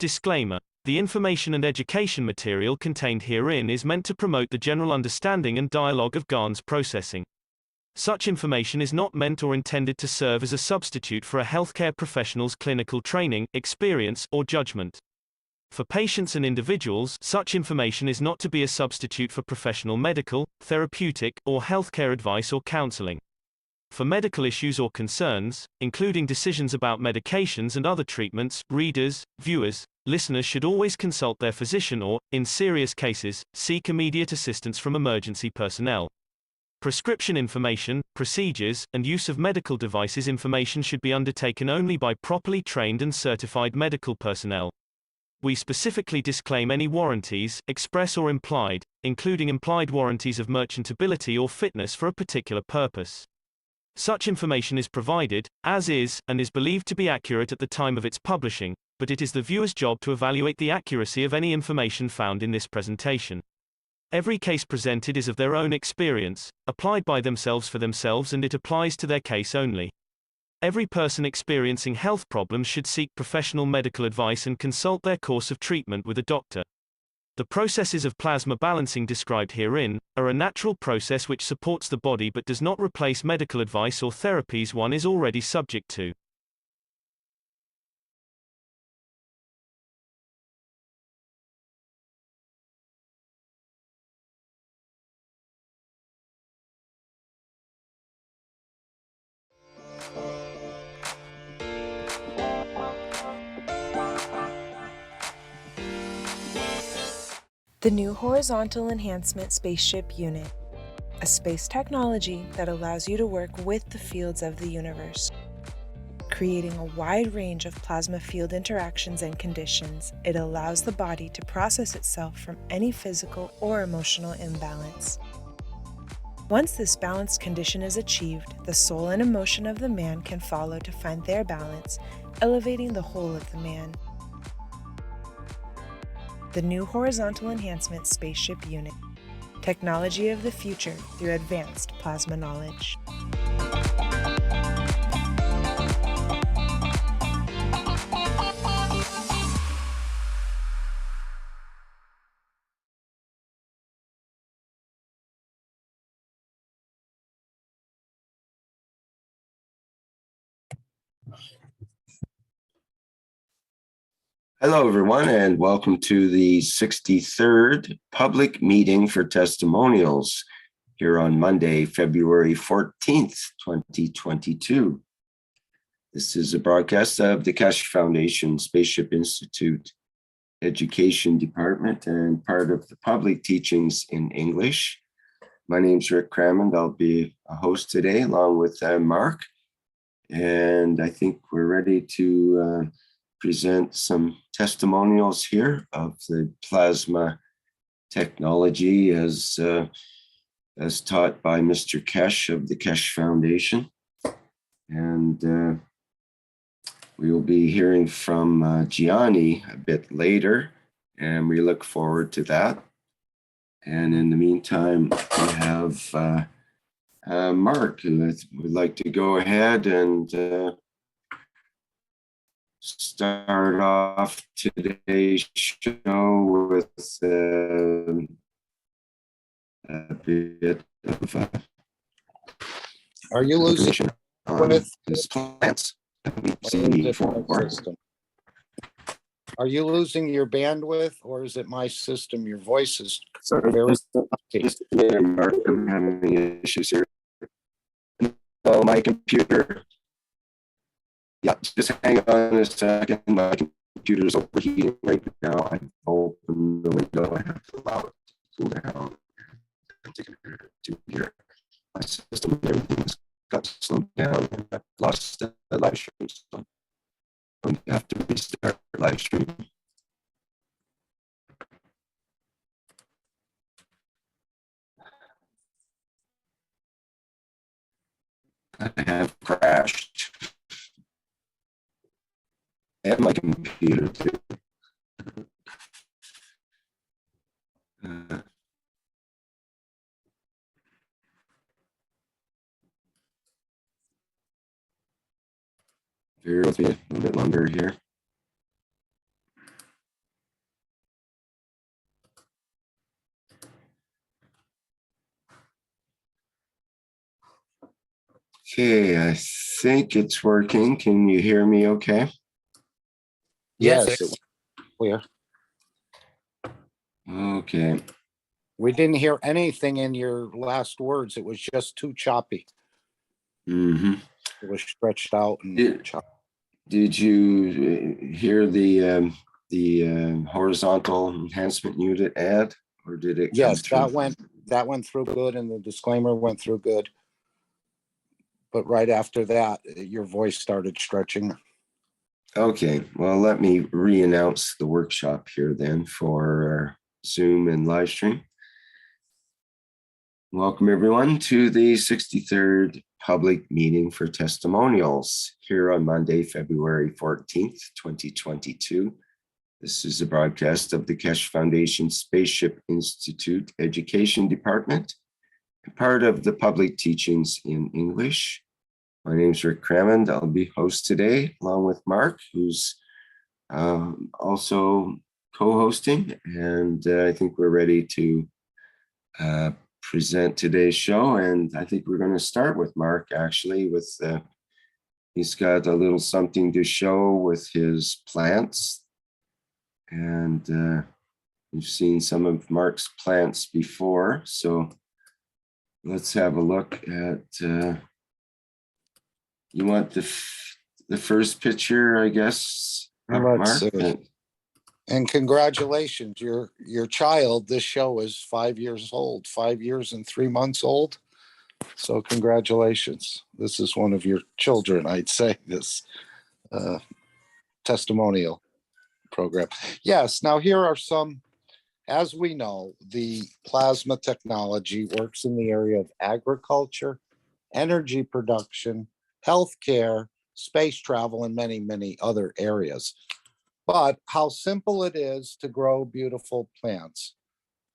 Disclaimer. The information and education material contained herein is meant to promote the general understanding and dialogue of GANs processing. Such information is not meant or intended to serve as a substitute for a healthcare professional's clinical training, experience, or judgment. For patients and individuals, such information is not to be a substitute for professional medical, therapeutic, or healthcare advice or counseling. For medical issues or concerns, including decisions about medications and other treatments, readers, viewers, listeners should always consult their physician or, in serious cases, seek immediate assistance from emergency personnel. Prescription information, procedures, and use of medical devices information should be undertaken only by properly trained and certified medical personnel. We specifically disclaim any warranties, express or implied, including implied warranties of merchantability or fitness for a particular purpose. Such information is provided, as is, and is believed to be accurate at the time of its publishing, but it is the viewer's job to evaluate the accuracy of any information found in this presentation. Every case presented is of their own experience, applied by themselves for themselves, and it applies to their case only. Every person experiencing health problems should seek professional medical advice and consult their course of treatment with a doctor. The processes of plasma balancing described herein are a natural process which supports the body but does not replace medical advice or therapies one is already subject to. The new Horizontal Enhancement Spaceship Unit, a space technology that allows you to work with the fields of the universe. Creating a wide range of plasma field interactions and conditions, it allows the body to process itself from any physical or emotional imbalance. Once this balanced condition is achieved, the soul and emotion of the man can follow to find their balance, elevating the whole of the man. The new Horizontal Enhancement Spaceship Unit. Technology of the future through advanced plasma knowledge. Hello, everyone, and welcome to the 63rd public meeting for testimonials here on Monday, February 14th, 2022. This is a broadcast of the Keshe Foundation Spaceship Institute Education Department and part of the public teachings in English. My name's Rick Crammond. I'll be a host today along with Mark, and I think we're ready to present some testimonials here of the plasma technology as taught by Mr. Keshe of the Keshe Foundation. And we will be hearing from Gianni a bit later, and we look forward to that. And in the meantime, we have Mark, who would like to go ahead and start off today's show with a bit of Are you losing on his plants that we've seen before. Are you losing your bandwidth, or is it my system? Your voice is Sorry, very just a minute, Mark, I'm having issues here. Oh, my computer. Yeah, just hang on a second. My computer's overheating right now. I've opened the window. I have to allow it to cool down. To hear my system and everything's got slowed down, and I've lost the live stream. So I'm gonna have to restart the live stream. I have crashed. And my computer too. Bear with me a little bit longer here. Okay, I think it's working. Can you hear me okay? Yes, it was clear. Okay. We didn't hear anything in your last words. It was just too choppy. Mm-hmm. It was stretched out and Did, choppy. did you hear the horizontal enhancement unit ad, or did it come Yes, through? that went through good, and the disclaimer went through good. But right after that, your voice started stretching. Okay, well, let me re-announce the workshop here then for Zoom and live stream. Welcome everyone to the 63rd public meeting for testimonials here on Monday, February 14th, 2022. This is a broadcast of the Keshe Foundation Spaceship Institute Education Department, part of the public teachings in English. My name is Rick Crammond. I'll be host today, along with Mark, who's also co-hosting. And I think we're ready to present today's show. And I think we're going to start with Mark, actually, with he's got a little something to show with his plants. And you've seen some of Mark's plants before. So let's have a look at, you want the first picture, I guess, Let's Mark? see. And congratulations, your child. This show is 5 years old, 5 years and 3 months old. So congratulations. This is one of your children, I'd say, this testimonial program. Yes, now here are some, as we know, the plasma technology works in the area of agriculture, energy production, healthcare, space travel, and many, many other areas. But how simple it is to grow beautiful plants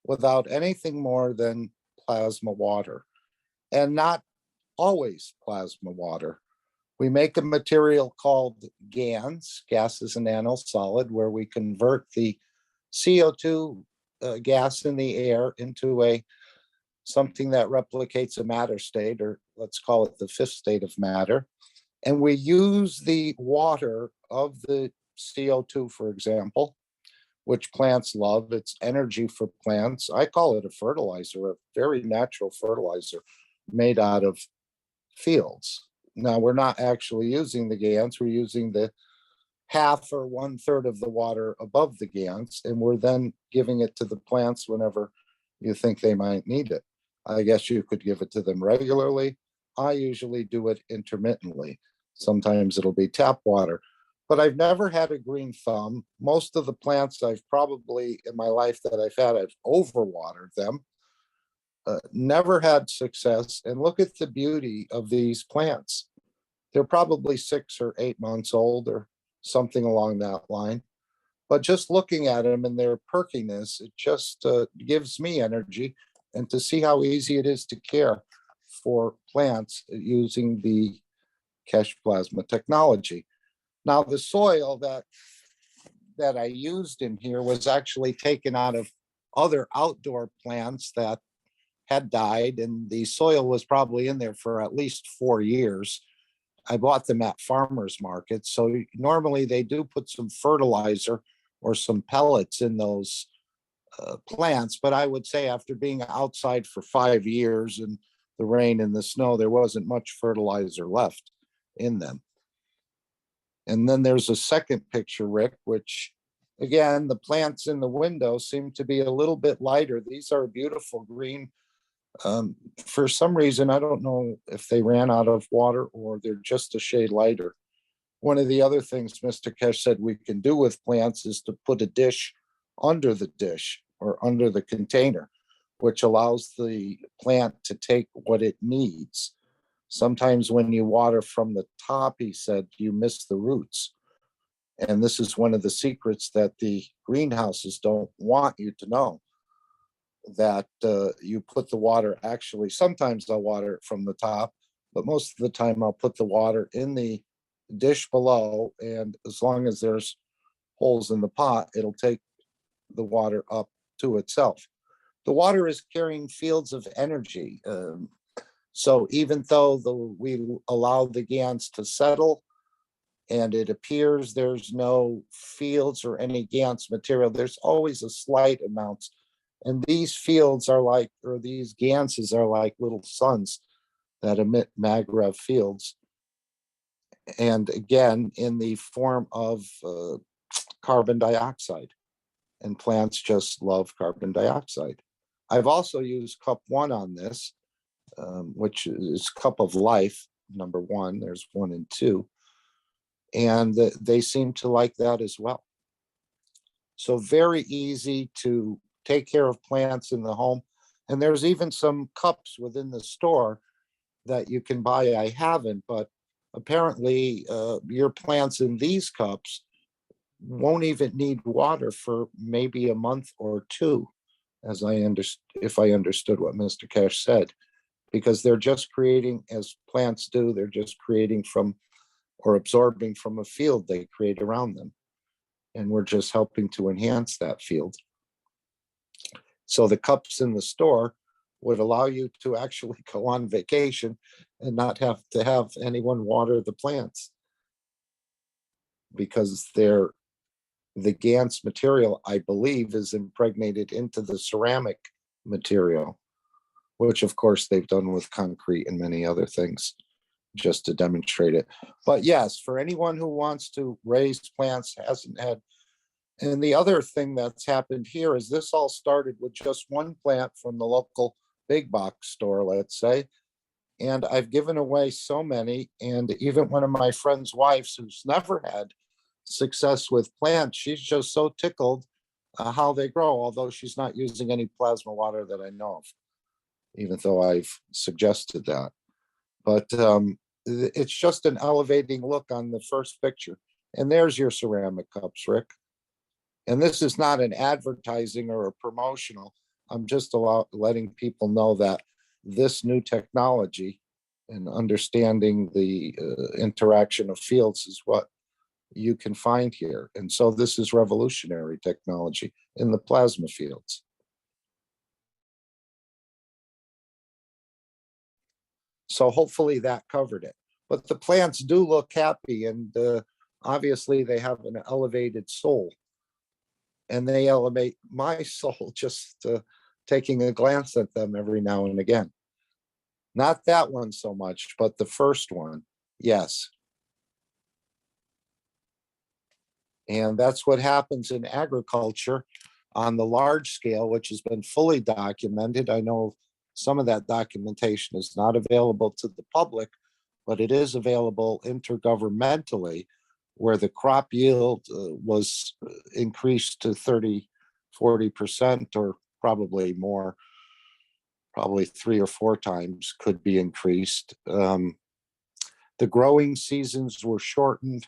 without anything more than plasma water, and not always plasma water. We make a material called GANs, gas is a nanosolid, where we convert the CO2 gas in the air into something that replicates a matter state, or let's call it the fifth state of matter. And we use the water of the CO2, for example, which plants love. It's energy for plants. I call it a fertilizer, a very natural fertilizer made out of fields. Now, we're not actually using the GANs, we're using the half or 1/3 of the water above the GANs, and we're then giving it to the plants whenever you think they might need it. I guess you could give it to them regularly. I usually do it intermittently. Sometimes it'll be tap water, but I've never had a green thumb. Most of the plants I've probably in my life that I've had, I've overwatered them. Never had success. And look at the beauty of these plants. They're probably 6 or 8 months old or something along that line. But just looking at them and their perkiness, it just gives me energy. And to see how easy it is to care for plants using the Keshe plasma technology. Now, the soil that I used in here was actually taken out of other outdoor plants that had died, and the soil was probably in there for at least 4 years. I bought them at farmers markets. So normally they do put some fertilizer or some pellets in those plants. But I would say after being outside for 5 years and the rain and the snow, there wasn't much fertilizer left in them. And then there's a second picture, Rick, which again, the plants in the window seem to be a little bit lighter. These are beautiful green. For some reason, I don't know if they ran out of water or they're just a shade lighter. One of the other things Mr. Keshe said we can do with plants is to put a dish under the dish or under the container, which allows the plant to take what it needs. Sometimes when you water from the top, he said, you miss the roots. And this is one of the secrets that the greenhouses don't want you to know, that you put the water, actually, sometimes I'll water it from the top, but most of the time I'll put the water in the dish below. And as long as there's holes in the pot, it'll take the water up to itself. The water is carrying fields of energy. So even though we allow the GANs to settle and it appears there's no fields or any GANs material, there's always a slight amount. And these fields are like, or these ganses are like little suns that emit maglev fields. And again, in the form of carbon dioxide. And plants just love carbon dioxide. I've also used cup 1 on this, which is cup of life, number 1. There's 1 and 2. And they seem to like that as well. So very easy to take care of plants in the home. And there's even some cups within the store that you can buy. I haven't, but apparently your plants in these cups won't even need water for maybe a month or 2, as if I understood what Mr. Keshe said, because they're just creating, as plants do, they're just creating from or absorbing from a field they create around them. And we're just helping to enhance that field. So the cups in the store would allow you to actually go on vacation and not have to have anyone water the plants, because the GANS material, I believe, is impregnated into the ceramic material, which of course they've done with concrete and many other things just to demonstrate it. But yes, for anyone who wants to raise plants, hasn't had. And the other thing that's happened here is this all started with just 1 plant from the local big box store, let's say. And I've given away so many. And even one of my friend's wives, who's never had success with plants, she's just so tickled how they grow, although she's not using any plasma water that I know of, even though I've suggested that. But it's just an elevating look on the first picture. And there's your ceramic cups, Rick. And this is not an advertising or a promotional. I'm just letting people know that this new technology and understanding the interaction of fields is what you can find here. And so this is revolutionary technology in the plasma fields. So hopefully that covered it. But the plants do look happy, and obviously they have an elevated soul. And they elevate my soul just taking a glance at them every now and again. Not that one so much, but the first one, yes. And that's what happens in agriculture on the large scale, which has been fully documented. I know some of that documentation is not available to the public, but it is available intergovernmentally, where the crop yield was increased to 40%, or probably more, probably 3 or 4 times could be increased. The growing seasons were shortened.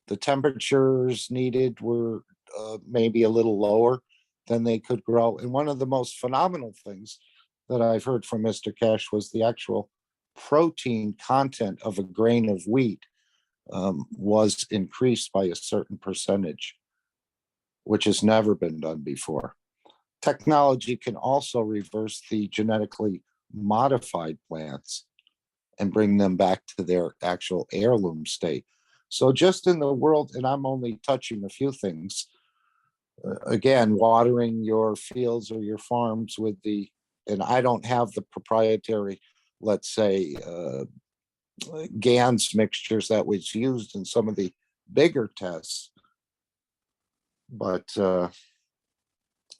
The temperatures needed were maybe a little lower than they could grow. And one of the most phenomenal things that I've heard from Mr. Keshe was the actual protein content of a grain of wheat was increased by a certain percentage, which has never been done before. Technology can also reverse the genetically modified plants and bring them back to their actual heirloom state. So just in the world, and I'm only touching a few things, again, watering your fields or your farms with and I don't have the proprietary, let's say, GANS mixtures that was used in some of the bigger tests, but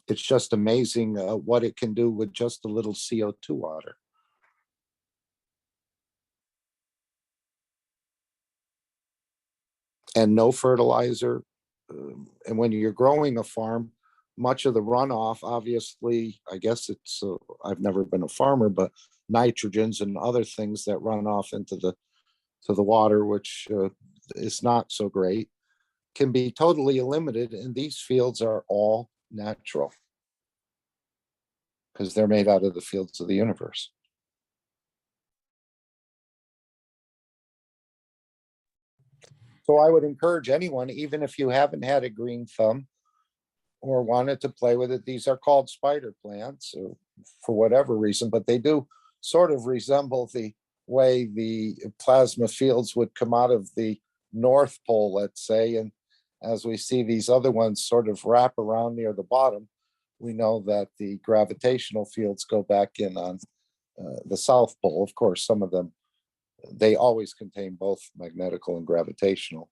it's just amazing what it can do with just a little CO2 water. And no fertilizer. And when you're growing a farm, much of the runoff, obviously, I guess it's, I've never been a farmer, but nitrogens and other things that run off into the water, which is not so great, can be totally eliminated. And these fields are all natural because they're made out of the fields of the universe. So I would encourage anyone, even if you haven't had a green thumb or wanted to play with it, these are called spider plants for whatever reason, but they do sort of resemble the way the plasma fields would come out of the North Pole, let's say. And as we see these other ones sort of wrap around near the bottom, we know that the gravitational fields go back in on the South Pole. Of course, some of them, they always contain both magnetical and gravitational.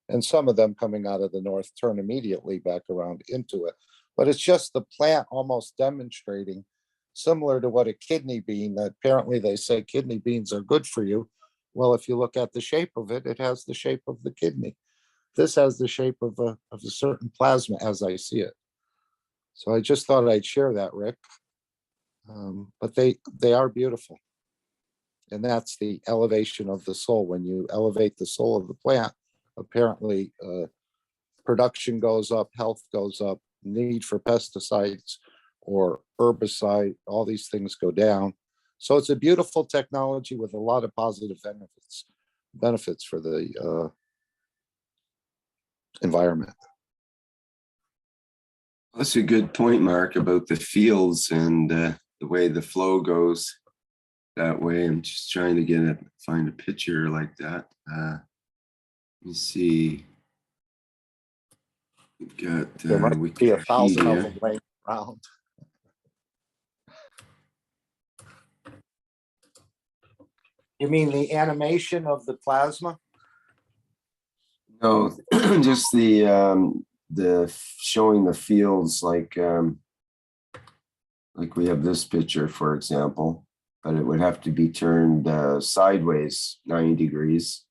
And some of them coming out of the North turn immediately back around into it. But it's just the plant almost demonstrating, similar to what a kidney bean, that apparently they say kidney beans are good for you. Well, if you look at the shape of it, it has the shape of the kidney. This has the shape of a certain plasma as I see it. So I just thought I'd share that, Rick. But they are beautiful. And that's the elevation of the soul. When you elevate the soul of the plant, apparently production goes up, health goes up, need for pesticides or herbicide, all these things go down. So it's a beautiful technology with a lot of positive benefits for the environment. That's a good point, Mark, about the fields and the way the flow goes that way. I'm just trying to find a picture like that. Let me see. We've got There might be 1,000 of them laying around. You mean the animation of the plasma? No, just the showing the fields, like we have this picture, for example, but it would have to be turned sideways 90 degrees.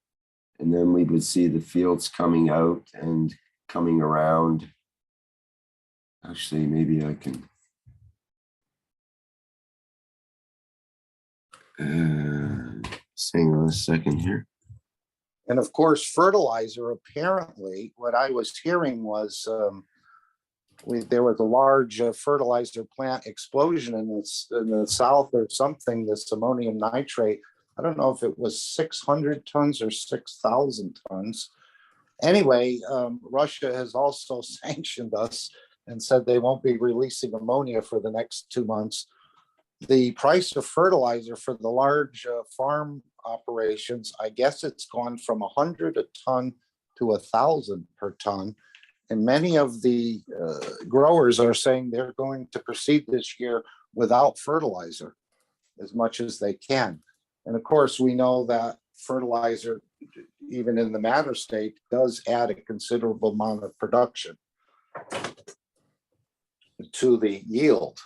And then we would see the fields coming out and coming around. Actually, maybe I can. Hang on a second here. And of course, fertilizer, apparently, what I was hearing was there was a large fertilizer plant explosion in the south or something, this ammonium nitrate. I don't know if it was 600 tons or 6,000 tons. Anyway, Russia has also sanctioned us and said they won't be releasing ammonia for the next 2 months. The price of fertilizer for the large farm operations, I guess it's gone from 100 a ton to 1,000 per ton. And many of the growers are saying they're going to proceed this year without fertilizer as much as they can. And of course, we know that fertilizer, even in the matter state, does add a considerable amount of production to the yield.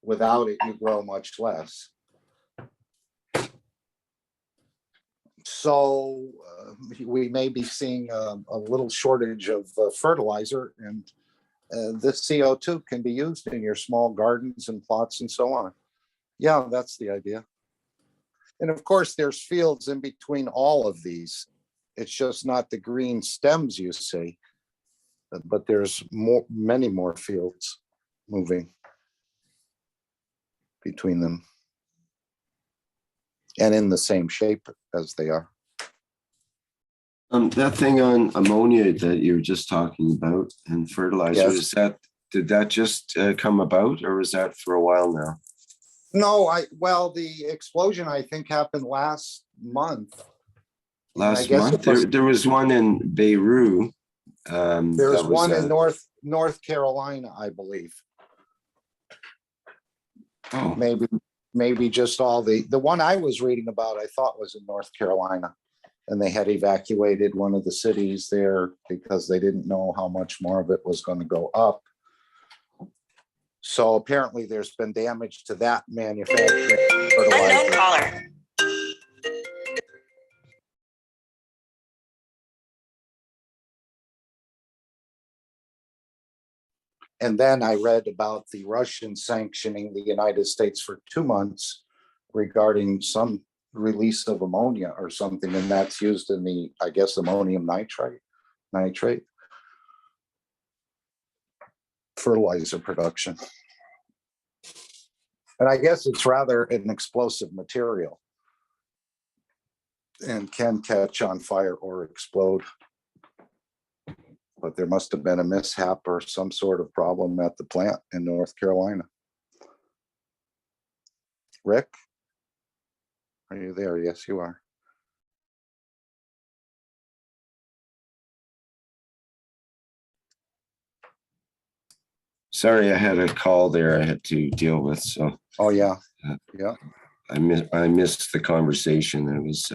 Without it, you grow much less. So we may be seeing a little shortage of fertilizer, and this CO2 can be used in your small gardens and plots and so on. Yeah, that's the idea. And of course, there's fields in between all of these. It's just not the green stems you see, but there's many more fields moving between them and in the same shape as they are. That thing on ammonia that you were just talking about and fertilizer, Yes. Did that just come about, or was that for a while now? No, well, the explosion I think happened last month. Last month, there was one in Beirut. There's one in North Carolina, I believe. Oh, Maybe just all the one I was reading about, I thought was in North Carolina, and they had evacuated one of the cities there because they didn't know how much more of it was going to go up. So apparently there's been damage to that manufacturing fertilizer. Unknown caller. And then I read about the Russians sanctioning the United States for 2 months regarding some release of ammonia or something, and that's used in the, I guess, ammonium nitrate fertilizer production. And I guess it's rather an explosive material and can catch on fire or explode. But there must have been a mishap or some sort of problem at the plant in North Carolina. Rick? Are you there? Yes, you are. Sorry, I had a call there I had to deal with, so Oh, yeah. uh, Yeah. I missed the conversation. It was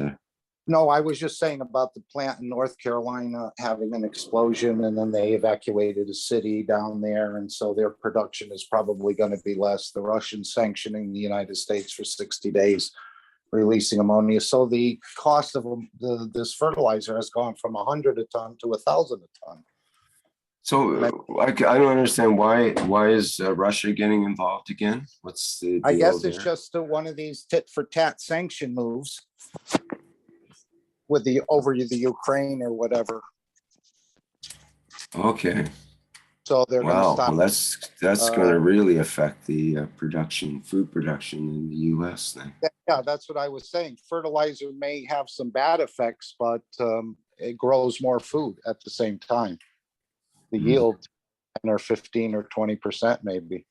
No, I was just saying about the plant in North Carolina having an explosion, and then they evacuated a city down there. And so their production is probably going to be less. The Russians sanctioning the United States for 60 days, releasing ammonia. So the cost of this fertilizer has gone from 100 a ton to 1,000 a ton. so I don't understand why is Russia getting involved again? What's the I deal guess it's there? just one of these tit for tat sanction moves with the over the Ukraine or whatever. Okay. So they're going to Wow. stop. Well, that's going to really affect the food production in the U.S. then. Yeah, that's what I was saying. Fertilizer may have some bad effects, but it grows more food at the same time. The yield 10 or 15 or 20% maybe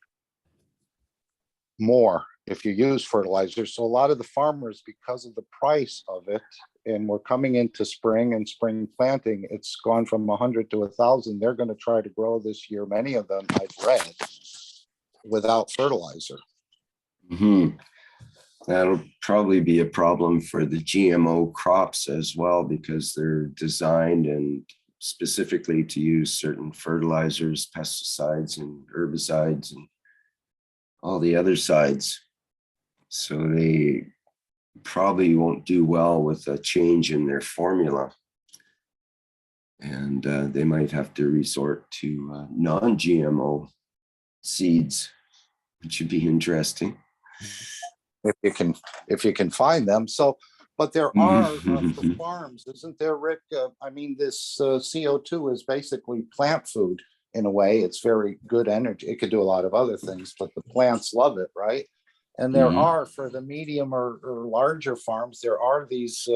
more if you use fertilizer. So a lot of the farmers, because of the price of it, and we're coming into spring and spring planting, it's gone from 100 to 1,000. They're going to try to grow this year. Many of them, I've read, without fertilizer. Mm-hmm. That'll probably be a problem for the GMO crops as well, because they're designed and specifically to use certain fertilizers, pesticides, and herbicides, and all the other sides. So they probably won't do well with a change in their formula. And they might have to resort to non-GMO seeds, which would be interesting. If you can find them. So, but there are for farms, isn't there, Rick? I mean, this CO2 is basically plant food in a way. It's very good energy. It could do a lot of other things, but the plants love it, right? And there are, for the medium or larger farms, there are these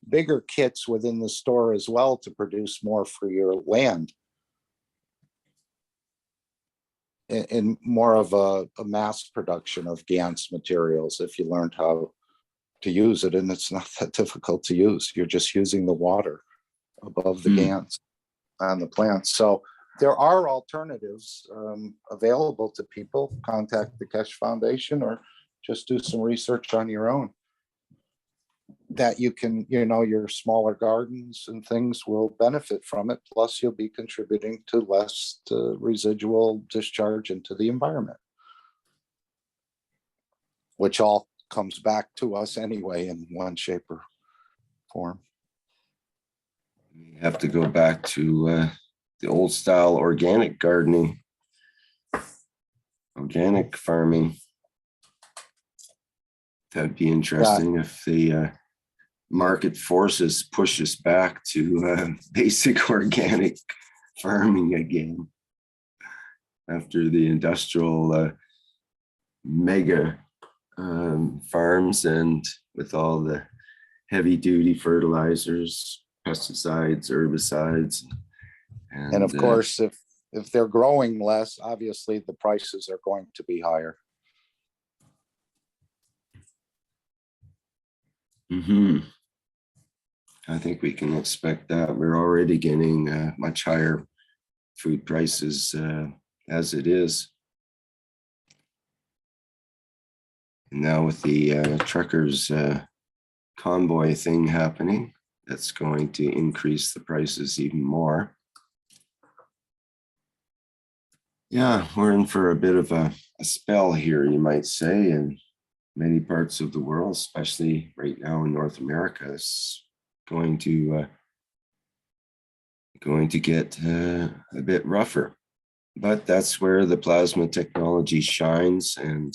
bigger kits within the store as well to produce more for your land. In more of a mass production of GANS materials, if you learned how to use it, and it's not that difficult to use. You're just using the water above the GANS on the plants. So there are alternatives available to people. Contact the Keshe Foundation or just do some research on your own. That you can, your smaller gardens and things will benefit from it. Plus, you'll be contributing to less residual discharge into the environment, which all comes back to us anyway in one shape or form. We have to go back to the old style organic gardening, organic farming. That'd be interesting if the market forces push us back to basic organic farming again after the industrial mega farms, and with all the heavy duty fertilizers, pesticides, herbicides. And of course, if they're growing less, obviously the prices are going to be higher. I think we can expect that. We're already getting much higher food prices as it is. And now with the truckers convoy thing happening, that's going to increase the prices even more. Yeah, we're in for a bit of a spell here, you might say, in many parts of the world, especially right now in North America. It's going to get a bit rougher, but that's where the plasma technology shines, and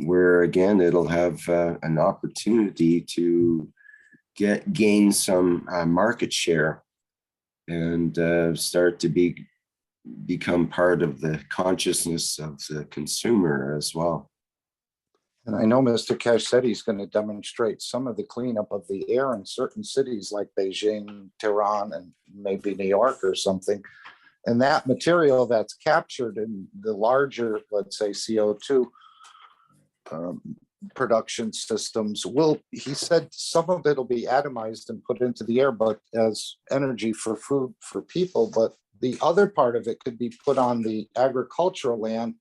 where again it'll have an opportunity to gain some market share and start to become part of the consciousness of the consumer as well. And I know Mr. Keshe said he's going to demonstrate some of the cleanup of the air in certain cities like Beijing, Tehran, and maybe New York or something. And that material that's captured in the larger, let's say, CO2 production systems will, he said some of it will be atomized and put into the air, but as energy for food for people, but the other part of it could be put on the agricultural land.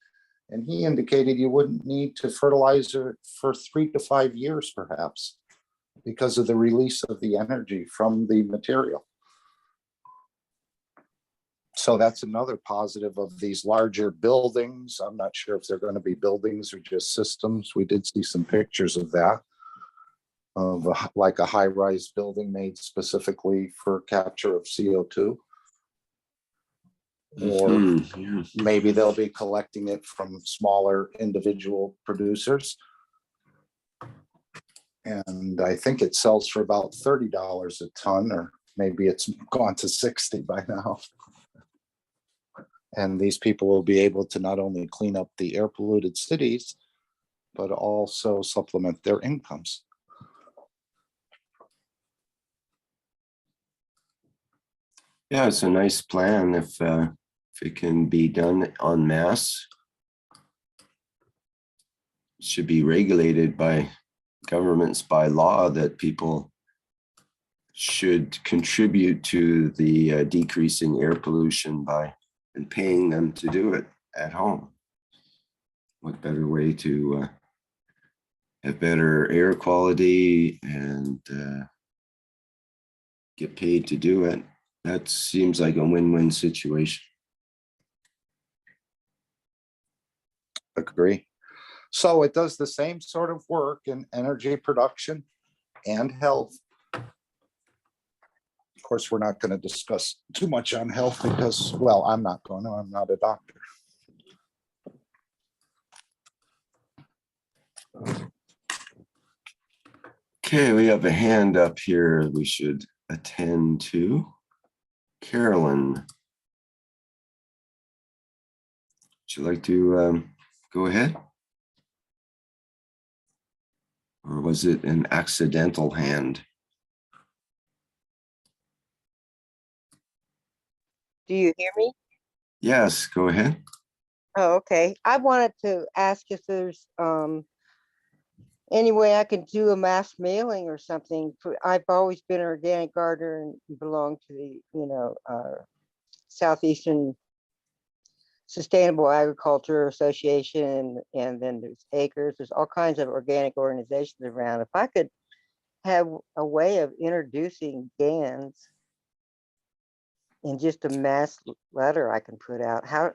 And he indicated you wouldn't need to fertilize it for 3 to 5 years, perhaps, because of the release of the energy from the material. So that's another positive of these larger buildings. I'm not sure if they're going to be buildings or just systems. We did see some pictures of that, of like a high-rise building made specifically for capture of CO2. Or maybe they'll be collecting it from smaller individual producers. And I think it sells for about $30 a ton, or maybe it's gone to 60 by now. And these people will be able to not only clean up the air polluted cities, but also supplement their incomes. Yeah, it's a nice plan if it can be done en masse. It should be regulated by governments by law that people should contribute to the decreasing air pollution by and paying them to do it at home. What better way to have better air quality and get paid to do it? That seems like a win-win situation. Agree. So it does the same sort of work in energy production and health. Of course, we're not going to discuss too much on health because, well, I'm not going to, I'm not a doctor. Okay, we have a hand up here we should attend to. Carolyn, would you like to go ahead? Or was it an accidental hand? Do you hear me? Yes, go ahead. Oh, okay. I wanted to ask if there's any way I can do a mass mailing or something. I've always been an organic gardener and belong to the, Southeastern Sustainable Agriculture Association, and then there's Acres. There's all kinds of organic organizations around. If I could have a way of introducing GANs in just a mass letter I can put out, how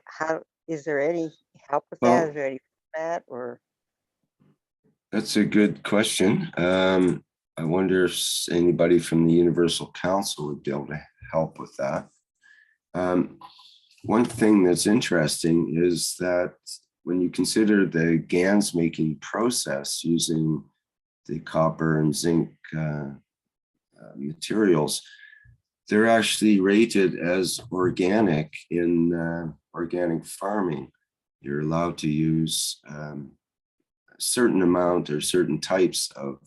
is there any help with that? Well, Is there any format or? That's a good question. I wonder if anybody from the Universal Council would be able to help with that. One thing that's interesting is that when you consider the GANs making process using the copper and zinc materials, they're actually rated as organic in organic farming. You're allowed to use a certain amount or certain types of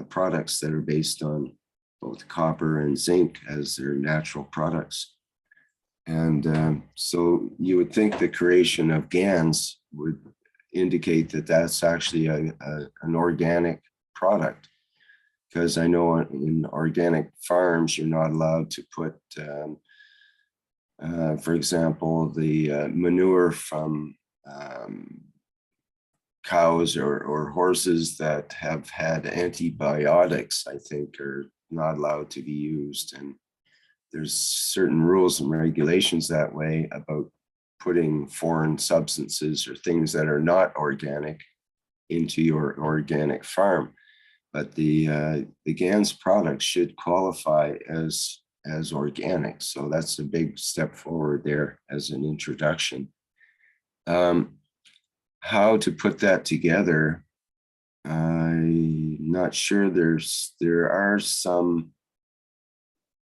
products that are based on both copper and zinc as their natural products. And so you would think the creation of GANs would indicate that that's actually an organic product. Because I know in organic farms, you're not allowed to put, for example, the manure from cows or horses that have had antibiotics, I think, are not allowed to be used. And there's certain rules and regulations that way about putting foreign substances or things that are not organic into your organic farm. But the GANs product should qualify as organic. So that's a big step forward there as an introduction. How to put that together, I'm not sure. There are some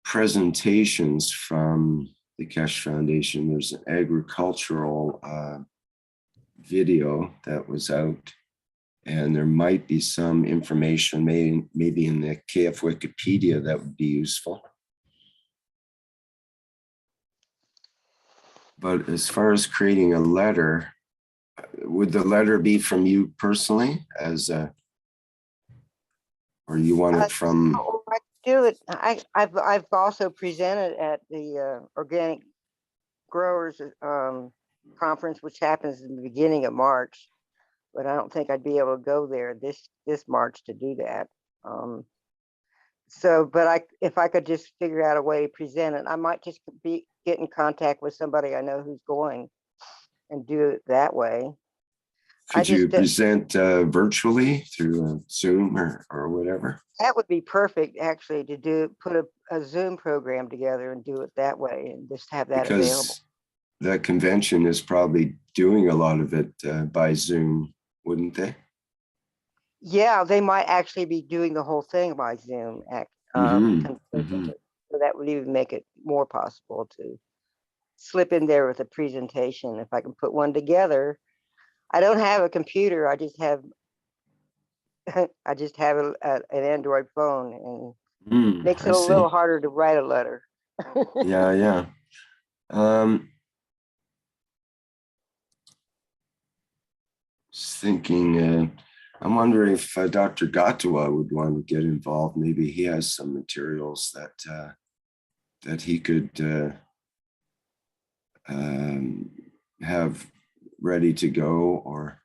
presentations from the Keshe Foundation. There's an agricultural video that was out, and there might be some information maybe in the KF Wikipedia that would be useful. But as far as creating a letter, would the letter be from you personally as a Or you want it from, Oh, I do it. I've also presented at the organic growers conference, which happens in the beginning of March, but I don't think I'd be able to go there this March to do that. So, but if I could just figure out a way to present it, I might just get in contact with somebody I know who's going and do it that way. could you present virtually through Zoom or whatever? That would be perfect, actually, to put a Zoom program together and do it that way and just have that available. Because that convention is probably doing a lot of it by Zoom, wouldn't they? Yeah, they might actually be doing the whole thing by Zoom. So that would even make it more possible to slip in there with a presentation. If I can put one together, I don't have a computer. I just have an Android phone, and makes it a little harder to write a letter. Yeah. Just thinking, I'm wondering if Dr. Gatwa would want to get involved. Maybe he has some materials that he could have ready to go, or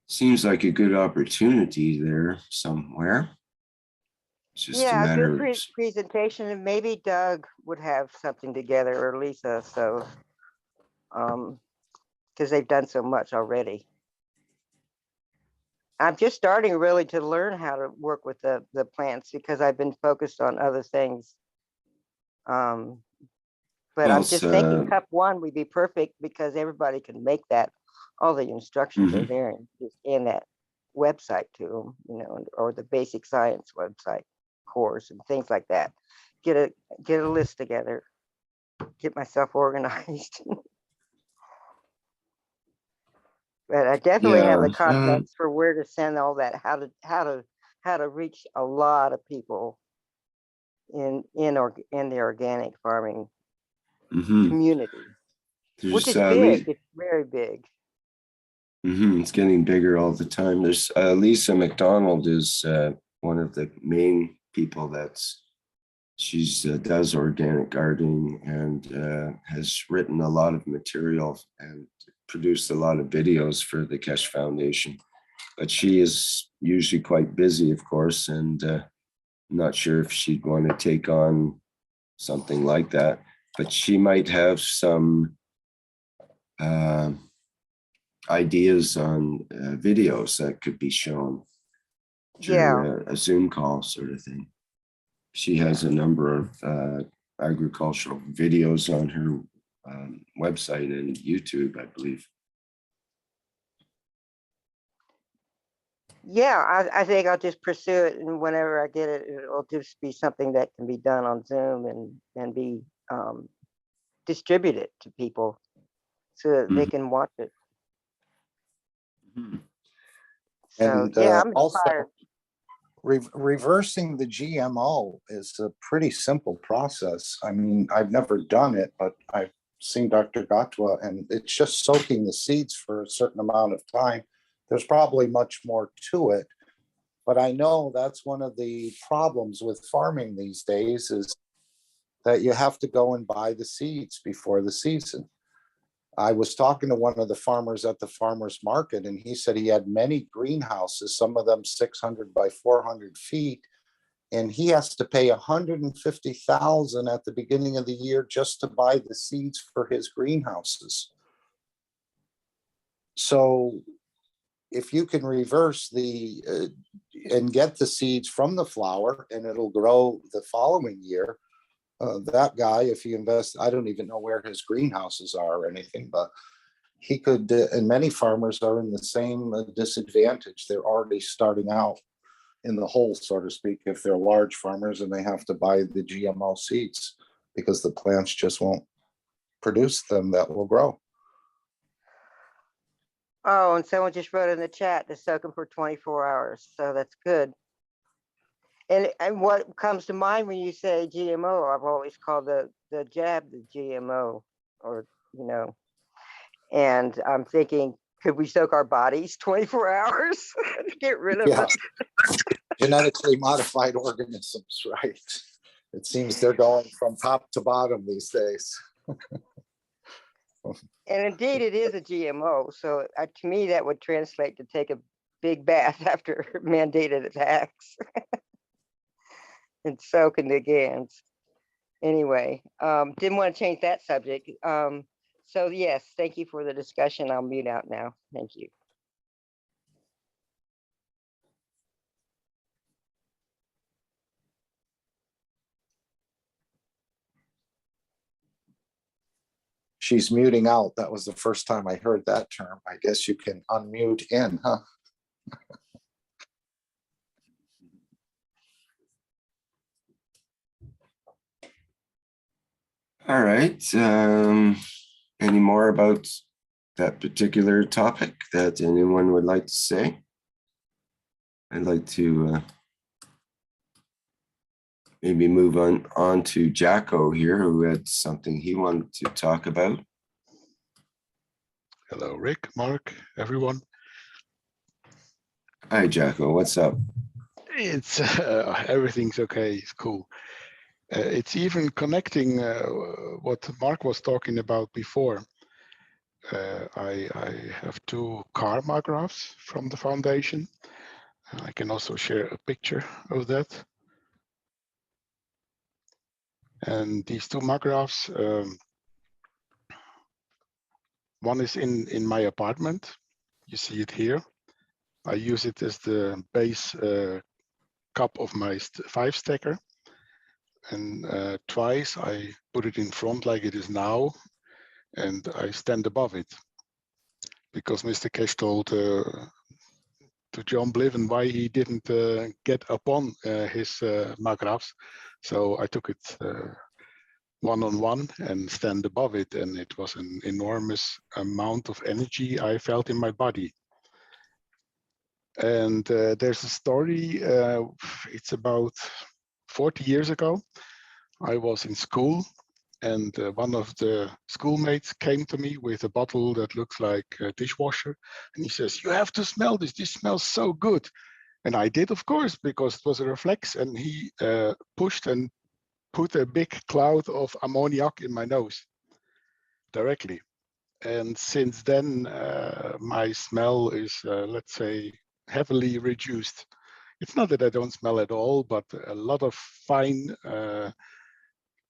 seems like a good opportunity there somewhere. It's just a matter of presentation, and maybe Doug would have something together, or Lisa. So, because they've done so much already. I'm just starting really to learn how to work with the plants, because I've been focused on other things. But I'm just thinking cup 1 would be perfect, because everybody can make that. All the instructions are there, and just in that website to them, or the basic science website course and things like that. Get a list together, get myself organized. But I definitely have the contacts for where to send all that, how to reach a lot of people in the organic farming community, which is big. It's very big. It's getting bigger all the time. There's Lisa McDonald is one of the main people she does organic gardening, and has written a lot of material and produced a lot of videos for the Keshe Foundation. But she is usually quite busy, of course, and I'm not sure if she'd want to take on something like that. But she might have some ideas on videos that could be shown during a Zoom call sort of thing. She has a number of agricultural videos on her website and YouTube, I believe. Yeah, I think I'll just pursue it, and whenever I get it, it'll just be something that can be done on Zoom and be distributed to people so that they can watch it. So And I'm also, inspired. Reversing the GMO is a pretty simple process. I mean, I've never done it, but I've seen Dr. Gatwa, and it's just soaking the seeds for a certain amount of time. There's probably much more to it, but I know that's one of the problems with farming these days, is that you have to go and buy the seeds before the season. I was talking to one of the farmers at the farmers market, and he said he had many greenhouses, some of them 600 by 400 feet, and he has to pay $150,000 at the beginning of the year just to buy the seeds for his greenhouses. So if you can reverse and get the seeds from the flower, and it'll grow the following year, that guy, if he invests, I don't even know where his greenhouses are or anything, but he could, and many farmers are in the same disadvantage. They're already starting out in the hole, so to speak, if they're large farmers and they have to buy the GMO seeds because the plants just won't produce them that will grow. Oh, and someone just wrote in the chat to soak them for 24 hours. So that's good. And what comes to mind when you say GMO, I've always called the jab the GMO, or, and I'm thinking, could we soak our bodies 24 hours to get rid of it? genetically modified organisms, right? It seems they're going from top to bottom these days. And indeed, it is a GMO. So to me, that would translate to take a big bath after mandated attacks and soak in the GANs. Anyway, didn't want to change that subject. So yes, thank you for the discussion. I'll mute out now. Thank you. She's muting out. That was the first time I heard that term. I guess you can unmute in, huh? All right. Any more about that particular topic that anyone would like to say? I'd like to maybe move on to Jacko here, who had something he wanted to talk about. Hello, Rick, Mark, everyone. Hi, Jacko. What's up? It's everything's okay. It's cool. It's even connecting what Mark was talking about before. I have 2 karma graphs from the foundation. I can also share a picture of that. And these 2 magraphs, one is in my apartment. You see it here. I use it as the base cup of my 5-stacker. And twice I put it in front like it is now, and I stand above it. Because Mr. Keshe told to John Bliven why he didn't get upon his magraphs. So I took it one-on-one and stand above it, and it was an enormous amount of energy I felt in my body. And there's a story, it's about 40 years ago. I was in school, and one of the schoolmates came to me with a bottle that looks like a dishwasher. And he says, "You have to smell this. This smells so good." And I did, of course, because it was a reflex. And he pushed and put a big cloud of ammoniac in my nose directly. And since then, my smell is, let's say, heavily reduced. It's not that I don't smell at all, but a lot of fine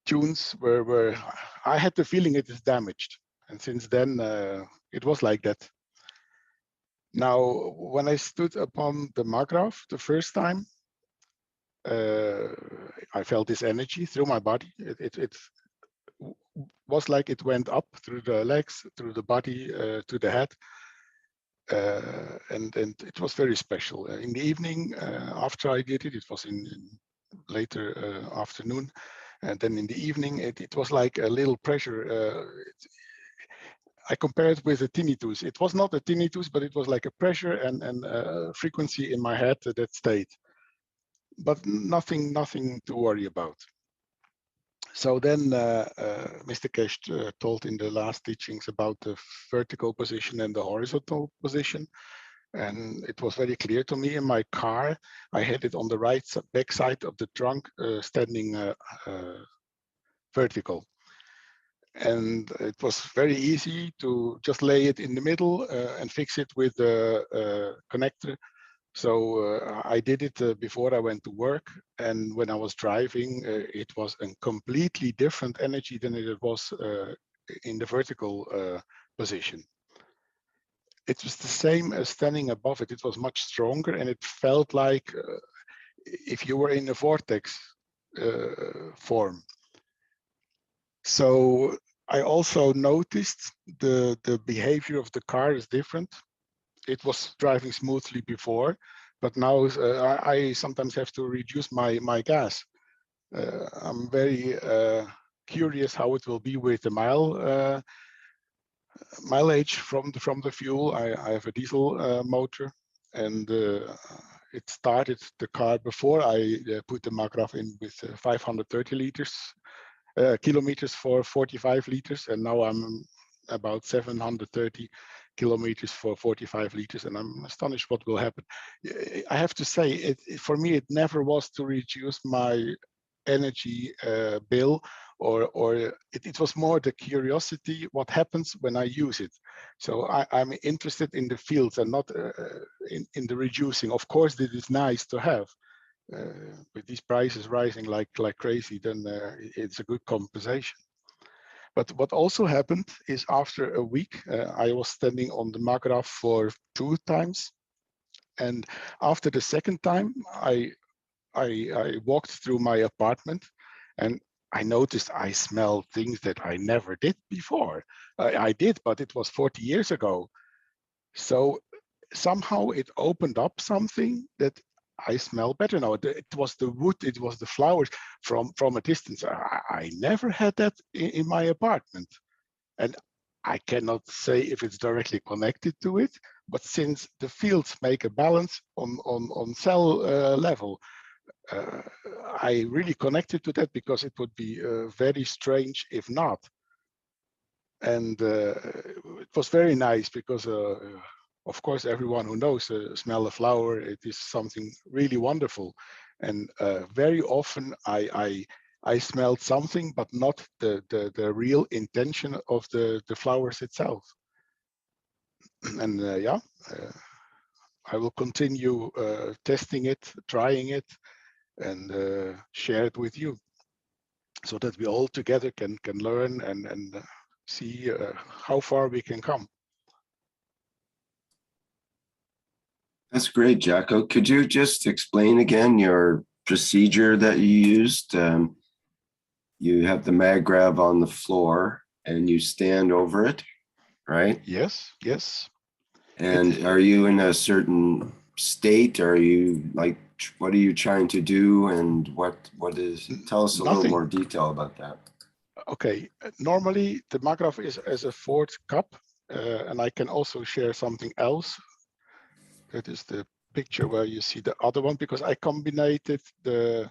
tunes where I had the feeling it is damaged. And since then, it was like that. Now, when I stood upon the magraph the first time, I felt this energy through my body. It was like it went up through the legs, through the body, to the head. And it was very special. In the evening, after I did it, it was in later afternoon. And then in the evening, it was like a little pressure. I compared it with a tinnitus. It was not a tinnitus, but it was like a pressure and frequency in my head that stayed. But nothing to worry about. So then Mr. Keshe told in the last teachings about the vertical position and the horizontal position. And it was very clear to me in my car. I had it on the right back side of the trunk, standing vertical. And it was very easy to just lay it in the middle and fix it with the connector. So I did it before I went to work. And when I was driving, it was a completely different energy than it was in the vertical position. It was the same as standing above it. It was much stronger, and it felt like if you were in a vortex form. So I also noticed the behavior of the car is different. It was driving smoothly before, but now I sometimes have to reduce my gas. I'm very curious how it will be with the mileage from the fuel. I have a diesel motor, and it started the car before I put the magraph in with 530 liters kilometers for 45 liters, and now I'm about 730 kilometers for 45 liters, and I'm astonished what will happen. I have to say, for me, it never was to reduce my energy bill, or it was more the curiosity, what happens when I use it. So I'm interested in the fields and not in the reducing. Of course, it is nice to have. With these prices rising like crazy, then it's a good compensation. But what also happened is after a week, I was standing on the Magraf for 2 times. And after the second time, I walked through my apartment and I noticed I smelled things that I never did before. I did, but it was 40 years ago. So somehow it opened up something that I smell better now. It was the wood, it was the flowers from a distance. I never had that in my apartment. And I cannot say if it's directly connected to it, but since the fields make a balance on cell level, I really connected to that, because it would be very strange if not. And it was very nice because of course, everyone who knows smell a flower, it is something really wonderful. And very often I smelled something, but not the real intention of the flowers itself. And yeah, I will continue testing it, trying it, and share it with you, so that we all together can learn and see how far we can come. That's great, Jacco. Could you just explain again your procedure that you used? You have the Magrav on the floor and you stand over it, right? Yes, yes. And are you in a certain state? Are you like, what are you trying to do? And what is, tell us a little more detail about that. Okay, normally the Magrav is as a fourth cup, and I can also share something else. That is the picture where you see the other one, because I combined the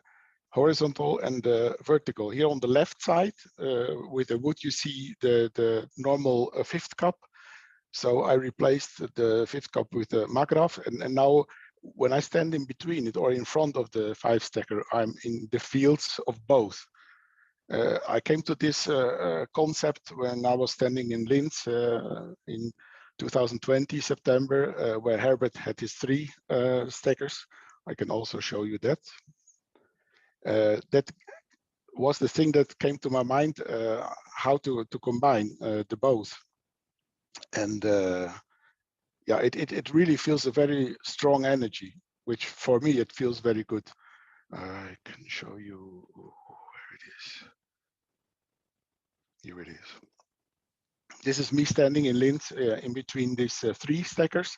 horizontal and the vertical. Here on the left side, with the wood, you see the normal fifth cup. So I replaced the fifth cup with the Magrav, and now when I stand in between it or in front of the 5-stacker, I'm in the fields of both. I came to this concept when I was standing in Linz in 2020, September, where Herbert had his 3 stackers. I can also show you that. That was the thing that came to my mind, how to combine the both. And yeah, it really feels a very strong energy, which for me, it feels very good. I can show you where it is. Here it is. This is me standing in Linz in between these 3 stackers,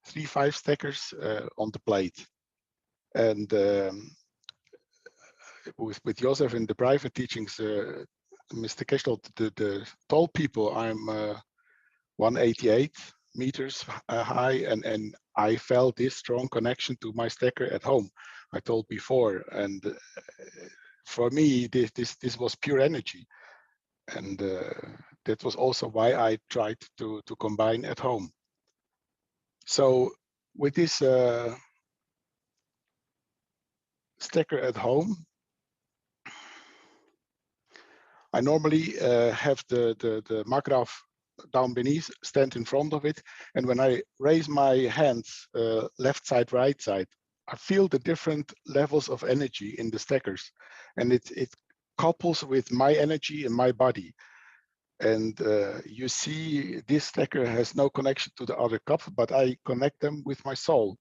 3 5-stackers on the plate. And with Joseph in the private teachings, Mr. Keshe, the tall people, I'm 188 meters high, and I felt this strong connection to my stacker at home, I told before. And for me, this was pure energy. And that was also why I tried to combine at home. So with this stacker at home, I normally have the Magrav down beneath, stand in front of it. And when I raise my hands, left side, right side, I feel the different levels of energy in the stackers. And it couples with my energy in my body. And you see this stacker has no connection to the other cup, but I connect them with my soul.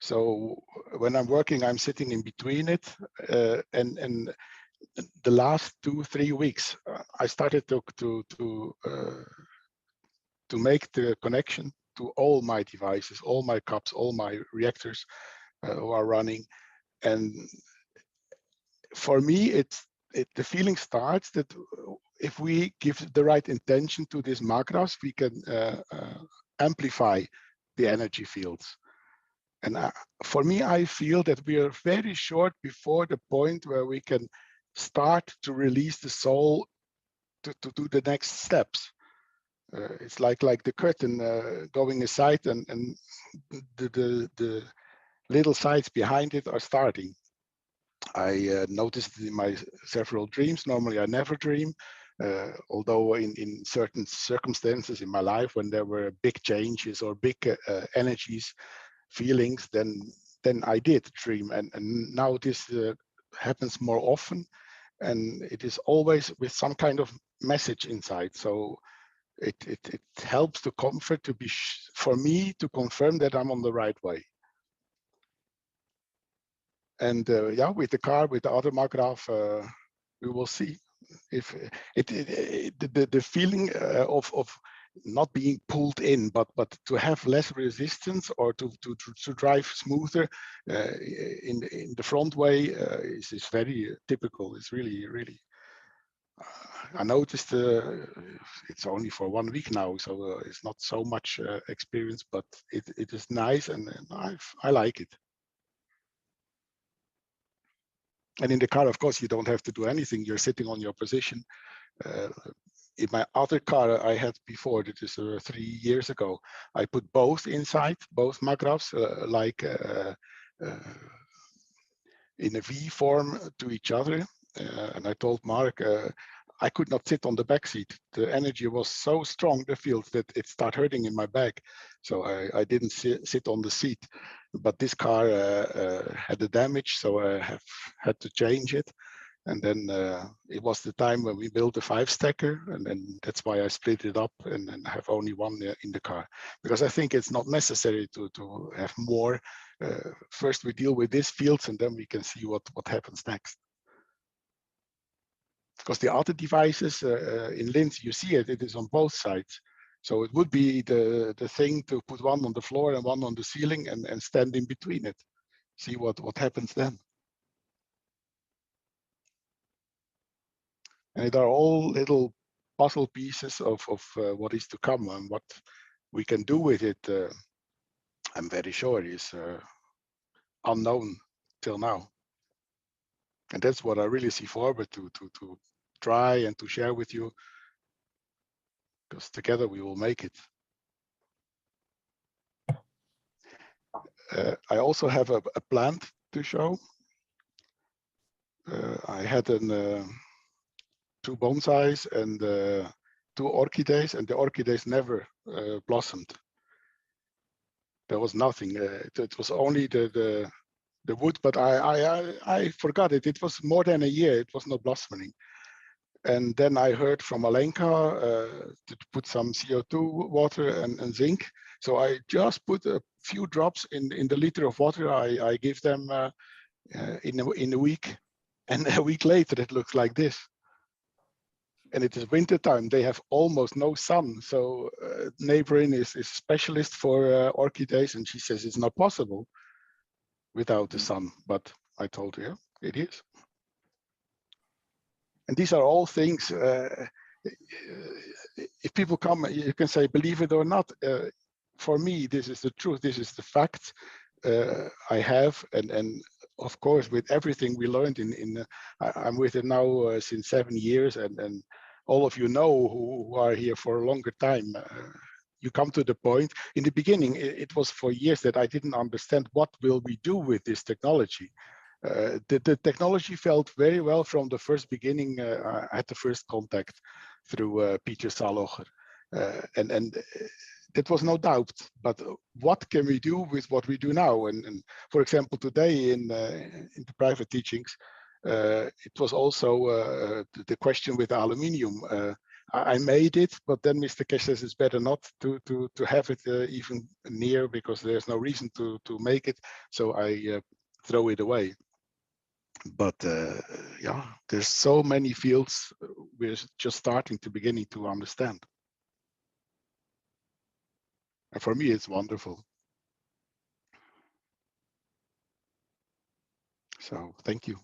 So when I'm working, I'm sitting in between it. And the last 2-3 weeks, I started to make the connection to all my devices, all my cups, all my reactors who are running. And for me, the feeling starts that if we give the right intention to these Magravs, we can amplify the energy fields. And for me, I feel that we are very short before the point where we can start to release the soul to do the next steps. It's like the curtain going aside, and the little sides behind it are starting. I noticed it in my several dreams. Normally, I never dream, although in certain circumstances in my life, when there were big changes or big energies, feelings, then I did dream. And now this happens more often, and it is always with some kind of message inside. So it helps to comfort, to be for me to confirm that I'm on the right way. And yeah, with the car, with the other Magraf, we will see if the feeling of not being pulled in, but to have less resistance, or to drive smoother in the front way is very typical. It's really I noticed it's only for 1 week now, so it's not so much experience, but it is nice, and I like it. And in the car, of course, you don't have to do anything. You're sitting on your position. In my other car I had before, that is 3 years ago, I put both inside, both Magrafs, like in a V form to each other. And I told Mark, I could not sit on the back seat. The energy was so strong, the field, that it started hurting in my back. So I didn't sit on the seat. But this car had a damage, so I have had to change it. And then it was the time when we built a 5-stacker, and then that's why I split it up and have only one in the car, because I think it's not necessary to have more. First we deal with these fields, and then we can see what happens next. Because the other devices in Linz, you see it is on both sides. So it would be the thing to put one on the floor and one on the ceiling, and stand in between it. See what happens then. And it are all little puzzle pieces of what is to come, and what we can do with it. I'm very sure is unknown till now. And that's what I really see forward to try and to share with you, because together we will make it. I also have a plant to show. I had 2 bonsais and 2 orchids, and the orchids never blossomed. There was nothing. It was only the wood, but I forgot it. It was more than a year. It was not blossoming. And then I heard from Alenka to put some CO2, water, and zinc. So I just put a few drops in the liter of water I give them in a week. And a week later, it looks like this. And it is winter time. They have almost no sun. So neighboring is a specialist for orchids, and she says it's not possible without the sun. But I told her, yeah, it is. And these are all things, if people come, you can say, believe it or not. For me, this is the truth. This is the fact I have. And of course, with everything we learned I'm with it now since 7 years. And all of you know who are here for a longer time. You come to the point. In the beginning, it was for years that I didn't understand what will we do with this technology. The technology felt very well from the first beginning. I had the first contact through Peter Salocher, and that was no doubt. But what can we do with what we do now? And for example, today in the private teachings, it was also the question with aluminium. I made it, but then Mr. Keshe says it's better not to have it even near, because there's no reason to make it. So I throw it away. But yeah, there's so many fields we're just starting to beginning to understand. And for me, it's wonderful. So thank you.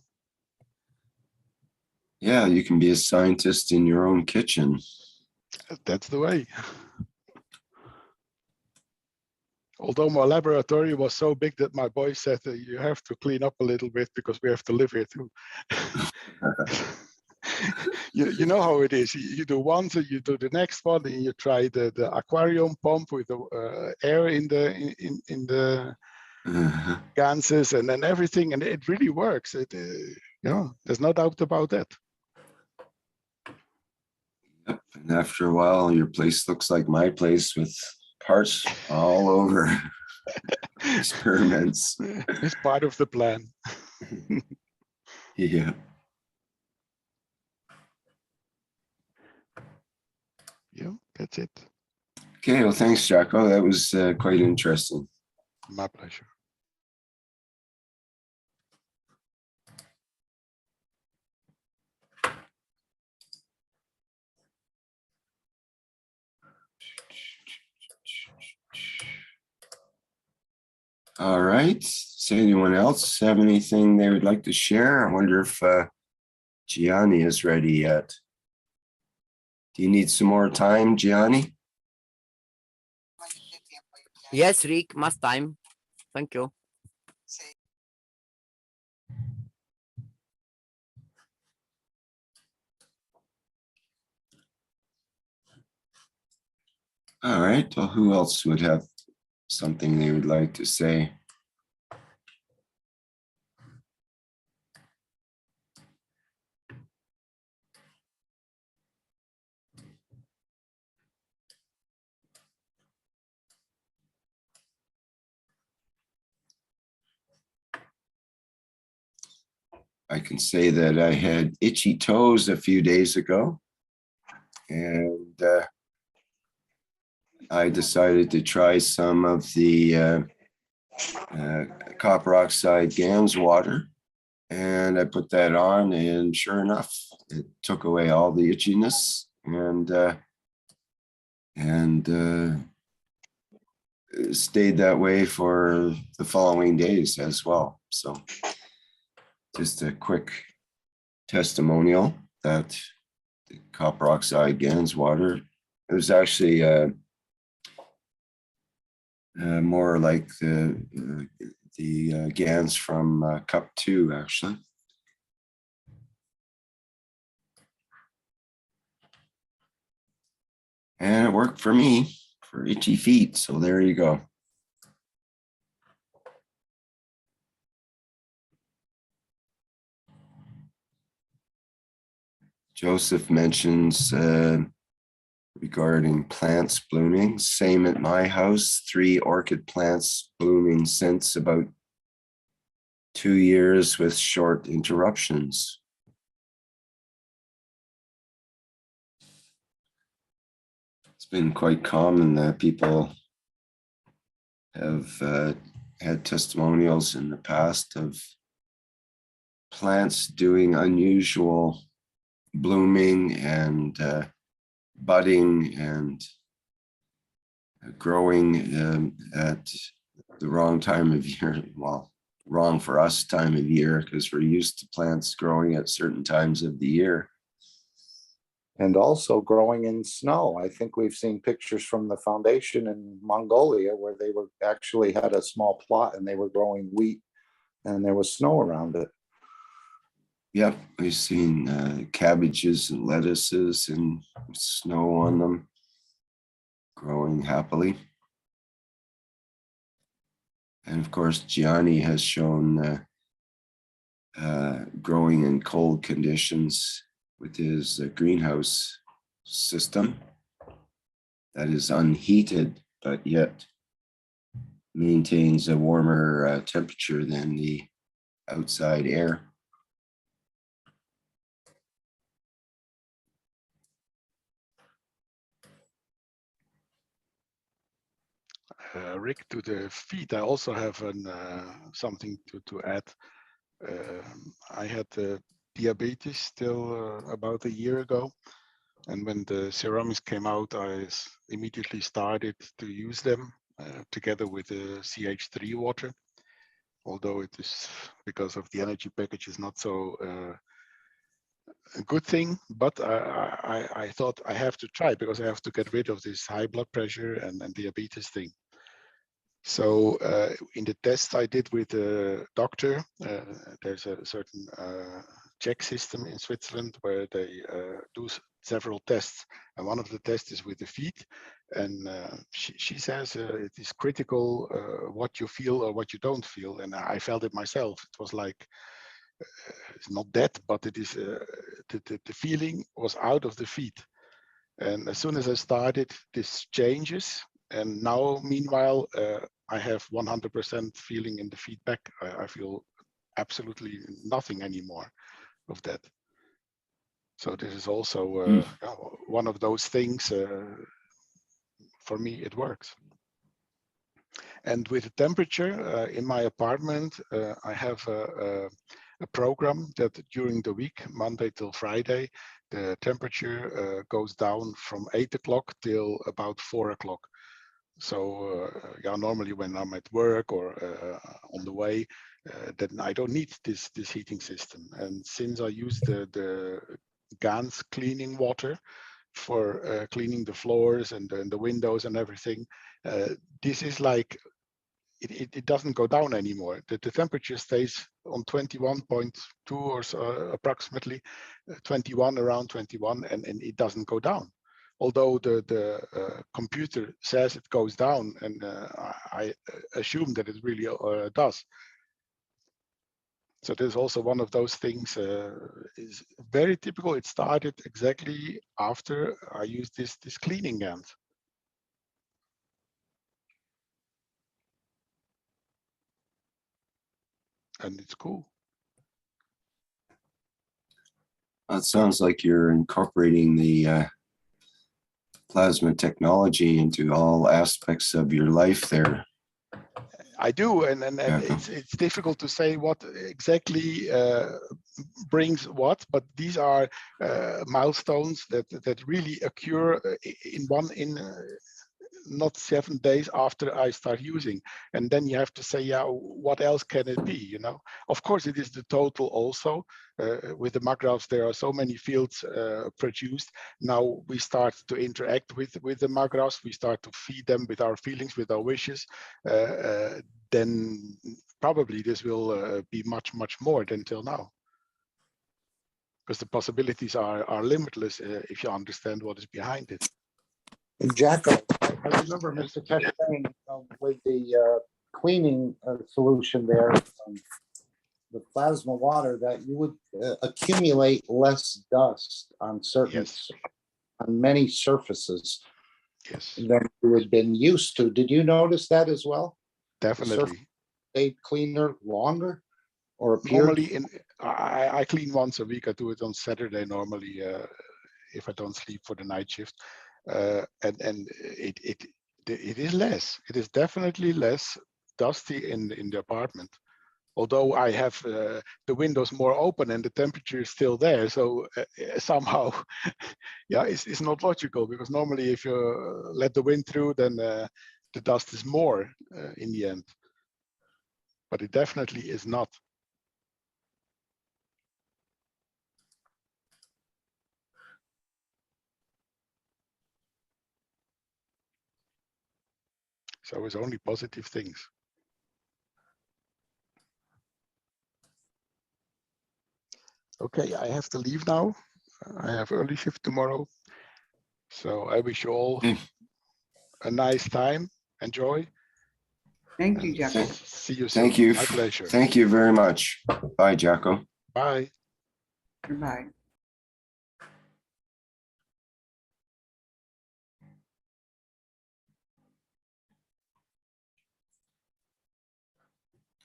Yeah, you can be a scientist in your own kitchen. That's the way. Although my laboratory was so big that my boy said you have to clean up a little bit because we have to live here too. You know how it is. You do one, so you do the next one, and you try the aquarium pump with the air in the ganses, and then everything, and it really works. There's no doubt about that. Yep. And after a while, your place looks like my place with parts all over. Experiments. It's part of the plan. Yeah. Yeah, that's it. Okay, well, thanks, Jacko. That was quite interesting. My pleasure. All right. Does anyone else have anything they would like to share? I wonder if Gianni is ready yet. Do you need some more time, Gianni? Yes, Rick, much time. Thank you. All right. Well, who else would have something they would like to say? I can say that I had itchy toes a few days ago, and I decided to try some of the copper oxide GANS water, and I put that on, and sure enough, it took away all the itchiness, and it stayed that way for the following days as well. So just a quick testimonial that the copper oxide GANS water, it was actually more like the GANS from cup 2, actually. And it worked for me for itchy feet. So there you go. Joseph mentions regarding plants blooming. Same at my house, 3 orchid plants blooming since about 2 years with short interruptions. It's been quite common that people have had testimonials in the past of plants doing unusual blooming and budding and growing at the wrong time of year. Well, wrong for us time of year, because we're used to plants growing at certain times of the year. And also growing in snow. I think we've seen pictures from the foundation in Mongolia where they were actually had a small plot and they were growing wheat and there was snow around it. Yep, we've seen cabbages and lettuces and snow on them growing happily. And of course, Gianni has shown growing in cold conditions with his greenhouse system that is unheated, but yet maintains a warmer temperature than the outside air. Rick, to the feet, I also have something to add. I had diabetes still about a year ago. And when the ceramics came out, I immediately started to use them together with the CH3 water. Although it is, because of the energy package, is not so a good thing, but I thought I have to try because I have to get rid of this high blood pressure and diabetes thing. So in the test I did with the doctor, there's a certain check system in Switzerland where they do several tests, and one of the tests is with the feet. And she says it is critical what you feel or what you don't feel, and I felt it myself. It was like it's not that, but it is the feeling was out of the feet. And as soon as I started, this changes. And now, meanwhile, I have 100% feeling in the feedback. I feel absolutely nothing anymore of that. So this is also one of those things. For me, it works. And with the temperature in my apartment, I have a program that during the week, Monday till Friday, the temperature goes down from 8 o'clock till about 4 o'clock. So yeah, normally when I'm at work or on the way, then I don't need this heating system. And since I use the GANS cleaning water for cleaning the floors and the windows and everything, this is like it doesn't go down anymore. The temperature stays on 21.2 or so, approximately 21, around 21, and it doesn't go down. Although the computer says it goes down, and I assume that it really does. So there's also one of those things is very typical. It started exactly after I used this cleaning GANS. And it's cool. It sounds like you're incorporating the plasma technology into all aspects of your life there. I do, and it's difficult to say what exactly brings what, but these are milestones that really occur in not 7 days after I start using. And then you have to say, yeah, what else can it be, you know? Of course, it is the total also. With the magraphs, there are so many fields produced. Now we start to interact with the magraphs. We start to feed them with our feelings, with our wishes. Then probably this will be much, much more than till now. Because the possibilities are limitless if you understand what is behind it. And Jacko, I remember Mr. Keshe saying with the cleaning solution there, the plasma water, that you would accumulate less dust on certain, on many surfaces than you had been used to. Did you notice that as well? Definitely. Stayed cleaner longer, or appeared? Normally, I clean once a week. I do it on Saturday normally if I don't sleep for the night shift. And it is less. It is definitely less dusty in the apartment. Although I have the windows more open and the temperature is still there, so somehow, yeah, it's not logical, because normally if you let the wind through, then the dust is more in the end. But it definitely is not. So it's only positive things. Okay, I have to leave now. I have early shift tomorrow. So I wish you all a nice time. Enjoy. Thank you, Jacko. See you soon. Thank you. My pleasure. Thank you very much. Bye, Jacko. Bye. Goodbye.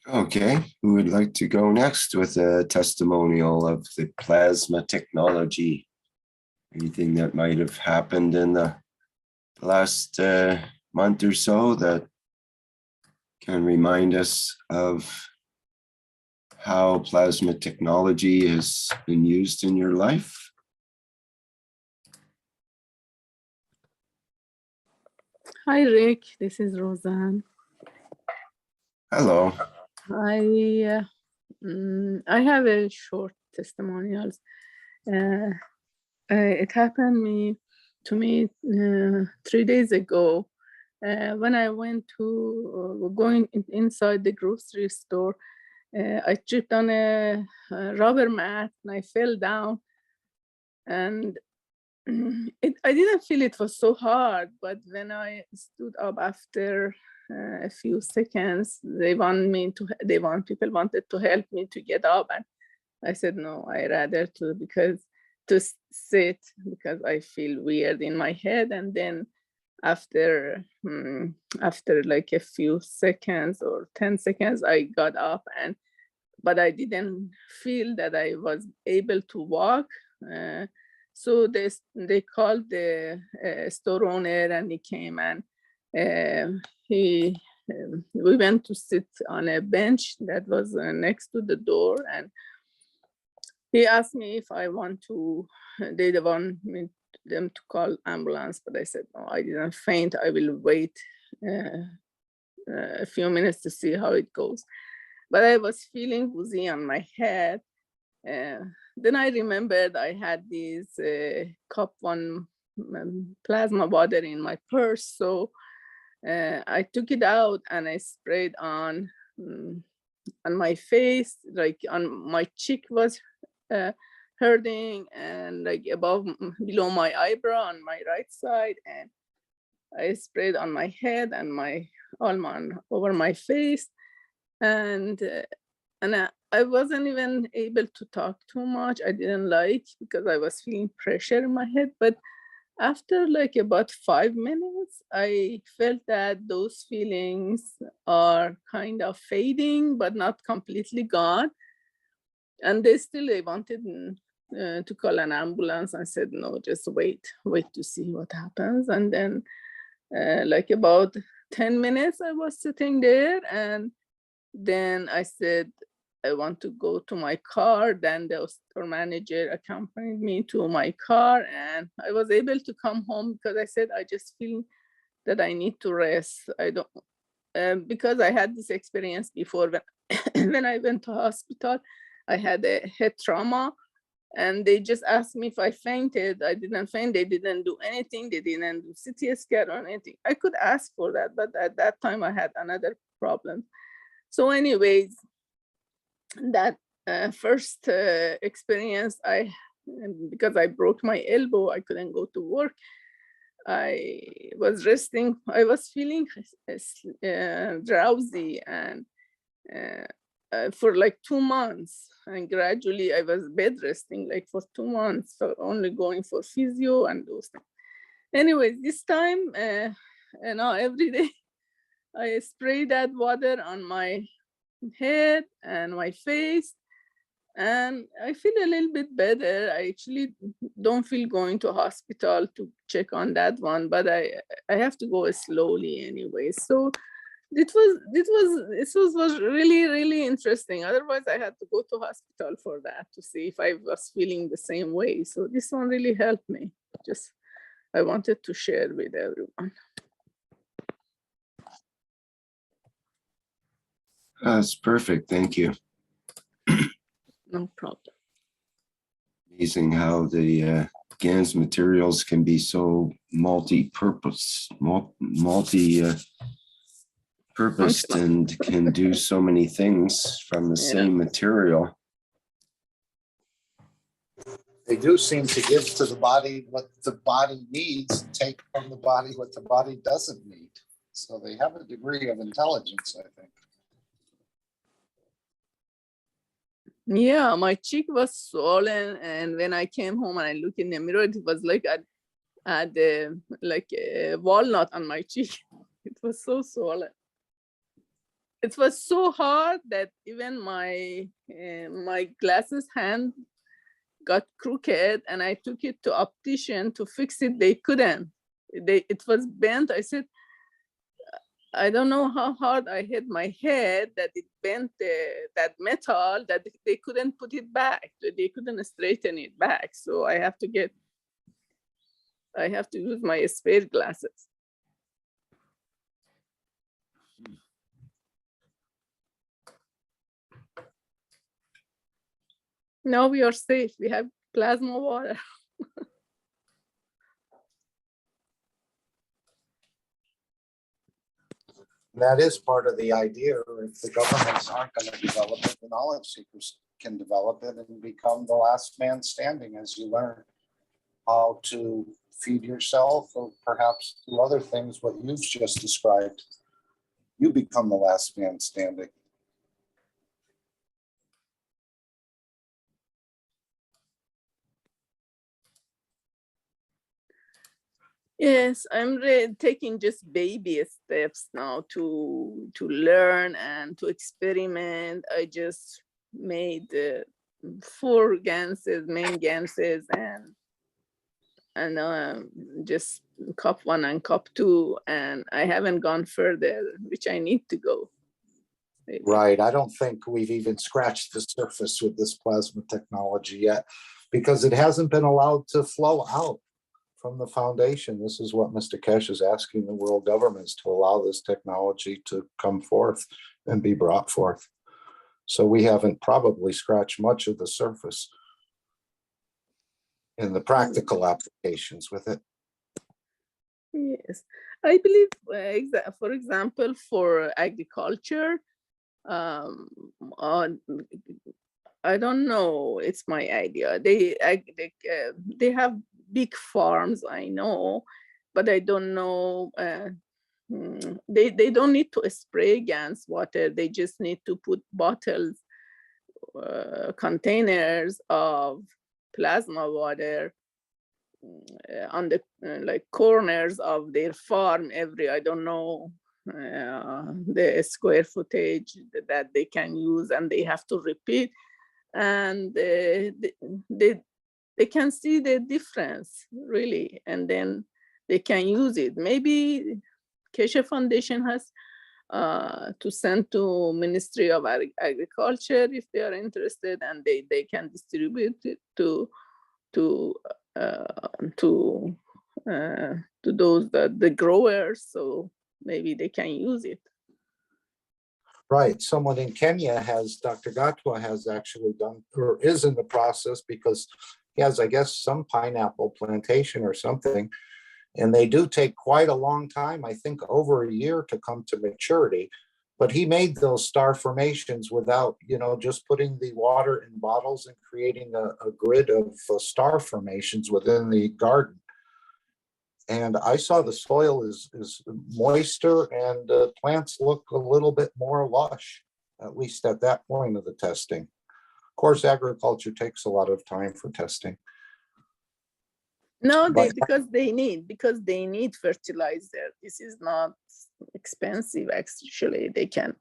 Okay, who would like to go next with a testimonial of the plasma technology? Anything that might have happened in the last month or so that can remind us of how plasma technology has been used in your life? Hi, Rick. This is Roseanne. Hello. I have a short testimonials. It happened to me 3 days ago when I went to going inside the grocery store. I tripped on a rubber mat and I fell down. And I didn't feel it was so hard, but when I stood up after a few seconds, people wanted to help me to get up, and I said no, I rather to sit because I feel weird in my head. And then after like a few seconds or 10 seconds, I got up, but I didn't feel that I was able to walk. So they called the store owner, and he came, and we went to sit on a bench that was next to the door, and he asked me if I want to, they want them to call ambulance, but I said, no, I didn't faint. I will wait a few minutes to see how it goes. But I was feeling woozy on my head. Then I remembered I had this cup 1 plasma water in my purse. So I took it out and I sprayed on my face, like on my cheek was hurting, and like below my eyebrow on my right side. And I sprayed on my head and over my face. And I wasn't even able to talk too much. I didn't like, because I was feeling pressure in my head. But after like about 5 minutes, I felt that those feelings are kind of fading, but not completely gone. And they wanted to call an ambulance. I said, no, just wait to see what happens. And then like about 10 minutes, I was sitting there, and then I said, I want to go to my car. Then the store manager accompanied me to my car, and I was able to come home because I said, I just feel that I need to rest. I don't, because I had this experience before when I went to hospital. I had a head trauma, and they just asked me if I fainted. I didn't faint. They didn't do anything. They didn't do CT scan or anything. I could ask for that, but at that time I had another problem. So anyways, that first experience, because I broke my elbow, I couldn't go to work. I was resting. I was feeling drowsy, and for like 2 months, and gradually I was bed resting like for 2 months, so only going for physio and those things. Anyways, this time, now every day I spray that water on my head and my face, and I feel a little bit better. I actually don't feel going to hospital to check on that one, but I have to go slowly anyway. So this was really, really interesting. Otherwise, I had to go to hospital for that to see if I was feeling the same way. So this one really helped me. Just I wanted to share with everyone. That's perfect. Thank you. No problem. Amazing how the GANS materials can be so multi-purposed and can do so many things from the same material. They do seem to give to the body what the body needs and take from the body what the body doesn't need. So they have a degree of intelligence, I think. Yeah, my cheek was swollen, and when I came home and I looked in the mirror, it was like I had like a walnut on my cheek. It was so swollen. It was so hard that even my glasses hand got crooked, and I took it to optician to fix it. They couldn't. It was bent. I said, I don't know how hard I hit my head that it bent that metal, that they couldn't put it back. They couldn't straighten it back. So I have to use my spare glasses. Now we are safe. We have plasma water. That is part of the idea. If the governments aren't going to develop it, the knowledge seekers can develop it and become the last man standing as you learn how to feed yourself, or perhaps do other things, what you've just described. You become the last man standing. Yes, I'm taking just baby steps now to learn and to experiment. I just made 4 ganses, main ganses, and just cup 1 and cup 2, and I haven't gone further, which I need to go. Maybe. Right. I don't think we've even scratched the surface with this plasma technology yet, because it hasn't been allowed to flow out from the foundation. This is what Mr. Keshe is asking the world governments, to allow this technology to come forth and be brought forth. So we haven't probably scratched much of the surface in the practical applications with it. Yes, I believe, for example, for agriculture, I don't know, it's my idea. They have big farms, I know, but I don't know. They don't need to spray GANS water. They just need to put bottles, containers of plasma water on the like corners of their farm. I don't know the square footage that they can use, and they have to repeat, and they can see the difference really, and then they can use it. Maybe Keshe Foundation has to send to Ministry of Agriculture if they are interested, and they can distribute it to those the growers, so maybe they can use it. Right. Someone in Kenya has, Dr. Gatwa has actually done, or is in the process, because he has, I guess, some pineapple plantation or something. And they do take quite a long time, I think over a year to come to maturity. But he made those star formations without, just putting the water in bottles and creating a grid of star formations within the garden. And I saw the soil is moister, and plants look a little bit more lush, at least at that point of the testing. Of course, agriculture takes a lot of time for testing. No, because they need fertilizer. This is not expensive, actually. They can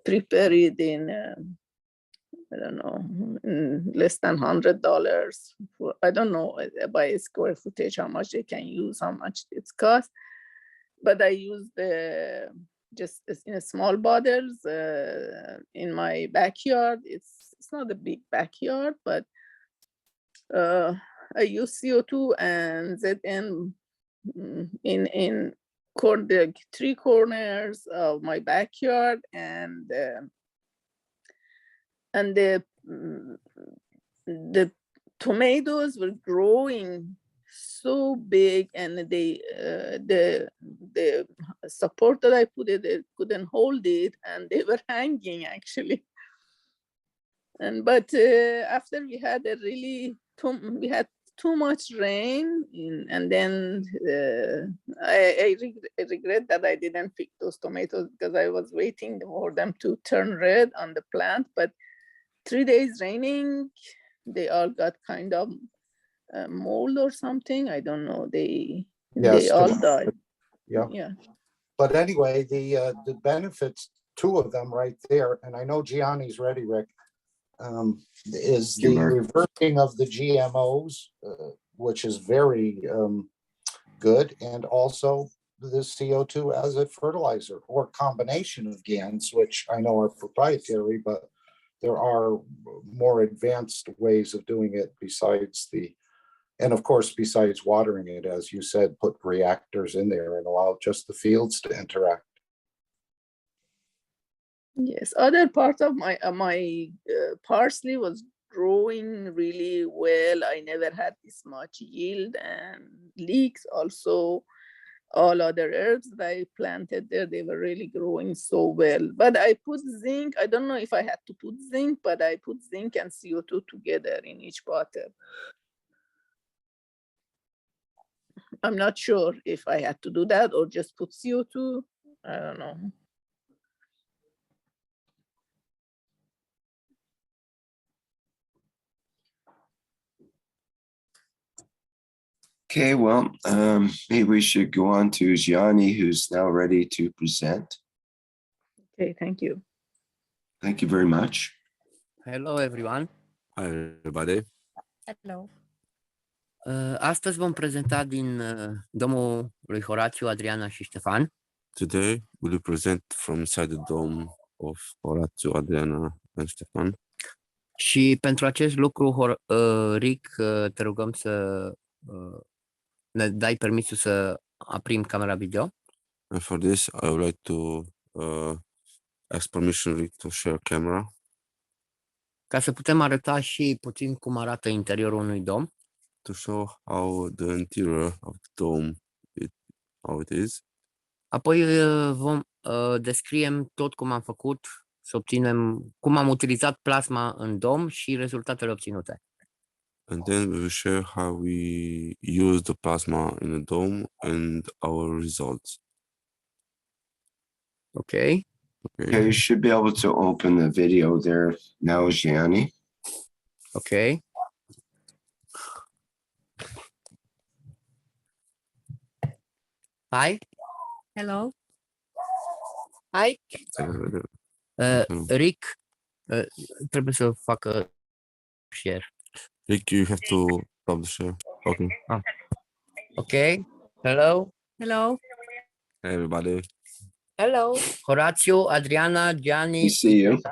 prepare it in I don't know, less than $100 for, I don't know, by square footage, how much they can use, how much it's cost. But I use just in small bottles in my backyard. It's not a big backyard, but I use CO2 and ZN in the 3 corners of my backyard, and the tomatoes were growing so big, and the support that I put it couldn't hold it, and they were hanging actually. But after we had we had too much rain, and then I regret that I didn't pick those tomatoes, because I was waiting for them to turn red on the plant. But 3 days raining, they all got kind of mold or something. I don't know. They all died. Yeah. But anyway, the benefits, 2 of them right there, and I know Gianni's ready, Rick, is the reversing of the GMOs, which is very good, and also the CO2 as a fertilizer, or combination of GANs, which I know are proprietary, but there are more advanced ways of doing it besides and of course, besides watering it, as you said, put reactors in there and allow just the fields to interact. Yes, other part of my parsley was growing really well. I never had this much yield, and leeks also. all other herbs that I planted there, they were really growing so well. But I put zinc. I don't know if I had to put zinc, but I put zinc and CO2 together in each bottle. I'm not sure if I had to do that or just put CO2. I don't know. Okay, well, maybe we should go on to Gianni, who's now ready to present. Okay, thank you. Thank you very much. Hello everyone. Hi everybody. Hello. Astăzi vom prezenta din domul lui Horatiu, Adriana și Ștefan. Today we'll present from inside the dome of Horatiu, Adriana and Stefan. Și pentru acest lucru, Rick, te rugăm să ne dai permisul să aprim camera video. And for this, I would like to ask permission Rick to share camera. Ca să putem arăta și puțin cum arată interiorul unui dom. To show how the interior of the dome, how it is. Apoi vom descriem tot cum am făcut, să obținem, cum am utilizat plasma în dom și rezultatele obținute. And then we will share how we use the plasma in the dome and our results. Okay. Okay, you should be able to open the video there now, Gianni. Okay. Hi. Hello. Hi. Rick, trebuie să facă share. Rick, you have to stop the share. Okay. Okay. Hello. Hello. Hey everybody. Hello. Horatiu, Adriana, Gianni. We see you. Okay.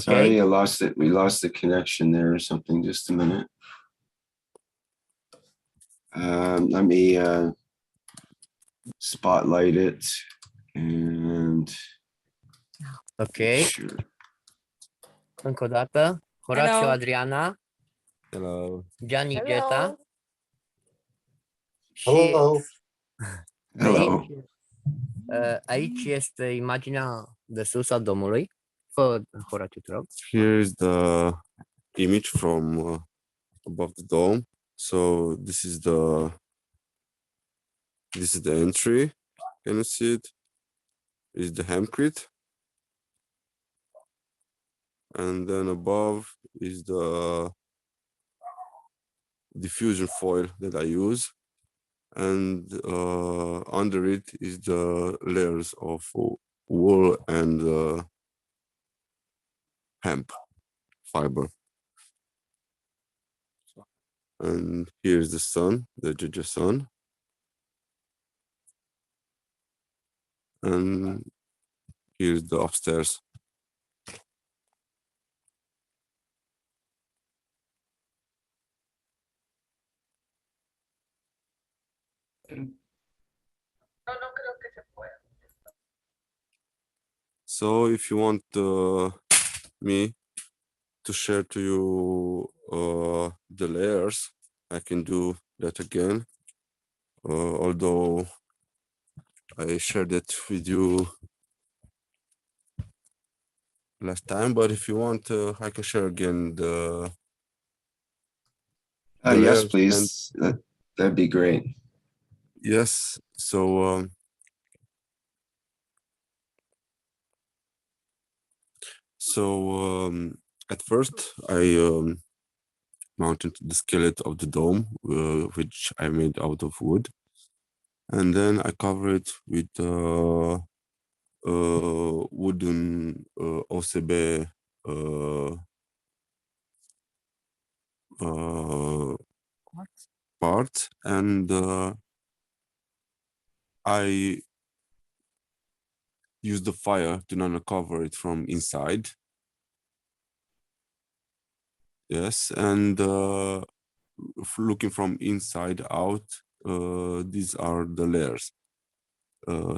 Sorry, I lost it. We lost the connection there or something. Just a minute. Let me spotlight it and Okay. sure. Încă o dată. Horatiu, Hello. Adriana. Hello. Gianni, Geta. Hello. Hello. Aici este imaginea de sus a domului. Fă, Horatiu, te rog. Here is the image from above the dome. So this is the entry. Can you see it? Is the hempcrete, and then above is the diffusion foil that I use, and under it is the layers of wool and hemp fiber. And here's the sun, the Georgia sun. And here's the upstairs. So if you want me to share to you the layers, I can do that again. Although I shared it with you last time, but if you want, I can share again the Yes, layers. please. That'd be great. Yes. So at first I mounted the skeleton of the dome, which I made out of wood, and then I cover it with wooden OCB part, and I use the fire to nano cover it from inside. Yes, and looking from inside out, these are the layers.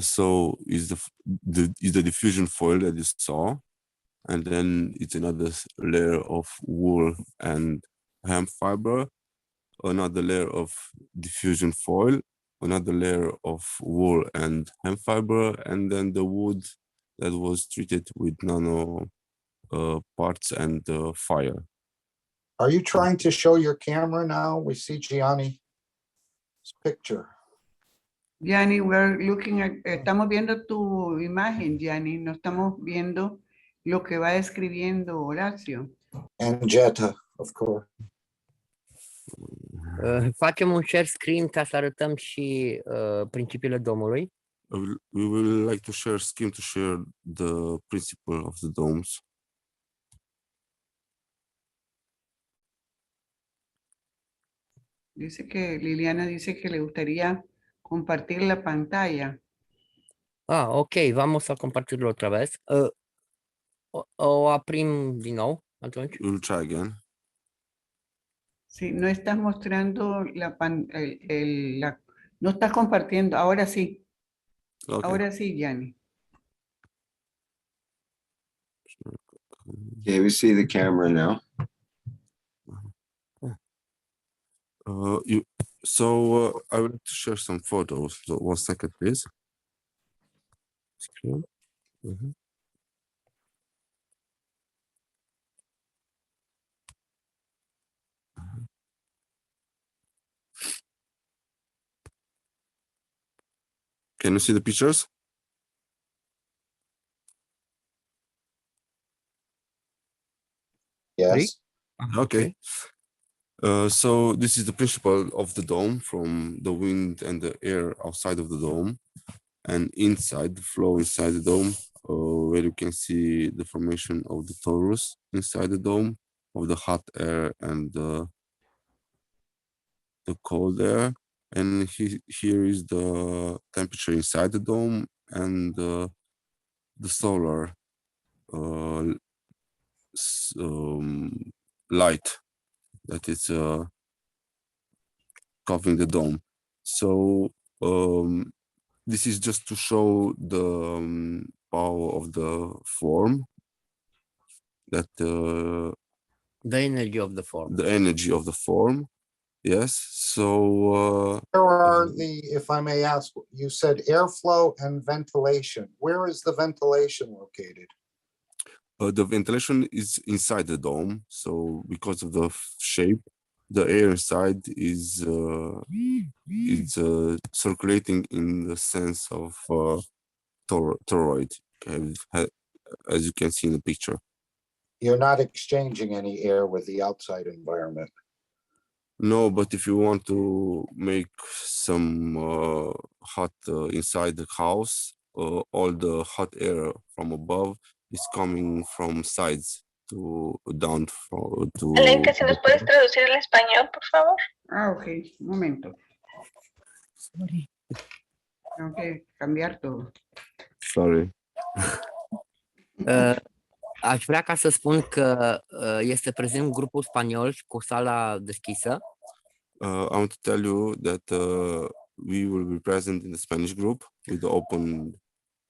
So is the diffusion foil that you saw, and then it's another layer of wool and hemp fiber, another layer of diffusion foil, another layer of wool and hemp fiber, and then the wood that was treated with nano parts and fire. Are you trying to show your camera now? We see Gianni's picture. Gianni, we're looking at, estamos viendo tu imagen, Gianni, no estamos viendo lo que va escribiendo Horacio. And Jetta, of course. Facem un share screen ca să arătăm și principiile domului. We will like to share scheme to share the principle of the domes. Dice que Liliana dice que le gustaría compartir la pantalla. Ah, ok, vamos a compartirlo otra vez. O aprim din nou, atunci. We'll try again. Sí, no estás mostrando no estás compartiendo. Ahora sí. Okay. Ahora sí, Gianni. Okay, we see the camera now. I would like to share some photos. So 1 second, please. Screen. Can you see the pictures? Yes. Okay. So this is the principle of the dome, from the wind and the air outside of the dome and inside the flow inside the dome, where you can see the formation of the torus inside the dome, of the hot air and the cold air. And here is the temperature inside the dome and the solar light that is covering the dome. So this is just to show the power of the form, that The energy of the form. the energy of the form. Yes. So Where are if I may ask, you said airflow and ventilation. Where is the ventilation located? the ventilation is inside the dome. So because of the shape, the air inside is circulating in the sense of toroid, as you can see in the picture. You're not exchanging any air with the outside environment. No, but if you want to make some hot inside the house, all the hot air from above is coming from sides to down to. Alenka, si nos puedes traducir el español, por favor. Ah, ok. Un momento. Sorry. Tengo que cambiar todo. Sorry. Aș vrea ca să spun că este prezent grupul spaniol și cu sala deschisă. I want to tell you that we will be present in the Spanish group with the open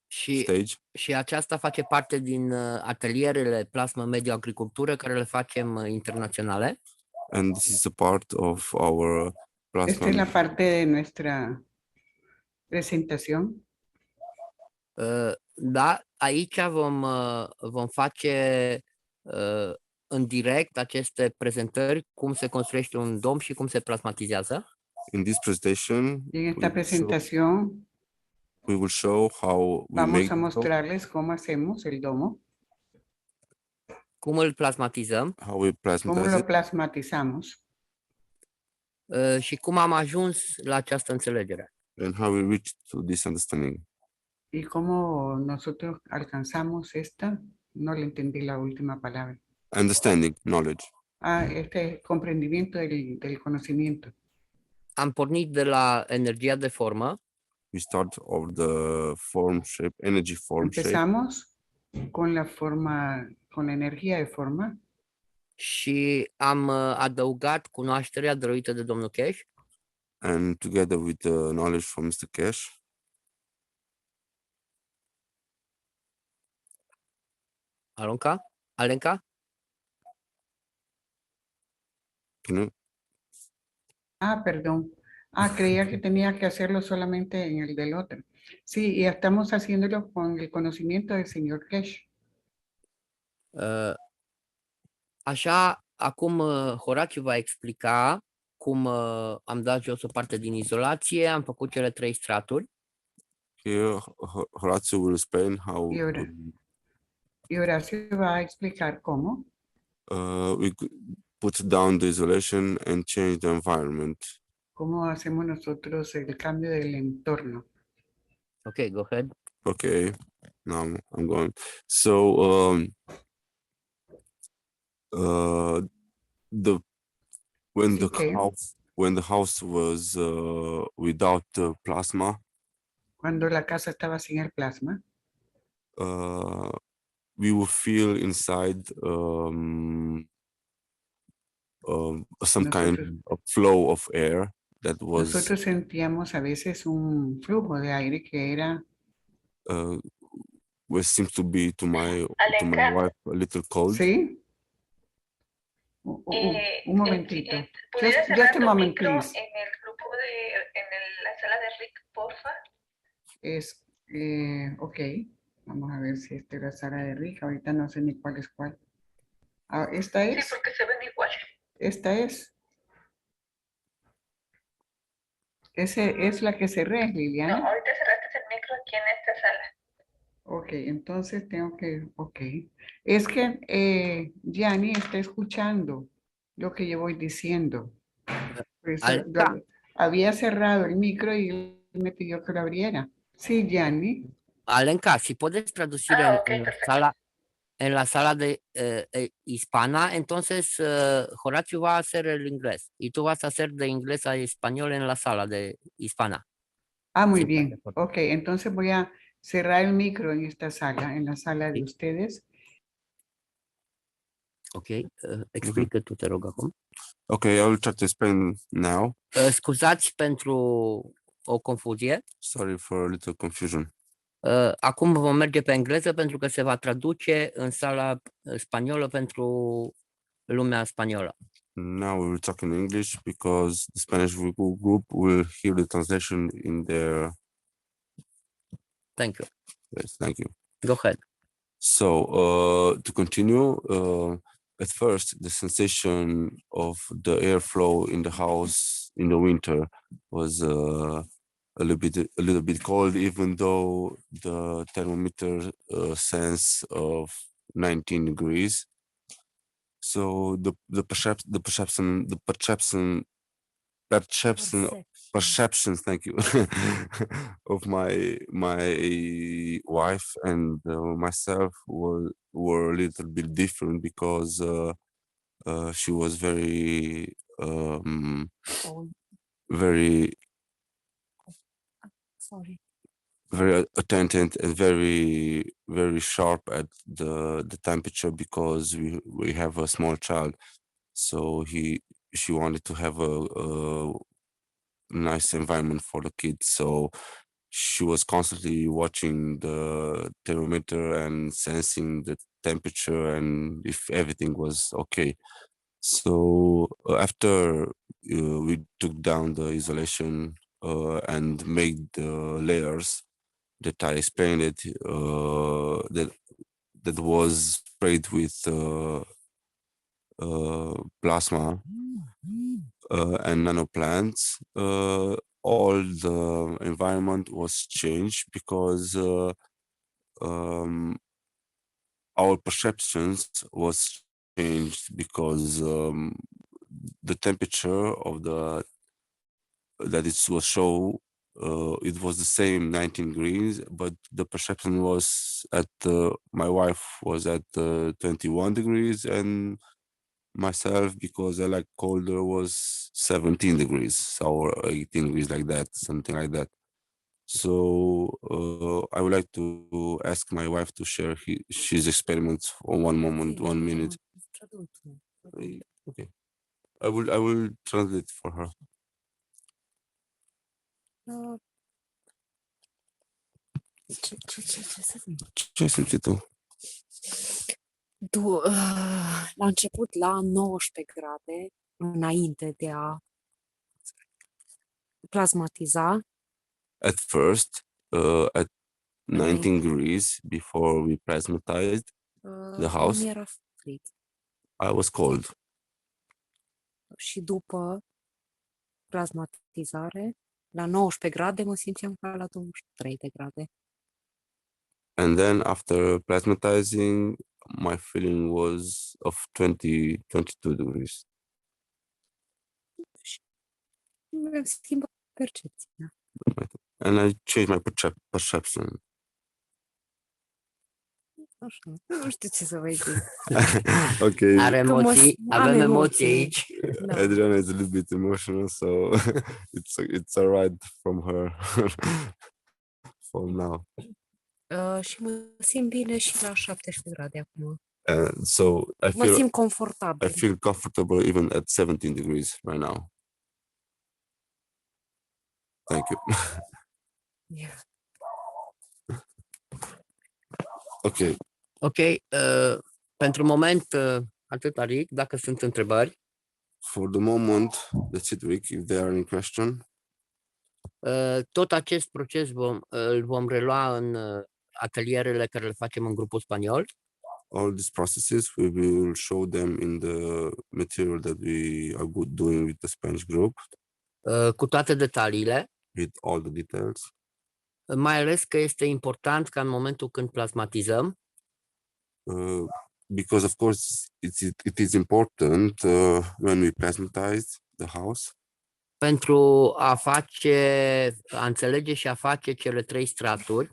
stage. Și aceasta face parte din atelierele Plasma Mediu Agricultură care le facem internaționale. And this is a part of our plasma. Esta es la parte de nuestra presentación. Da, aici vom face în direct aceste prezentări, cum se construiește un dom și cum se plasmatizează. In this presentation, En esta presentación we will show how we vamos make a mostrarles cómo hacemos el domo, cum îl plasmatizăm, how we cómo plasmatize lo it, plasmatizamos și cum am ajuns la această înțelegere. and how we reach to this understanding. y cómo nosotros alcanzamos esta. No le entendí la última palabra. Understanding, knowledge. Este comprendimiento del conocimiento. Am pornit de la energia de formă. We start of the form shape, energy form shape. Empezamos con la forma, con la energía de forma. Și am adăugat cunoașterea dăruită de domnul Keshe. And together with the knowledge from Mr. Keshe. Alenka? Can you? Ah, perdón. Ah, creía que tenía que hacerlo solamente en el del otro. Sí, y estamos haciéndolo con el conocimiento del señor Keshe. Așa, acum Horaciu va explica cum am dat jos o parte din izolație, am făcut cele 3 straturi. Here, Horatio will explain how Y Horacio va a explicar cómo we put down the isolation and change the environment. hacemos nosotros el cambio del entorno. Ok, go ahead. Okay, now I'm going. So when the house was without plasma, Cuando la casa estaba sin el plasma, we would feel inside some kind of flow of air that was nosotros sentíamos a veces un flujo de aire que era what seems to be to my wife a little cold. Sí. Un momentito. Just a moment, please. En el grupo la sala de Rick, porfa. Ok. Vamos a ver si esta es la sala de Rick. Ahorita no sé ni cuál es cuál. Ah, ¿esta es? Sí, porque se ven igual. Esta es. Ese es la que cerré, Liliana. No, ahorita cerraste el micro aquí en esta sala. Ok, entonces tengo que, ok. Es que Gianni está escuchando lo que yo voy diciendo. Había cerrado el micro y él me pidió que lo abriera. Sí, Gianni. Alenca, si puedes traducir en la sala de hispana, entonces Horacio va a hacer el inglés y tú vas a hacer de inglés a español en la sala de hispana. Ah, muy bien. Ok, entonces voy a cerrar el micro en esta sala, en la sala de ustedes. Ok, explică tu, te rog, acum. Okay, I will try to explain now. Scuzați pentru o confuzie. Sorry for a little confusion. Acum vom merge pe engleză pentru că se va traduce în sala spaniolă pentru lumea spaniolă. Now we will talk in English because the Spanish group will hear the translation in their. Thank you. Yes, thank you. Go ahead. So to continue, at first the sensation of the airflow in the house in the winter was a little bit cold, even though the thermometer sense of 19 degrees. So the perceptions, thank you, of my wife and myself were a little bit different because she was very very attentive and very sharp at the temperature because we have a small child, so she wanted to have a nice environment for the kids, so she was constantly watching the thermometer and sensing the temperature and if everything was okay. So after we took down the isolation and made the layers that I explained it, that was sprayed with plasma and nanoplants, all the environment was changed because our perceptions was changed because the temperature of that it was show it was the same 19 degrees, but the perception was at my wife was at 21 degrees and myself, because I like colder, was 17 degrees or 18 degrees, like that, something like that. So I would like to ask my wife to share his experiments for one minute. Okay, I will translate for her. Ce simți tu? La început la 19 grade, înainte de a plasmatiza At first, at 19 degrees before we plasmatized the house, mi-era frig. I was cold. Și după plasmatizare, la 19 grade mă simțeam ca la 23 de grade. And then after plasmatizing, my feeling was of 22 degrees. Mi-am schimbat percepția. And I changed my perception. Așa, nu știu ce să vă zic. Okay. Avem emoții aici. Da. Adriana is a little bit emotional, so it's all right from her for now. Și mă simt bine și la 17 grade acum. So Mă simt confortabil. I feel comfortable even at 17 degrees right now. Thank you. Yeah. Okay. Ok, pentru moment atât, Rick, dacă sunt întrebări. For the moment, that's it, Rick, if there are any question. Tot acest proces îl vom relua în atelierele care le facem în grupul spaniol. All these processes, we will show them in the material that we are doing with the Spanish group. Cu toate detaliile. With all the details. Mai ales că este important ca în momentul când plasmatizăm. Because of course it is important when we plasmatize the house. Pentru a înțelege și a face cele 3 straturi.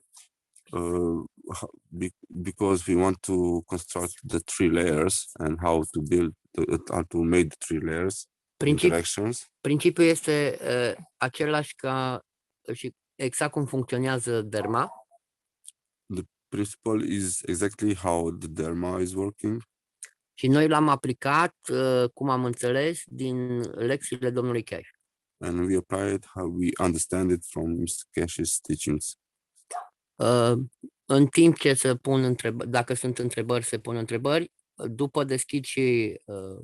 Because we want to construct the 3 layers and how to make the 3 layers. Principiul este același ca și exact cum funcționează derma. The principle is exactly how the derma is working. Și noi l-am aplicat, cum am înțeles, din lecțiile domnului Keshe. And we apply it how we understand it from Mr. Keshe's teachings. În timp ce se pun întrebări, dacă sunt întrebări, se pun întrebări. După deschid și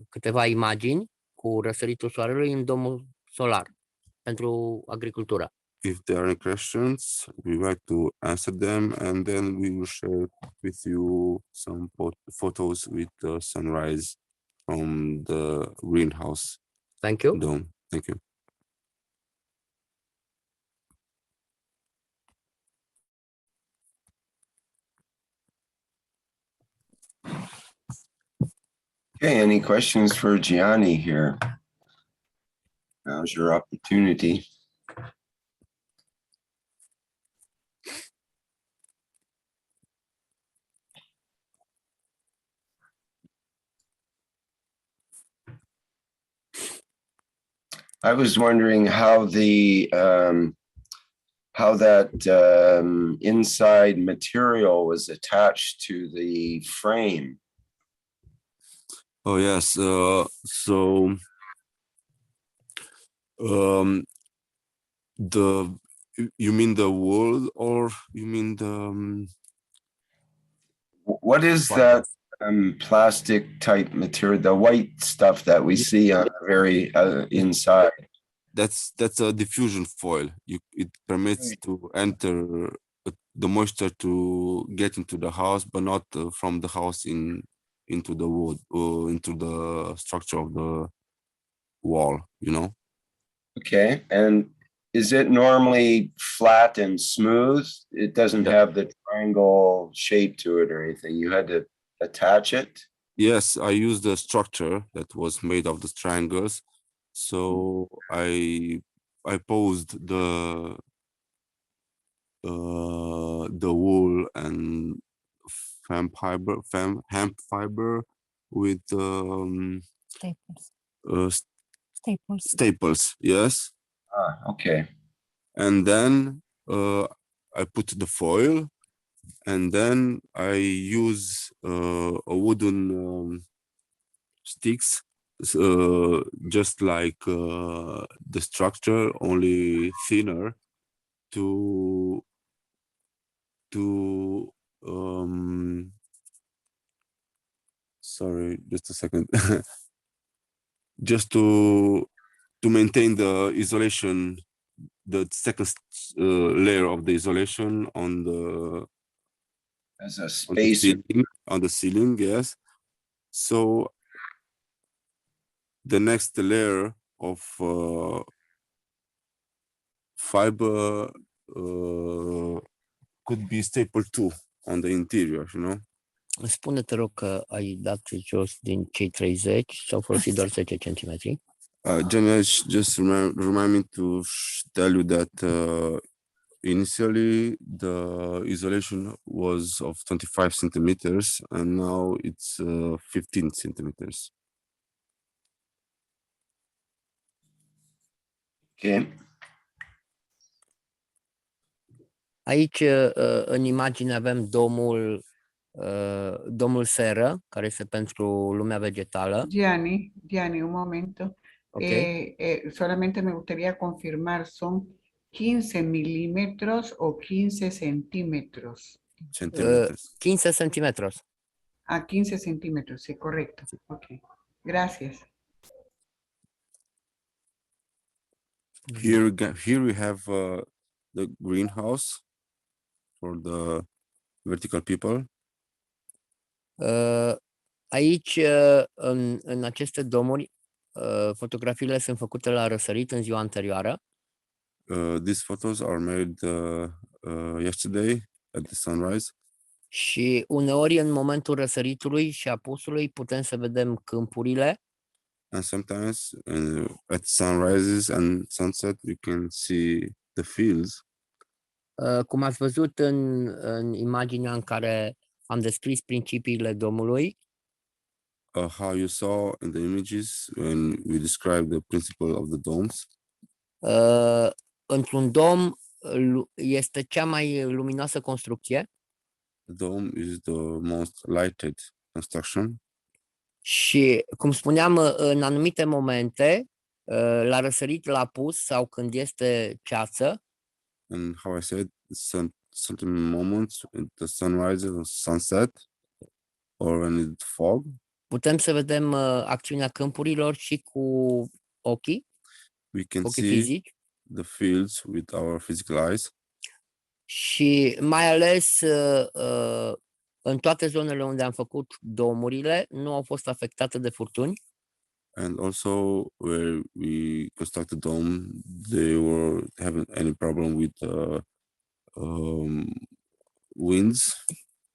câteva imagini cu răsăritul soarelui în domul solar pentru agricultură. If there are any questions, we would like to answer them, and then we will share with you some photos with the sunrise from the greenhouse. Thank you. Dome. Thank you. Okay, any questions for Gianni here? Now's your opportunity. I was wondering how that inside material was attached to the frame. Oh yes, you mean the wool, or you mean the what is that plastic type material, the white stuff that we see on the very inside? That's a diffusion foil. It permits to enter the moisture to get into the house, but not from the house into the wood or into the structure of the wall, you know. Okay, and is it normally flat and smooth? It doesn't have the triangle shape to it or anything. You had to attach it? Yes, I used a structure that was made of the triangles. So I posed the wool and hemp fiber with staples. Yes. Okay. And then I put the foil, and then I use a wooden sticks, just like the structure, only thinner, to sorry, just a second. Just to maintain the isolation the second layer of the isolation on the As a space. on the ceiling, yes. So the next layer of fiber could be staple too on the interior, you know. Spune, te rog, că ai dat jos din cei 30 și au folosit doar 10 centimetri. Janesh, just remind me to tell you that initially the isolation was of 25 centimeters and now it's 15 centimeters. Okay. Aici, în imagine, avem domul seră, care este pentru lumea vegetală. Gianni, un momento. Okay. Solamente me gustaría confirmar, son 15 milímetros o 15 centímetros. Centimeters. 15 centímetros. 15 centímetros, sí, correcto. Ok, gracias. Here we have the greenhouse for the vertical people. Aici, în aceste domuri, fotografiile sunt făcute la răsărit în ziua anterioară. These photos are made yesterday at the sunrise. Și uneori, în momentul răsăritului și apusului, putem să vedem câmpurile. And sometimes at sunrises and sunset, you can see the fields. Cum ați văzut în imaginea în care am descris principiile domului. How you saw in the images when we described the principle of the domes. Într-un dom este cea mai luminoasă construcție. The dome is the most lighted construction. Și, cum spuneam, în anumite momente, la răsărit, la apus sau când este ceață, And how I said, certain moments, the sunrise or sunset, or when it's fog, putem să vedem acțiunea câmpurilor și cu ochii see fizici. the fields with our physical eyes. Și mai ales în toate zonele unde am făcut domurile, nu au fost afectate de furtuni. And also where we constructed dome, they were having any problem with winds.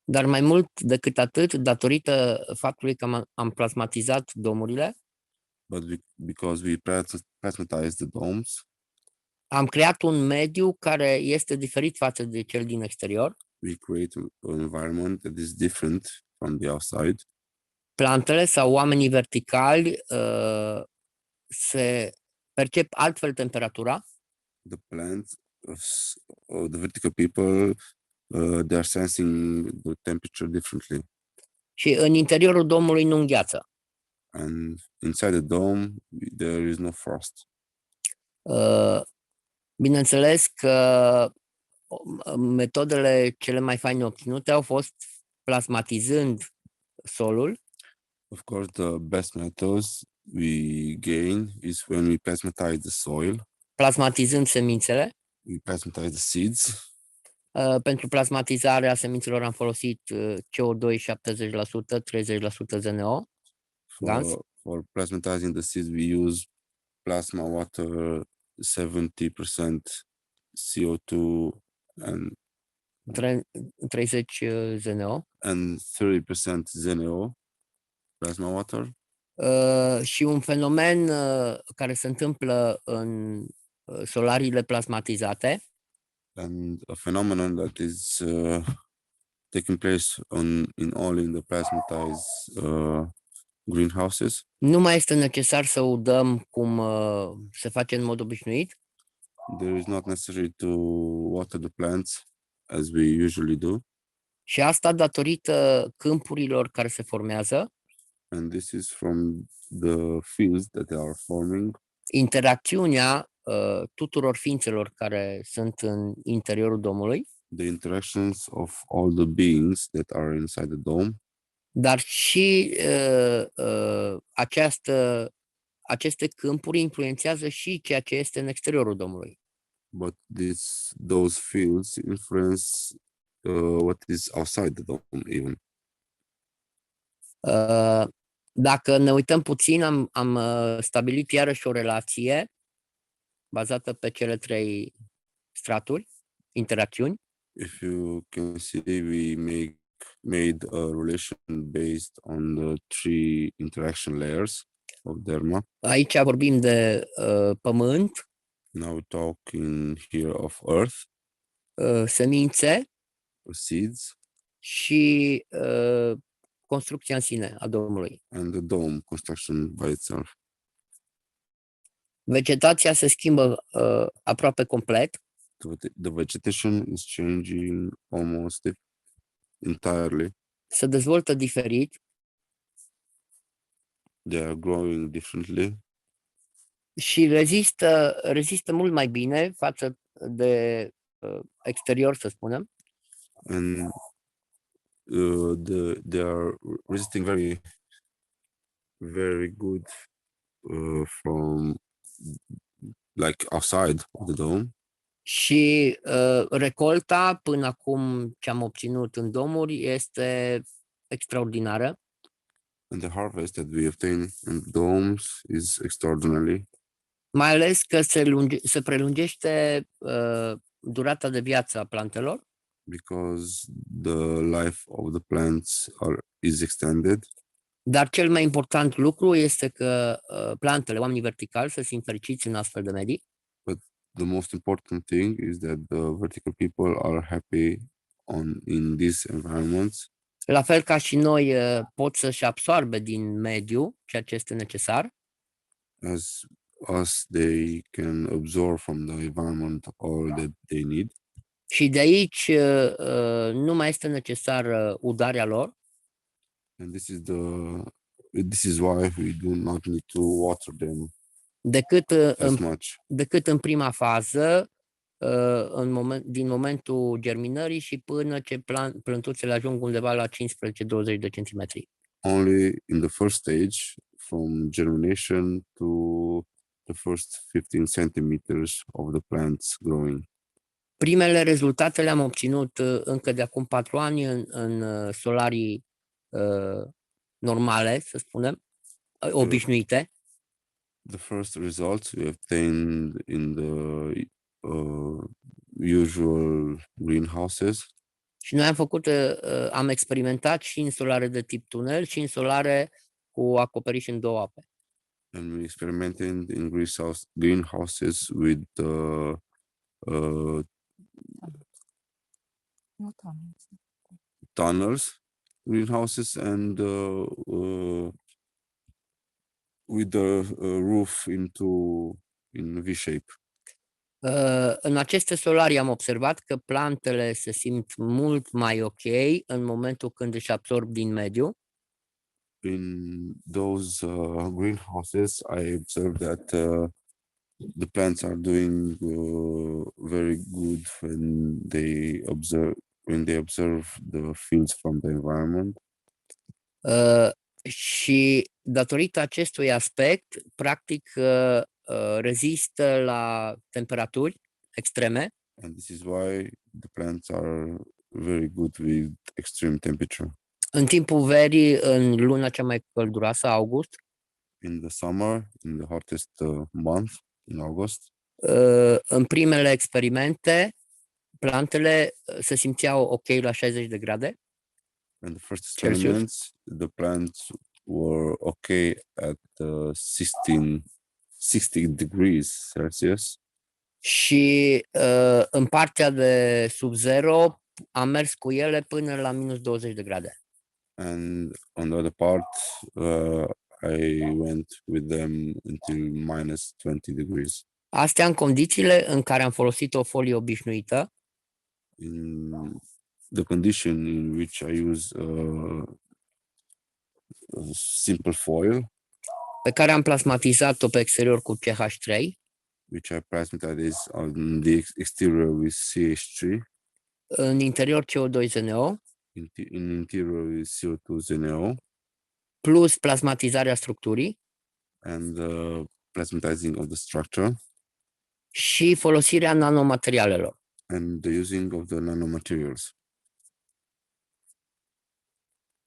Dar mai mult decât atât, datorită faptului că am plasmatizat domurile, But because we plasmatized the domes, am creat un mediu care este diferit față de cel din exterior. we create an environment that is different from the outside. Plantele sau oamenii verticali se percep altfel temperatura. The plants of the vertical people, they are sensing the temperature differently. Și în interiorul domului nu îngheață. And inside the dome, there is no frost. Bineînțeles că metodele cele mai faine obținute au fost plasmatizând solul. Of course, the best methods we gain is when we plasmatize the soil. Plasmatizând semințele. We plasmatize the seeds. Pentru plasmatizarea semințelor am folosit CO2 70%, 30% ZNO. For plasmatizing the seeds, we use plasma water, 70% CO2 and 30 ZNO. And 30% ZNO, plasma water. Și un fenomen care se întâmplă în solariile plasmatizate. And a phenomenon that is taking place in the plasmatized greenhouses. Nu mai este necesar să udăm cum se face în mod obișnuit. There is not necessary to water the plants as we usually do. Și asta datorită câmpurilor care se formează. And this is from the fields that are forming. Interacțiunea tuturor ființelor care sunt în interiorul domului. The interactions of all the beings that are inside the dome. Dar și aceste câmpuri influențează și ceea ce este în exteriorul domului. But those fields influence what is outside the dome even. Dacă ne uităm puțin, am stabilit iarăși o relație bazată pe cele trei straturi, interacțiuni. If you can see, we made a relation based on the three interaction layers of Dharma. Aici vorbim de pământ, Now we're talking here of earth, semințe seeds, și construcția în sine a domului. and the dome construction by itself. Vegetația se schimbă aproape complet. The vegetation is changing almost entirely. Se dezvoltă diferit They are growing differently, și rezistă mult mai bine față de exterior, să spunem. and they are resisting very, very good from like outside of the dome. Și recolta până acum ce am obținut în domuri este extraordinară. And the harvest that we obtain in domes is extraordinary. Mai ales că se prelungește durata de viață a plantelor. Because the life of the plants is extended. Dar cel mai important lucru este că plantele, oamenii verticali, să simt fericiți în astfel de medii. But the most important thing is that the vertical people are happy in these environments. La fel ca și noi pot să-și absorbe din mediu ceea ce este necesar. As us, they can absorb from the environment all that they need. Și de aici nu mai este necesar udarea lor. And this is why we do not need to water them decât în prima fază, din momentul germinării și până ce plântuțele ajung undeva la 15-20 de centimetri. Only in the first stage, from germination to the first 15 centimeters of the plants growing. Primele rezultate le-am obținut încă de acum 4 ani în solarii normale, să spunem, obișnuite. The first results we obtained in the usual greenhouses. Și noi am experimentat și în solare de tip tunel și în solare cu acoperiș în 2 ape. And we experimented in greenhouses with tunnels, greenhouses, and with the roof in V-shape. În aceste solarii am observat că plantele se simt mult mai ok în momentul când își absorb din mediu. In those greenhouses, I observed that the plants are doing very good when they observe the fields from the environment. Și datorită acestui aspect, practic rezistă la temperaturi extreme. And this is why the plants are very good with extreme temperature. În timpul verii, în luna cea mai călduroasă, august. In the summer, in the hottest month, in August. În primele experimente, plantele se simțeau ok la 60 de grade. In the first experiments, the plants were okay at 60 degrees Celsius. Și în partea de sub zero am mers cu ele până la minus 20 de grade. And on the other part, I went with them until minus 20 degrees. Astea în condițiile în care am folosit o folie obișnuită. In the condition in which I use a simple foil, pe care am plasmatizat-o pe exterior cu CH3. Which I plasmatized is on the exterior with CH3. În interior CO2-ZNO. In interior with CO2-ZNO. Plus plasmatizarea structurii. And plasmatizing of the structure. și folosirea nanomaterialelor. and the using of the nanomaterials.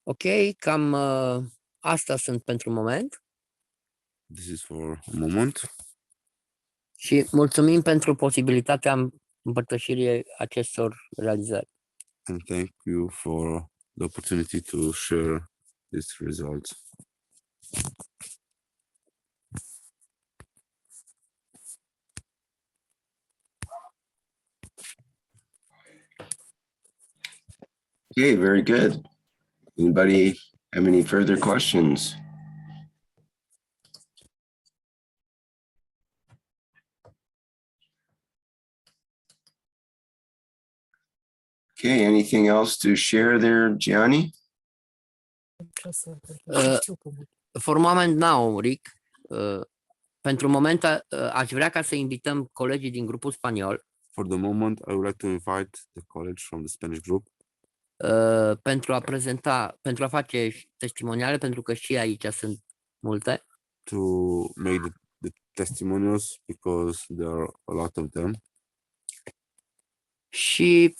Ok, cam asta sunt pentru moment. This is for a moment. Și mulțumim pentru posibilitatea împărtășirii acestor realizări. And thank you for the opportunity to share these results. Okay, very good. Anybody have any further questions? Okay, anything else to share there, Gianni? For moment now, Rick, pentru moment aș vrea ca să invităm colegii din grupul spaniol For the moment, I would like to invite the colleagues from the Spanish group pentru a prezenta, pentru a face testimoniale, pentru că și aici sunt multe. to make the testimonials because there are a lot of them. Și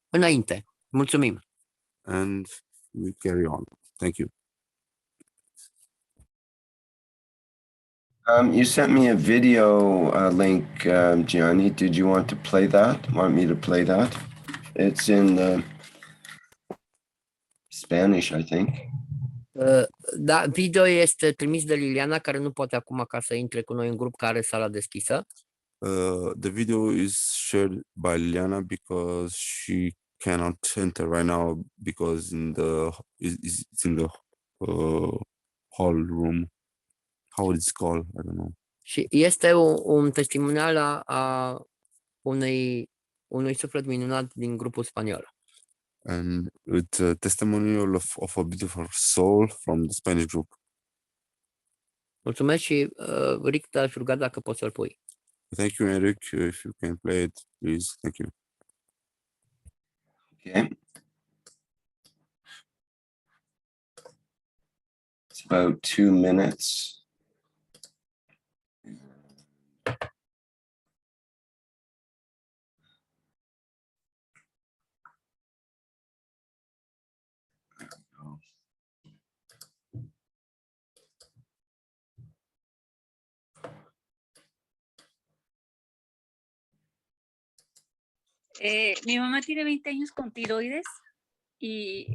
înainte. Mulțumim. And we carry on. Thank you. You sent me a video link, Gianni. Did you want to play that? Want me to play that? It's in Spanish, I think. Da, video este trimis de Liliana, care nu poate acum ca să intre cu noi în grup, care are sala deschisă. The video is shared by Liliana because she cannot enter right now because it's in the hall room. How it's called? I don't know. Și este un testimonial a unui suflet minunat din grupul spaniol. And it's a testimonial of a beautiful soul from the Spanish group. Mulțumesc și Rick, te-aș ruga dacă poți să-l pui. Thank you, Eric. If you can play it, please. Thank you. Okay. It's about 2 minutes. Mi mamá tiene 20 años con tiroides y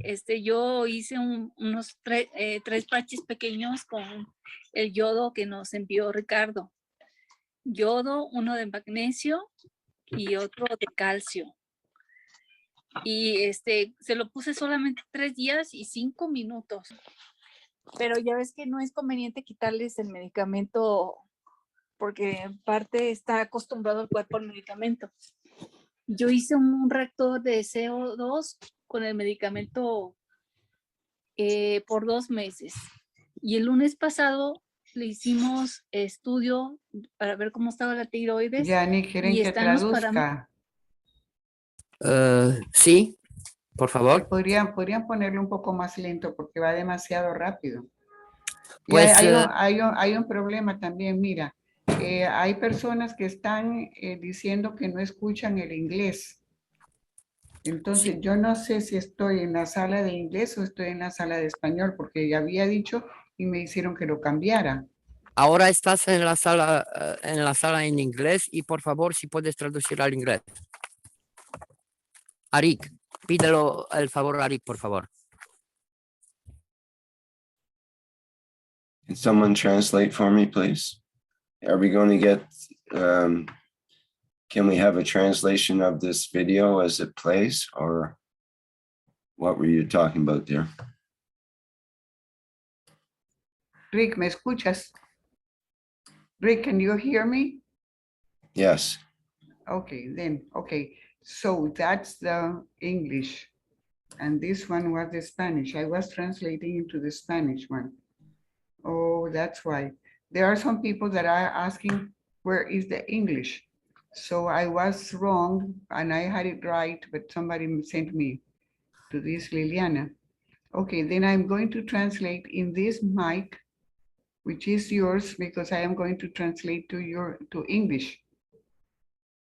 yo hice unos 3 parches pequeños con el yodo que nos envió Ricardo. Yodo, uno de magnesio y otro de calcio. Y se lo puse solamente 3 días y 5 minutos. Pero ya ves que no es conveniente quitarles el medicamento porque en parte está acostumbrado el cuerpo al medicamento. Yo hice un reactor de CO2 con el medicamento por 2 meses. Y el lunes pasado le hicimos estudio para ver cómo estaba la tiroides. Gianni, ¿quieren que traduzca? Sí, por favor. Podrían ponerlo un poco más lento porque va demasiado rápido. Y Pues, hay un problema también, mira. Hay personas que están diciendo que no escuchan el inglés. Entonces, yo no sé si estoy en la sala de inglés o estoy en la sala de español, porque ya había dicho y me hicieron que lo cambiara. Ahora estás en la sala en inglés y por favor, si puedes traducir al inglés. Arik, pídelo el favor a Arik, por favor. Can someone translate for me, please? Are we going to get, can we have a translation of this video as it plays, or what were you talking about there? Rick, ¿me escuchas? Rick, can you hear me? Yes. Okay, then, okay. So that's the English. And this one was the Spanish. I was translating into the Spanish one. Oh, that's why. There are some people that are asking, where is the English? So I was wrong and I had it right, but somebody sent me to this Liliana. Okay, then I'm going to translate in this mic which is yours, because I am going to translate to English.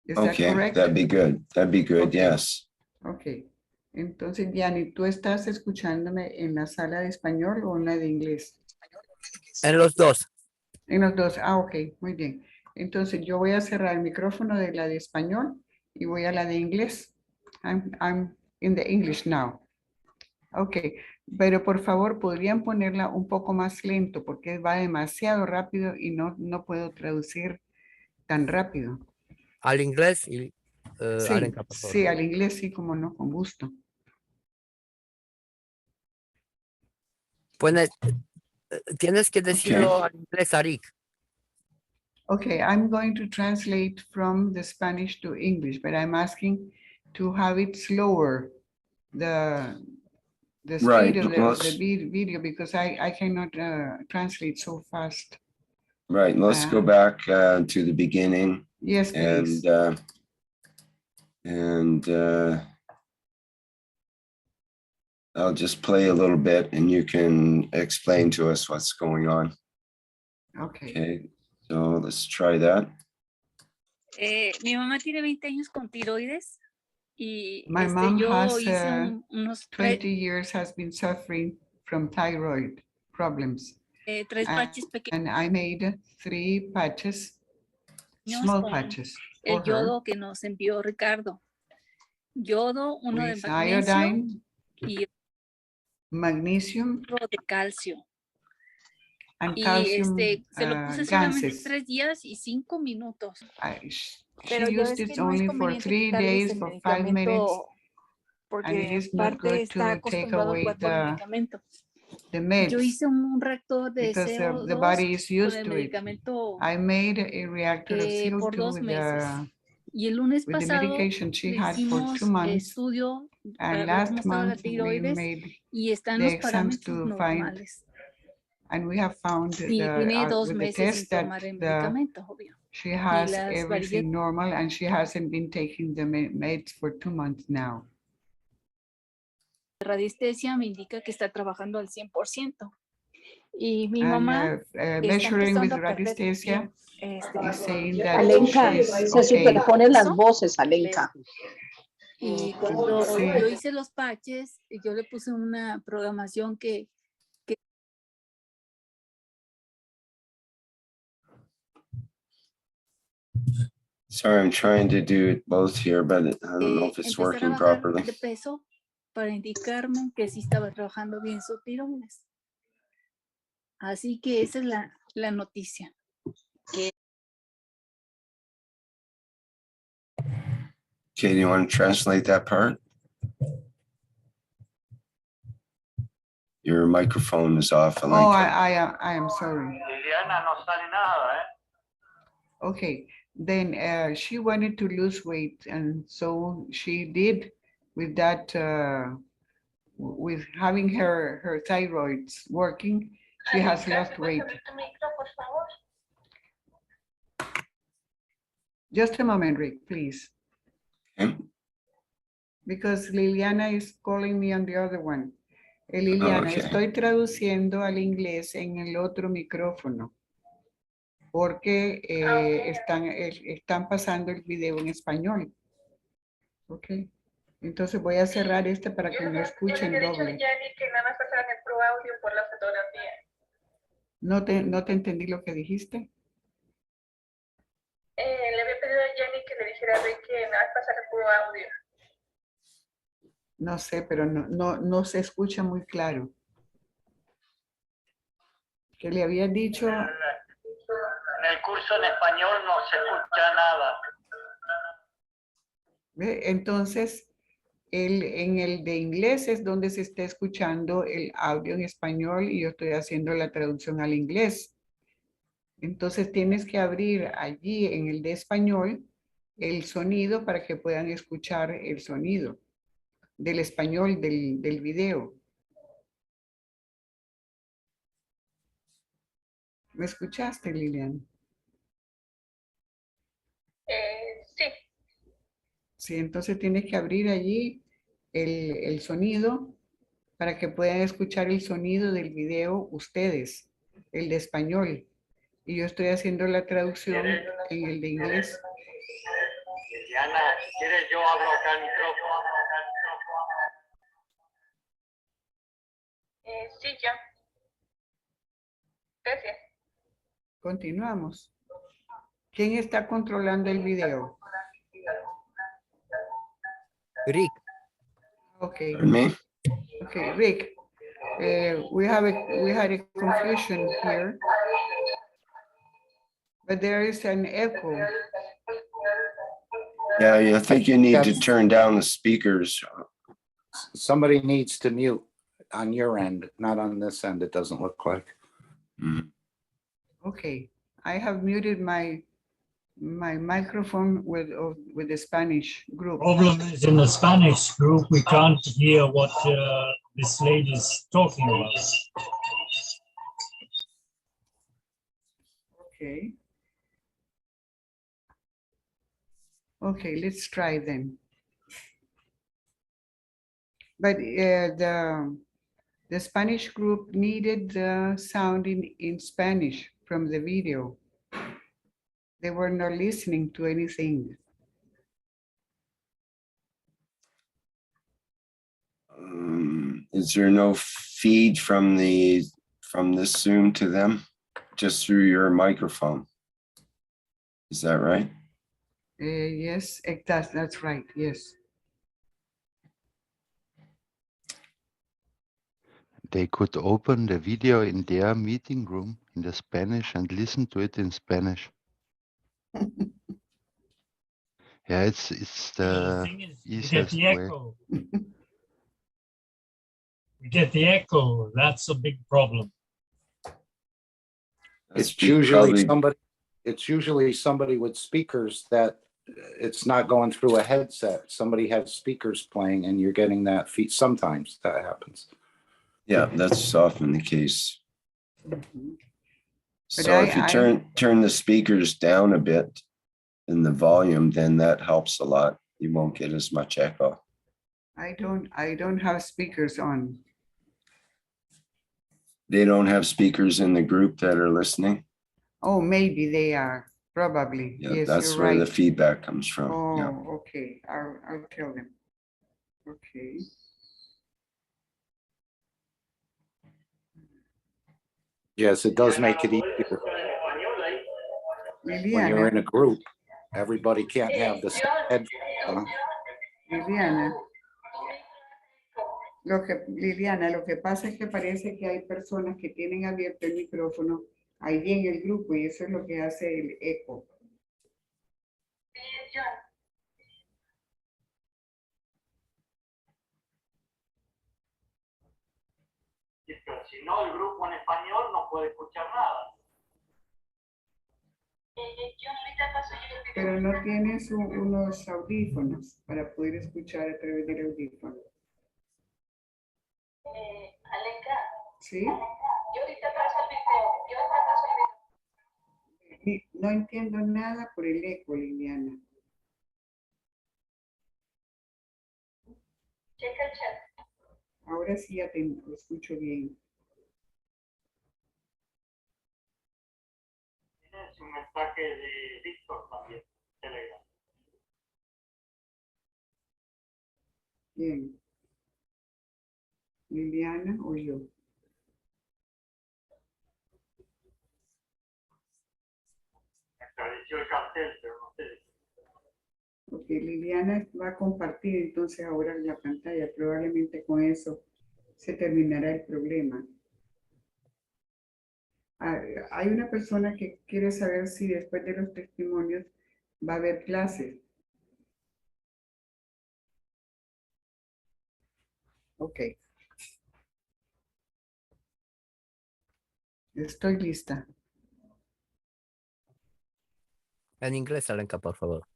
Is that Okay, correct? that'd be good. That'd be good, Okay. yes. Ok. Entonces, Yanni, ¿tú estás escuchándome en la sala de español o en la de inglés? En los dos. En los dos. Ah, ok, muy bien. Entonces, yo voy a cerrar el micrófono de la de español y voy a la de inglés. I'm in the English now. Ok, pero por favor, podrían ponerla un poco más lento porque va demasiado rápido y no puedo traducir tan rápido. Al inglés y Sí, Alenka, por favor. sí, al inglés sí, como no, con gusto. Tienes que decirlo al inglés, Arik. Okay, I'm going to translate from the Spanish to English, but I'm asking to have it slower, the Right, speed of let's- the video, because I cannot translate so fast. Right, let's go back to the beginning. Yes, please. And I'll just play a little bit and you can explain to us what's going on. Okay. Okay, so let's try that. Mi mamá tiene 20 años con tiroides y My mom yo has hice unos 20 years has been suffering from thyroid problems. tres patches pequeños And I made 3 patches, small con patches el for her. yodo que nos envió Ricardo. Yodo, uno de With magnesio iodine, y magnesium, otro de calcio. and Y calcium se lo puse solamente ganses. 3 días y 5 minutos. She used it only for 3 days for 5 minutes, and it is not good to take away the meds Yo hice un reactor de because CO2 the body is con used el to it. medicamento I made a reactor of por CO2 2 meses. Y el lunes with the pasado medication she le had for hicimos 2 months, estudio and para ver cómo last estaba la month we tiroides made y están the los exams parámetros to find, normales. and we have found Y tiene 2 with the meses sin test that tomar el medicamento, obvio. she has las everything normal, and she hasn't been taking the meds for 2 months now. La radiestesia me indica que está trabajando al 100%. Y mi And mamá measuring with está radiestesia is saying that Alenka, she's se okay. superponen las voces, Alenka. Y cuando Sí. yo hice los patches, yo le puse una programación que Sorry, I'm trying to do it both here, but I don't know if it's empezara a working bajar properly. de peso para indicarme que sí estaba trabajando bien su tiroides. Así que esa es la noticia. Okay, do you want to translate that part? Your microphone is off, Oh, Alenka. I am sorry. Okay, then she wanted to lose weight, and so she did with that, with having her thyroids working, she has lost weight. Just a moment, Rick, please. Okay. Because Liliana is calling me on the other one. Liliana, okay. estoy traduciendo al inglés en el otro micrófono porque están pasando el video en español. Ok. Entonces voy a cerrar este para que me escuchen doble. Yo le había dicho a Yanni que nada más pasaran el puro audio por la fotografía. No te entendí lo que dijiste. Le había pedido a Yanni que le dijera a Rick que nada más pasara el puro audio. No sé, pero no se escucha muy claro. Que le había dicho... En el curso en español no se escucha nada. ¿Ve? Entonces, en el de inglés es donde se está escuchando el audio en español y yo estoy haciendo la traducción al inglés. Entonces tienes que abrir allí en el de español el sonido para que puedan escuchar el sonido del español del video. ¿Me escuchaste, Lilian? Sí. Sí, entonces tienes que abrir allí el sonido para que puedan escuchar el sonido del video ustedes. el de español. Y yo estoy haciendo la traducción en el de inglés. Liliana, si quieres yo hablo acá al micrófono. Sí, ya. Gracias. Continuamos. ¿Quién está controlando el video? Rick, Okay. Me? Okay, Rick. We had a confusion here, but there is an echo. Yeah, I think you need to turn down the speakers. Somebody needs to mute on your end, not on this end, it doesn't look like. Okay, I have muted my microphone with the Spanish group. Problem is in the Spanish group, we can't hear what this lady is talking about. Okay. Okay, let's try then. But the Spanish group needed the sound in Spanish from the video. They were not listening to anything. Is there no feed from this Zoom to them? Just through your microphone? Is that right? Yes, that's right, yes. They could open the video in their meeting room in the Spanish and listen to it in Spanish. Yeah, it's the easiest way. We get the echo. That's a big problem. It's usually somebody with speakers that it's not going through a headset. Somebody has speakers playing and you're getting that feed. Sometimes that happens. Yeah, that's often the case. Mm-hmm. So if you turn the speakers down a bit in the volume, then that helps a lot. You won't get as much echo. I don't have speakers on. They don't have speakers in the group that are listening? Oh, maybe they are, probably. Yeah, yes, that's you're where right. the feedback comes from. Oh, yeah. Okay, I'll tell them. Okay. Yes, it does make it easier. When you're in a group, everybody can't have the same headphones. Liliana, Liliana, lo que pasa es que parece que hay personas que tienen abierto el micrófono ahí en el grupo y eso es lo que hace el eco. Pero si no, el grupo en español no puede escuchar nada. Pero no tienes unos audífonos para poder escuchar a través del audífono. Alenka. ¿Sí? Yo ahorita paso el video. No entiendo nada por el eco, Liliana. Checa el chat. Ahora sí ya te escucho bien. Tienes un mensaje de Víctor también, Telegram. Bien. Liliana o yo. Me apareció el cartel, pero no sé. Ok, Liliana va a compartir entonces ahora la pantalla. Probablemente con eso se terminará el problema. Hay una persona que quiere saber si después de los testimonios va a haber clases. Ok. Estoy lista. en inglés, Alenka, por favor.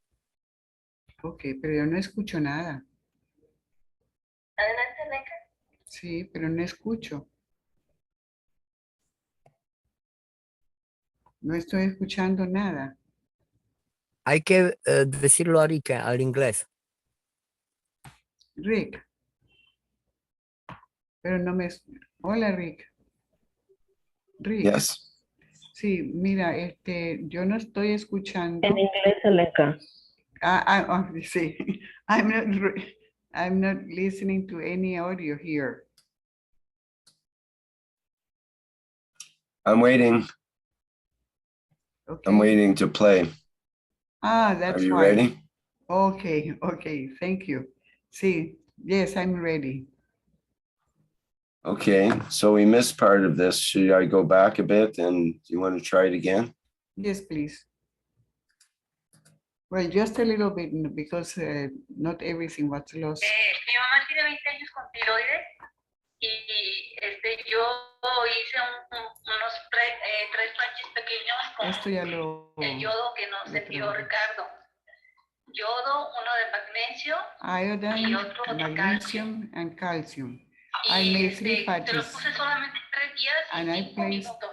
Ok, pero yo no escucho nada. Adelante, Alenka. Sí, pero no escucho. No estoy escuchando nada. Hay que decirlo a Rick, al inglés. Rick. Pero no me... Hola, Rick. Rick. Yes. Sí, mira, yo no estoy escuchando. En inglés, Alenka. Sí, I'm not listening to any audio here. I'm waiting. Okay. I'm waiting to play. That's Are you why. ready? Okay, thank you. See, yes, I'm ready. Okay, so we missed part of this. Should I go back a bit and you want to try it again? Yes, please. Well, just a little bit because not everything was lost. Mi mamá tiene 20 años con tiroides y yo hice unos tres parches pequeños con el yodo que nos envió Ricardo. Yodo, uno de magnesio, Iodine, y otro de magnesium, and calcium. I Y made 3 te patches. los puse solamente 3 días y 5 minutos.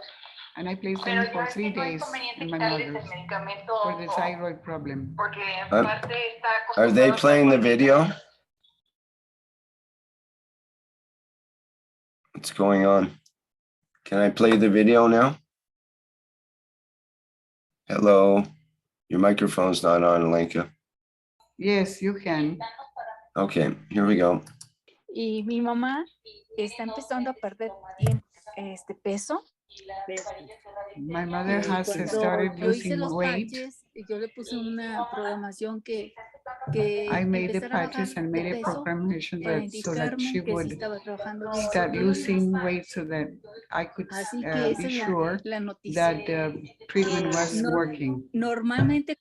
And I placed Pero them for igual 3 no hay days inconveniente in my quitarles mother's el medicamento for the thyroid problem. porque en parte está Are they acostumbrado playing the con video? What's going on? Can I play the video now? Hello, your microphone's not on, Alenka. Yes, you can. Okay, here we go. Y mi mamá está empezando a perder peso. My mother has Cuando started yo hice losing los weight. patches, yo le puse una programación que I made the empezara a bajar patches and made de a peso programmation para so that she indicarme que sí would estaba trabajando bien start su losing tiroides. weight so that I could Así que esa be es sure la noticia. that the treatment was working. Normalmente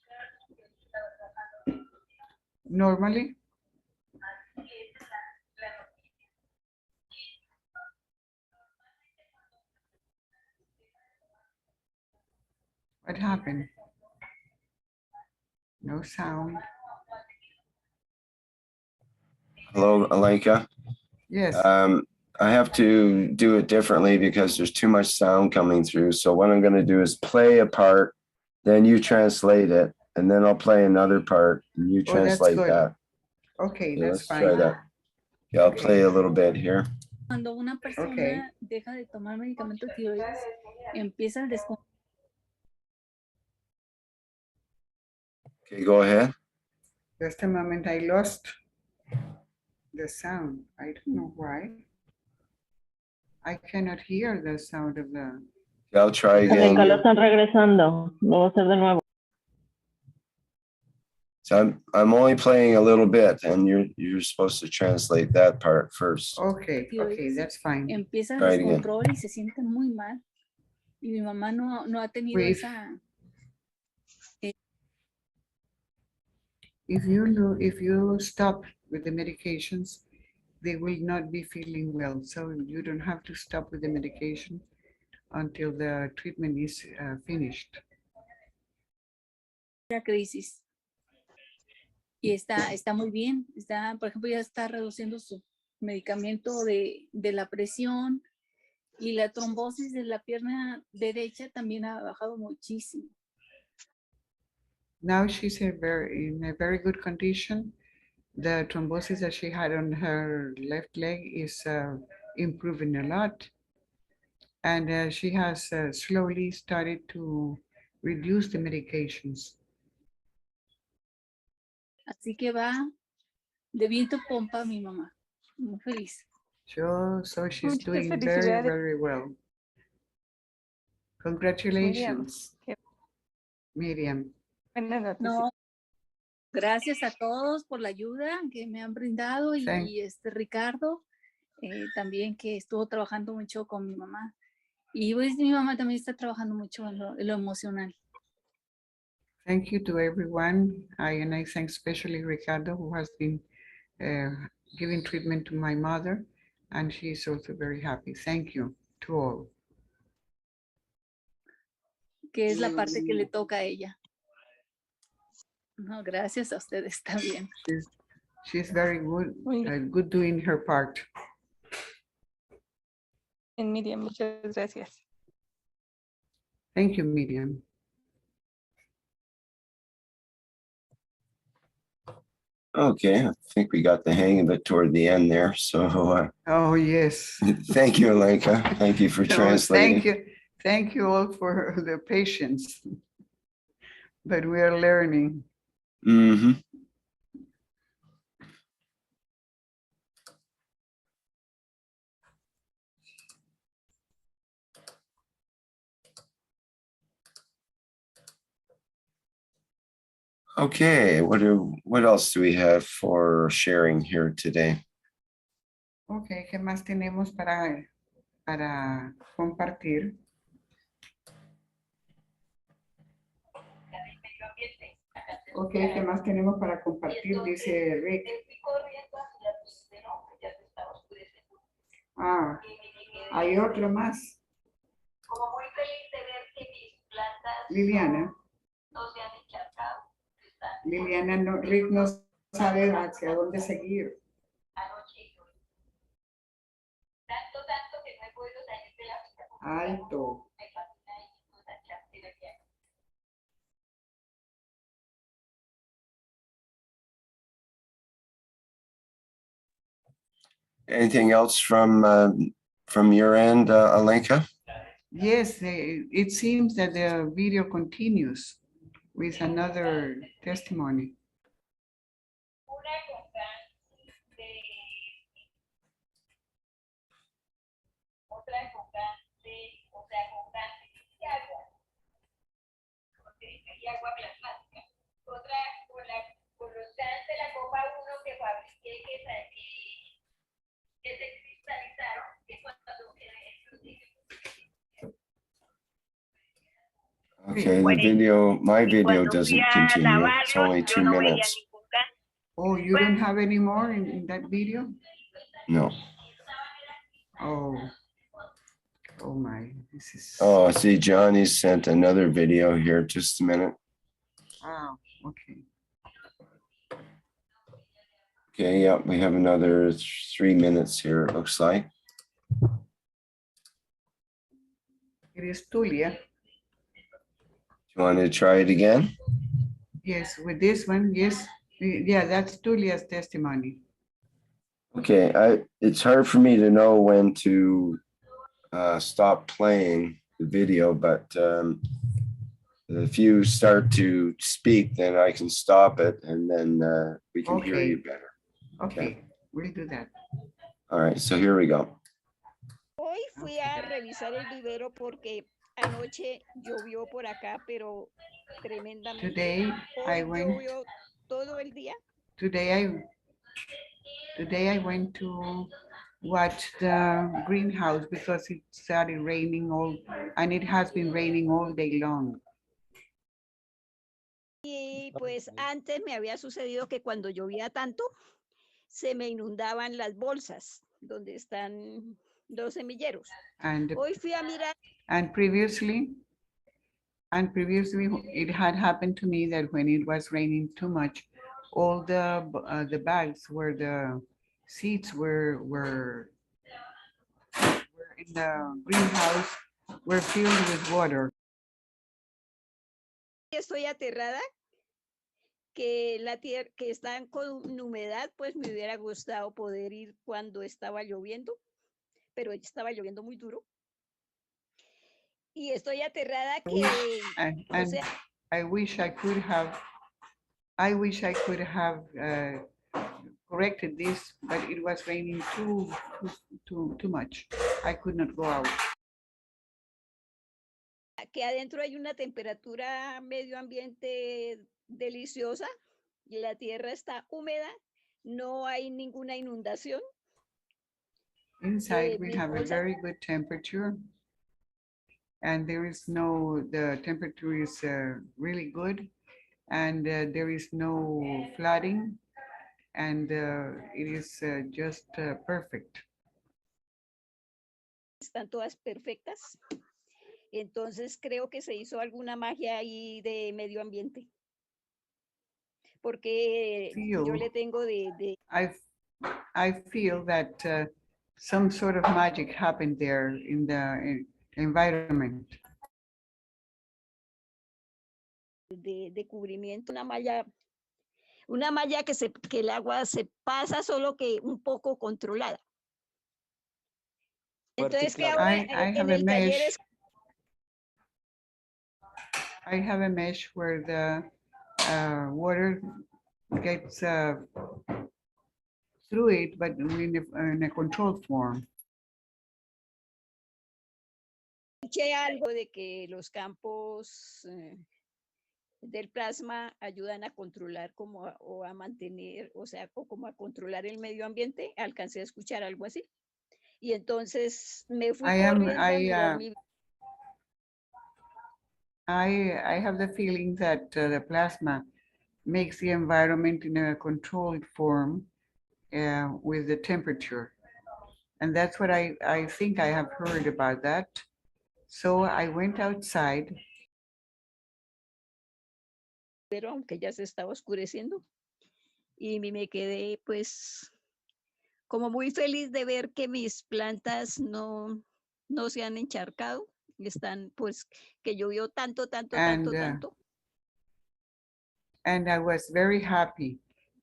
Normally, what happened? No sound. Hello, Alenka. Yes. I have to do it differently because there's too much sound coming through. So what I'm going to do is play a part, then you translate it, and then I'll play another part and you translate that. Okay, Okay, that's let's fine. try that. Yeah, I'll play a little bit here. cuando una persona deja de tomar medicamento de tiroides, empieza el descontrol. Okay, go ahead. Just a moment, I lost the sound. I don't know why. I cannot hear the sound of the... I'll try Alenka, lo again. están regresando. Lo voy a hacer de nuevo. So I'm only playing a little bit and you're supposed to translate that part first. Okay, that's fine. Empieza el Try it again. descontrol y se siente muy mal. Y mi mamá no ha tenido esa... If you stop with the medications, they will not be feeling well. So you don't have to stop with the medication until the treatment is finished. La crisis. Y está muy bien. Por ejemplo, ya está reduciendo su medicamento de la presión y la trombosis de la pierna derecha también ha bajado muchísimo. Now she's in a very good condition. The thrombosis that she had on her left leg is improving a lot. And she has slowly started to reduce the medications. Así que va de viento en pompa mi mamá. Muy feliz. So she's doing very, very well. Congratulations, Miriam. No, gracias a todos por la ayuda que me han brindado y Ricardo también que estuvo trabajando mucho con mi mamá. Y pues mi mamá también está trabajando mucho en lo emocional. Thank you to everyone. And I thank especially Ricardo, who has been giving treatment to my mother, and she is also very happy. Thank you to all. Que es la parte que le toca a ella. No, gracias a ustedes también. She's very good, good doing her part. And Miriam, muchas gracias. Thank you, Miriam. Okay, I think we got the hang of it toward the end there. So oh, yes. Thank you, Alenka. Thank you for translating. Thank you all for the patience, but we are learning. Mm-hmm. Okay, what else do we have for sharing here today? Okay, ¿qué más tenemos para compartir? Ok, ¿qué más tenemos para compartir? Dice Rick. Ah, hay otro más. Como muy feliz de ver que mis plantas Liliana. no se han encharcado. Liliana, no, Rick no sabe hacia dónde seguir. Anoche yo tanto que no he podido salir de la habitación. Alto. Me fascina y esa chartera que hay. Anything else from your end, Alenka? Yes, it seems that the video continues with another testimony. Agua plasmática. Otra con los cans de la copa 1 que fabriqué que se cristalizaron, que cuando Okay, my video doesn't continue. It's only 2 minutes. Oh, you don't have any more in that video? No. Oh my, this is... Oh, see, Johnny sent another video here. Just a minute. Wow, okay. Okay, yeah, we have another 3 minutes here, it looks like. It is Tulia. You want to try it again? Yes, with this one, yes. Yeah, that's Tulia's testimony. Okay, it's hard for me to know when to stop playing the video, but if you start to speak, then I can stop it and then we can hear you better. Okay, we'll do that. All right, so here we go. Hoy fui a revisar el vivero porque anoche llovió por acá, pero tremendamente. Today I went. Llovió todo el día. Today I went to watch the greenhouse because it started raining and it has been raining all day long. Y pues antes me había sucedido que cuando llovía tanto, se me inundaban las bolsas donde están los semilleros. Hoy fui a mirar. And previously it had happened to me that when it was raining too much, all the bags where the seeds were in the greenhouse were filled with water. Estoy aterrada que la tierra que están con humedad, pues me hubiera gustado poder ir cuando estaba lloviendo, pero estaba lloviendo muy duro. Y estoy aterrada que o sea, I wish I could have corrected this, but it was raining too much. I could not go out. Que adentro hay una temperatura medio ambiente deliciosa, y la tierra está húmeda, no hay ninguna inundación. Inside we have a very good temperature, and the temperature is really good, and there is no flooding, and it is just perfect. Están todas perfectas. Entonces creo que se hizo alguna magia ahí de medio ambiente. Porque yo le tengo I feel that some sort of magic happened there in the environment. De cubrimiento, una malla que el agua se pasa, solo que un poco controlada. Entonces que ahora I have a mesh. I have a mesh where the water gets through it, but in a controlled form. Escuché algo de que los campos del plasma ayudan a controlar o a mantener, o sea, o como a controlar el medio ambiente. Alcancé a escuchar algo así. Y entonces me fui corriendo a mirar mi... I have the feeling that the plasma makes the environment in a controlled form with the temperature. And that's what I think I have heard about that. So I went outside. Pero aunque ya se estaba oscureciendo. Y me quedé pues como muy feliz de ver que mis plantas no se han encharcado. Están pues que llovió tanto. And I was very happy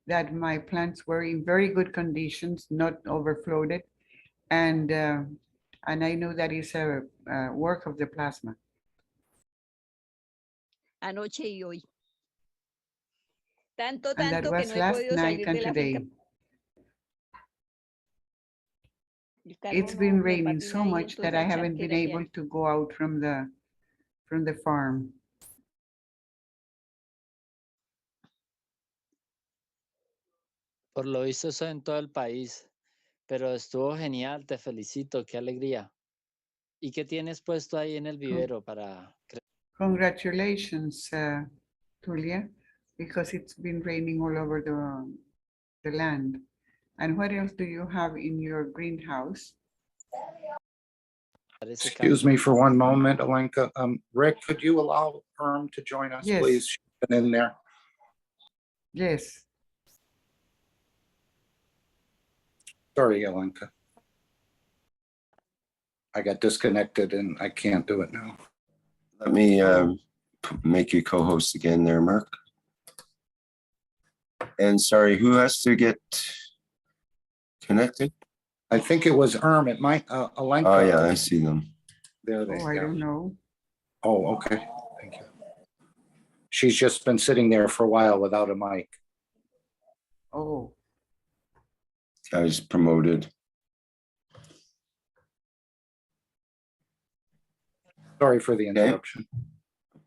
that my plants were in very good conditions, not overflowed. And I know that is a work of the plasma. Anoche y hoy. Tanto and that que was no he last podido night salir and de la finca. today. It's been raining so patina y much that I entonces haven't been charquera que able hay. to go out from the farm. Por lo visto eso en todo el país, pero estuvo genial, te felicito, qué alegría. ¿Y qué tienes puesto ahí en el vivero para... Congratulations, Tulia, because it's been raining all over the land. And what else do you have in your greenhouse? Excuse me for one moment, Alenka. Rick, could you allow Herm to join us, Yes. please? She's been in there. Yes. Sorry, Alenka. I got disconnected and I can't do it now. Let me make you co-host again there, Mark. And sorry, who has to get connected? I think it was Herm. It might, Alenka. Oh yeah, I see them. There they Oh, I don't know. Oh, okay. Thank you. She's just been sitting there for a while without a mic. Oh. I was promoted. Sorry for the interruption.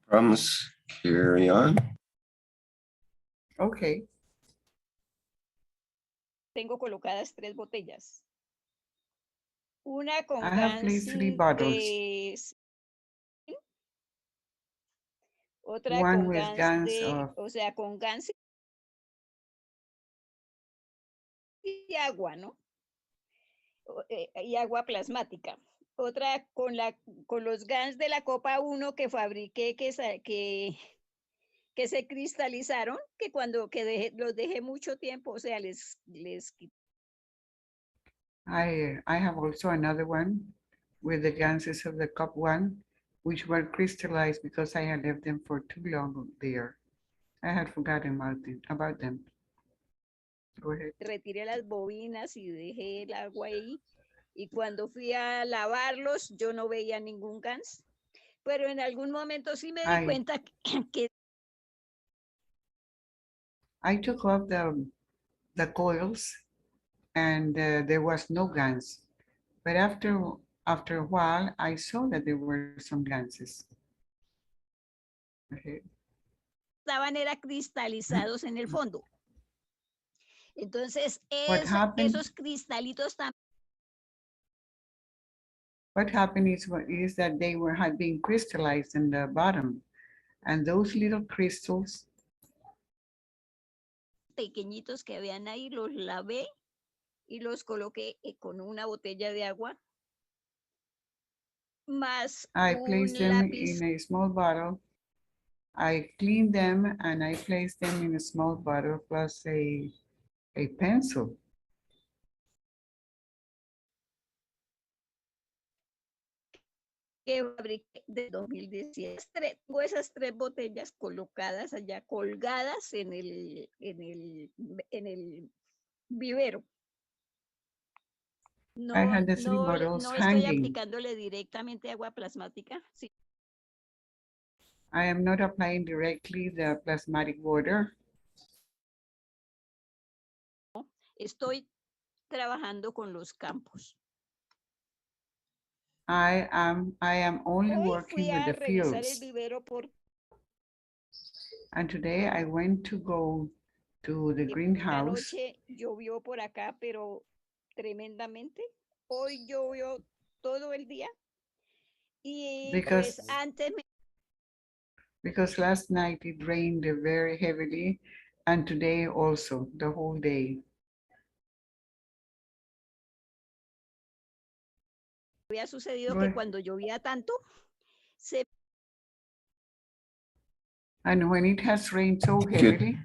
Promise. Carry on. Okay. Tengo colocadas 3 botellas. Una con I have placed 3 bottles. Otra One con with gans gans of, o sea, con gans y agua, ¿no? Y agua plasmática. Otra con los gans de la copa 1 que fabriqué que se cristalizaron, que cuando los dejé mucho tiempo, o sea, les I have also another one with the ganses of the cup 1, which were crystallized because I had left them for too long there. I had forgotten about them. Go ahead. retiré las bobinas y dejé el agua ahí. Y cuando fui a lavarlos, yo no veía ningún gans. Pero en algún momento sí me di cuenta que I took off the coils and there was no gans. But after a while, I saw that there were some ganses. Okay. estaban cristalizados en el fondo. Entonces, esos cristalitos también. What happened is that they had been crystallized in the bottom, and those little crystals pequeñitos que habían ahí los lavé y los coloqué con una botella de agua más I placed them in a small bottle. I cleaned them and I placed them in a small bottle plus a pencil. Que fabriqué de 2017. Tengo esas 3 botellas colocadas allá, colgadas en el vivero. No, I had the 3 bottles no hanging. estoy aplicándole directamente agua plasmática. Sí. I am not applying directly the plasmatic water. Estoy trabajando con los campos. I am only Hoy working fui with a the revisar el fields. vivero porque And today I went to go to the greenhouse anoche llovió por acá, pero tremendamente. Hoy llovió todo el día. Y because pues antes last night it rained very heavily and today also the whole day. había sucedido Right. que cuando llovía tanto, se And when it has rained so Good. heavily,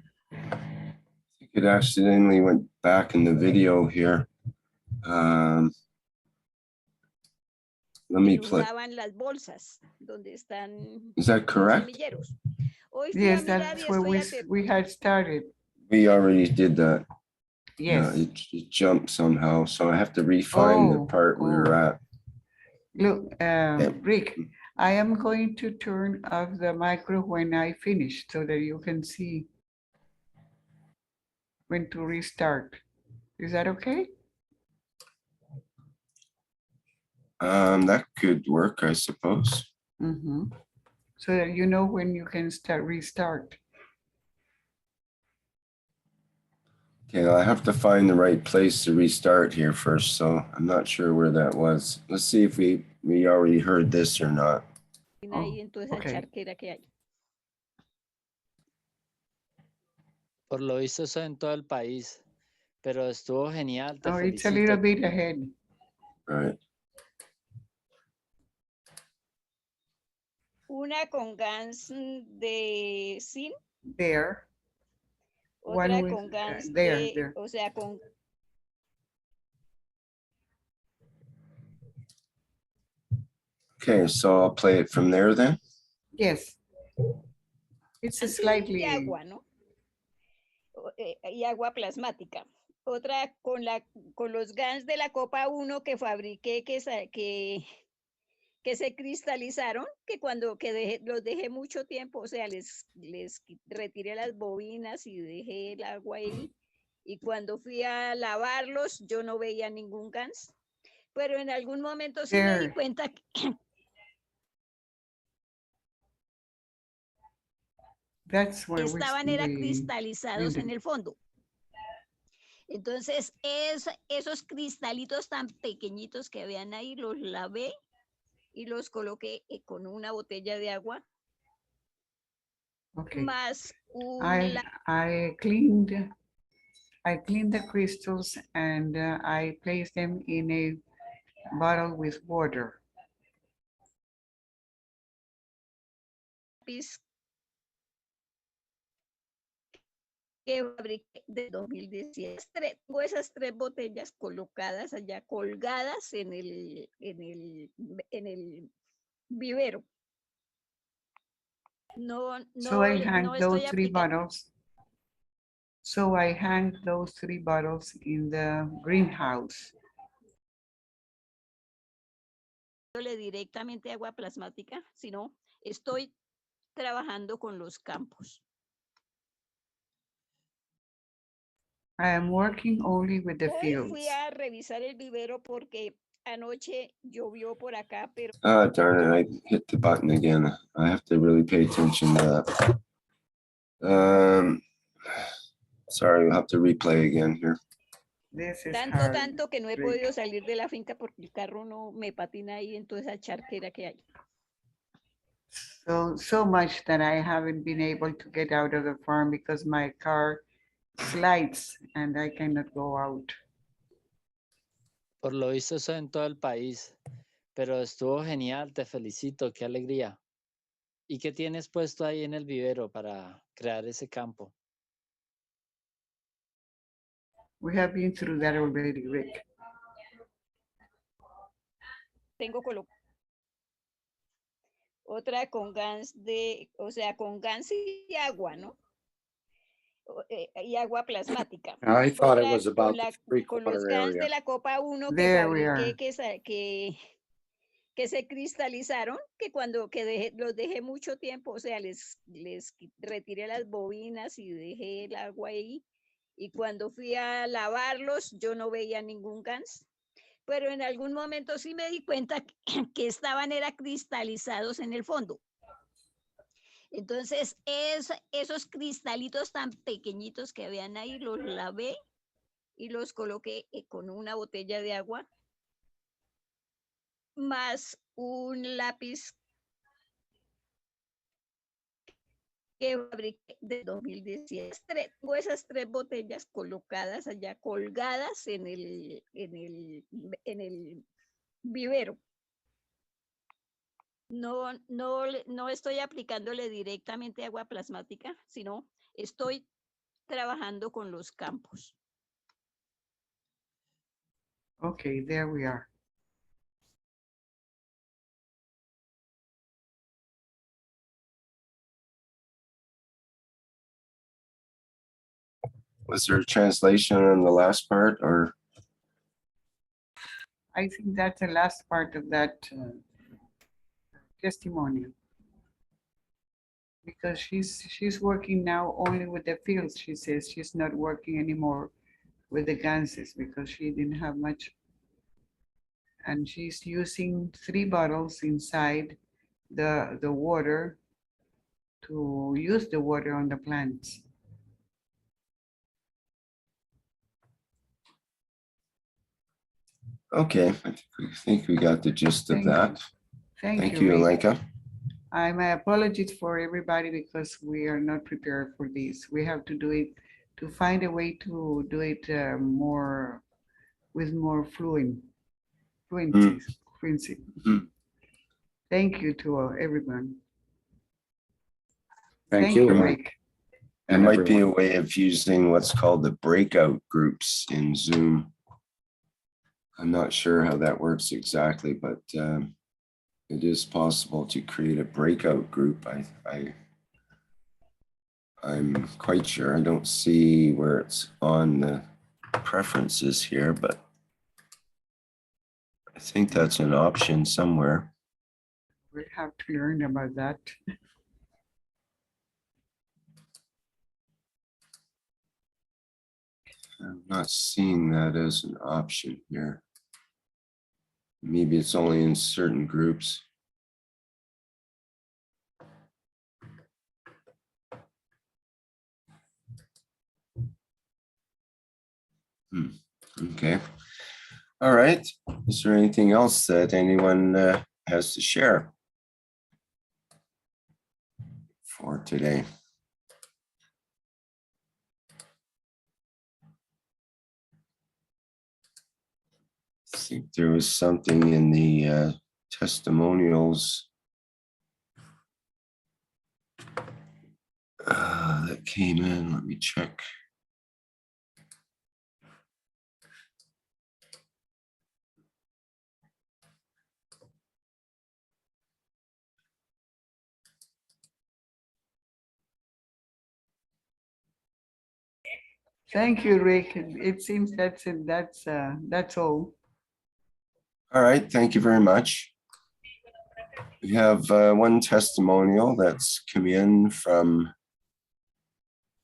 It accidentally went back in the video here. Let me play. inundaban las bolsas donde están Is that los correct? semilleros. Hoy fui yes, a mirar that's y where estoy we had started. We already did that. Yes. It jumped somehow, so I have to refine the part we were at. Look, Rick, I am going to turn off the micro when I finish so that you can see when to restart. Is that okay? That could work, I suppose. Mm-hmm. So that you know when you can restart. Okay, I have to find the right place to restart here first, so I'm not sure where that was. Let's see if we already heard this or not. ahí en toda esa okay. charquera que hay. Por lo visto eso en todo el país, pero estuvo genial, te Oh, it's a felicito. little bit ahead. Right. Una con GANs de zinc, There. otra One con with, GANs there. de, o sea, con Okay, so I'll play it from there then. Yes. It's a slightly. y agua, ¿no? Y agua plasmática. Otra con los GANs de la copa 1 que fabriqué que se cristalizaron, que cuando los dejé mucho tiempo, o sea, les retiré las bobinas y dejé el agua ahí. Y cuando fui a lavarlos, yo no veía ningún GANs. Pero en algún momento sí me di cuenta que estaban cristalizados en el fondo. Entonces, esos cristalitos tan pequeñitos que habían ahí, los lavé y los coloqué con una botella de agua. Okay. Más I cleaned the crystals and I placed them in a bottle with water. Que fabriqué de 2017. Tengo esas 3 botellas colocadas allá, colgadas en el vivero. So I hang those 3 bottles. So I hang those 3 bottles in the greenhouse. Directamente agua plasmática, sino estoy trabajando con los campos. I am working only with the fields. Hoy fui a revisar el vivero porque anoche llovió por acá, pero Darn it, I hit the button again. I have to really pay attention to that. Sorry, we'll have to replay again here. Tanto que no he podido salir de la finca porque el carro no me patina ahí en toda esa charquera que hay. So much that I haven't been able to get out of the farm because my car slides and I cannot go out. Por lo visto eso en todo el país, pero estuvo genial, te felicito, qué alegría. ¿Y qué tienes puesto ahí en el vivero para crear ese campo? We have been through that already, Rick. Tengo otra con GANs o sea, con GANs y agua, ¿no? Y agua plasmática. I thought it was Otra about the con los three-quarter GANs area. de la copa 1 que There we fabriqué que se cristalizaron, que cuando los dejé mucho tiempo, o sea, les retiré las bobinas y dejé el agua ahí, y cuando fui a lavarlos, yo no veía ningún GANS, pero en algún momento sí me di cuenta que estaban cristalizados en el fondo. Entonces, esos cristalitos tan pequeñitos que habían ahí, los lavé y los coloqué con una botella de agua más un lápiz que fabriqué de 2017. Tengo esas 3 botellas colocadas allá, colgadas en el vivero. No estoy aplicándole directamente agua plasmática, sino estoy trabajando con los campos. Okay, there we are. Was there a translation on the last part, or? I think that's the last part of that testimonial. Because she's working now only with the fields, she says. She's not working anymore with the ganses because she didn't have much. And she's using 3 bottles inside the water to use the water on the plants. Okay, I think we got the gist of that. Thank you, Rick. Alenka. My apologies for everybody because we are not prepared for this. We have to do it, to find a way to do it with more fluency. Thank you to everyone. Thank you, Rick. There might be a way of using what's called the breakout groups in Zoom. I'm not sure how that works exactly, but it is possible to create a breakout group. I'm quite sure. I don't see where it's on the preferences here, but I think that's an option somewhere. We'll have to learn about that. I'm not seeing that as an option here. Maybe it's only in certain groups. Okay. All right. Is there anything else that anyone has to share for today? I think there was something in the testimonials that came in. Let me check. Thank you, Rick. It seems that's it. That's all. All right. Thank you very much. We have one testimonial that's come in from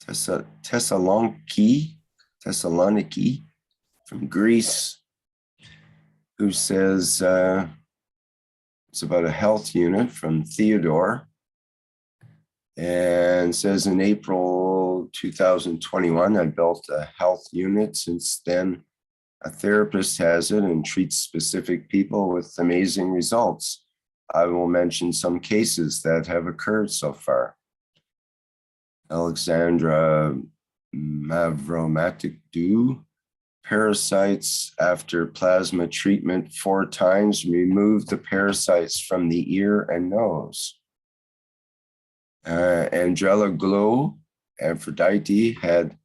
Thessaloniki from Greece, who says it's about a health unit from Theodore, and says in April 2021, I built a health unit. Since then, a therapist has it and treats specific people with amazing results. I will mention some cases that have occurred so far. Alexandra Mavromaticdu, parasites after plasma treatment 4 times, removed the parasites from the ear and nose. Angela Glow, Aphrodite, had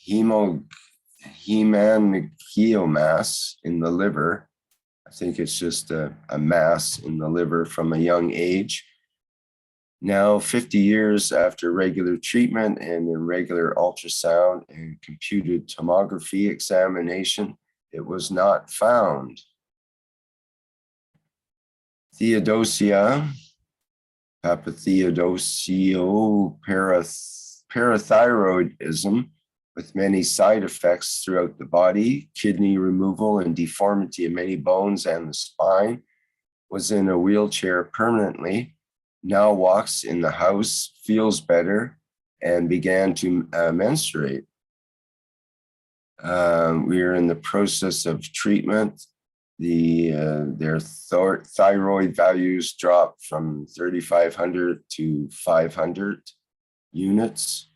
hemangiomas in the liver. I think it's just a mass in the liver from a young age. Now, 50 years after regular treatment and irregular ultrasound and computed tomography examination, it was not found. Theodosia, parathyroidism with many side effects throughout the body, kidney removal and deformity of many bones and the spine, was in a wheelchair permanently, now walks in the house, feels better, and began to menstruate. We are in the process of treatment. Their thyroid values dropped from 3,500 to 500 units.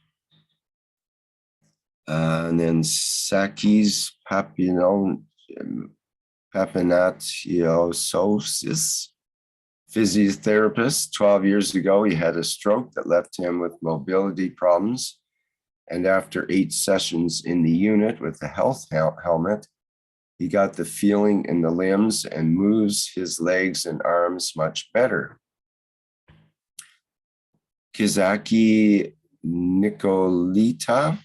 And then Saki's papinatiosis, physiotherapist. 12 years ago, he had a stroke that left him with mobility problems. And after 8 sessions in the unit with the health helmet, he got the feeling in the limbs and moves his legs and arms much better. Kizaki Nicolita,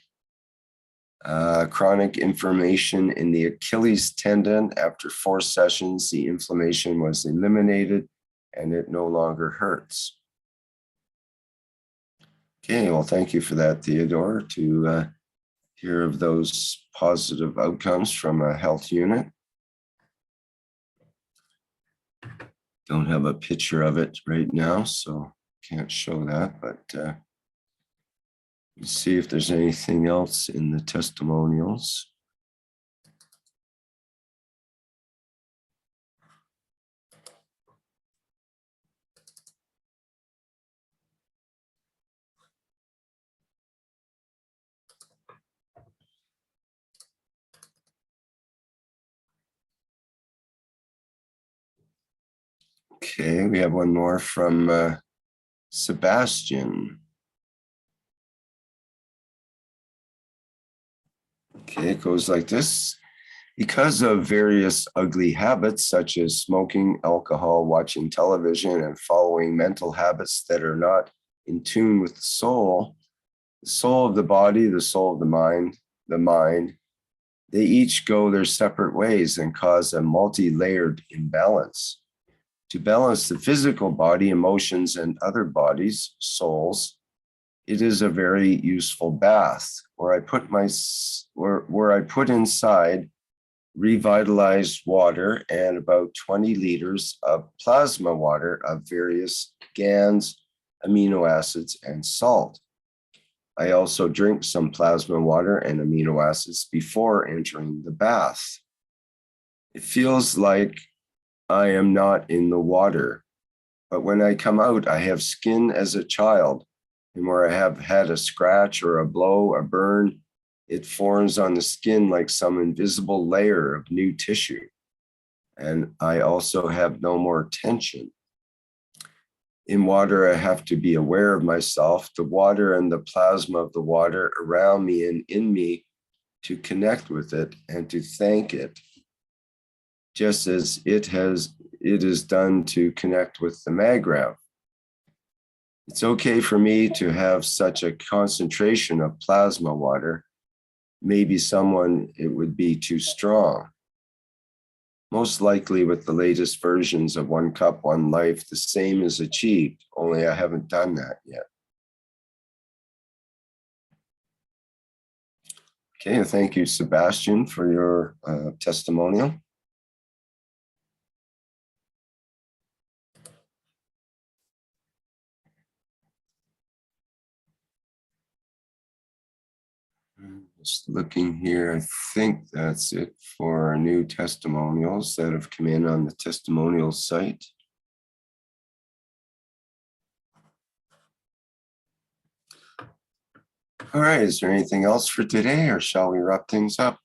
chronic inflammation in the Achilles tendon. After 4 sessions, the inflammation was eliminated and it no longer hurts. Okay, well, thank you for that, Theodore, to hear of those positive outcomes from a health unit. Don't have a picture of it right now, so can't show that, but let's see if there's anything else in the testimonials. Okay, we have one more from Sebastian. Okay, it goes like this. Because of various ugly habits, such as smoking, alcohol, watching television, and following mental habits that are not in tune with the soul of the body, the soul of the mind, they each go their separate ways and cause a multi-layered imbalance. To balance the physical body, emotions, and other bodies, souls, it is a very useful bath where I put inside revitalized water and about 20 liters of plasma water of various GANs, amino acids, and salt. I also drink some plasma water and amino acids before entering the bath. It feels like I am not in the water, but when I come out, I have skin as a child, and where I have had a scratch or a blow, a burn, it forms on the skin like some invisible layer of new tissue. And I also have no more tension. In water, I have to be aware of myself, the water and the plasma of the water around me and in me, to connect with it and to thank it, just as it is done to connect with the magrav. It's okay for me to have such a concentration of plasma water. Maybe someone, it would be too strong. Most likely with the latest versions of One Cup, One Life, the same is achieved, only I haven't done that yet. Okay, thank you, Sebastian, for your testimonial. Just looking here, I think that's it for our new testimonials that have come in on the testimonial site. All right, is there anything else for today, or shall we wrap things up?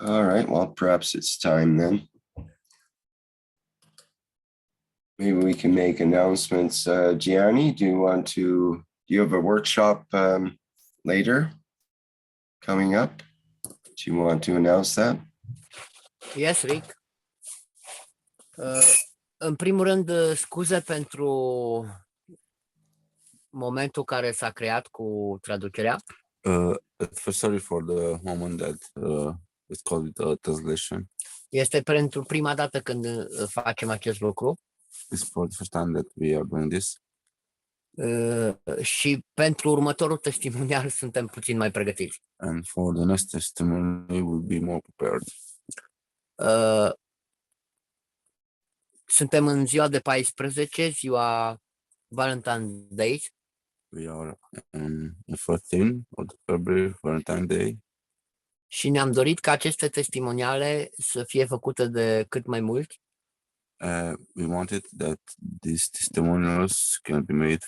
All right, well, perhaps it's time then. Maybe we can make announcements. Gianni, do you have a workshop later coming up? Do you want to announce that? Yes, Rick. În primul rând, scuze pentru momentul care s-a creat cu traducerea. Sorry for the moment that it's called translation. Este pentru prima dată când facem acest lucru. It's for the first time that we are doing this. Și pentru următorul testimonial suntem puțin mai pregătiți. And for the next testimony, we will be more prepared. Suntem în ziua de 14, ziua Valentine's Day. We are on the 14th of February, Valentine's Day. Și ne-am dorit ca aceste testimoniale să fie făcute de cât mai mulți. We wanted that these testimonials can be made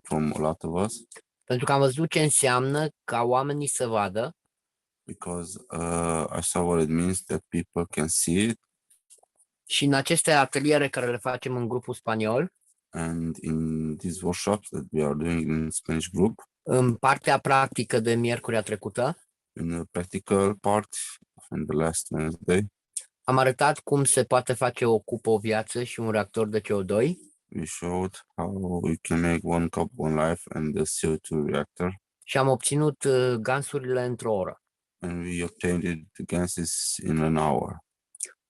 from a lot of us. Pentru că am văzut ce înseamnă ca oamenii să vadă. Because I saw what it means that people can see it. Și în aceste ateliere care le facem în grupul spaniol. And in these workshops that we are doing in Spanish group. În partea practică de miercurea trecută. In the practical part from the last Wednesday. Am arătat cum se poate face o cupă, o viață și un reactor de CO2. We showed how we can make one cup, one life and the CO2 reactor. Și am obținut gansurile într-o oră. And we obtained the gases in an hour.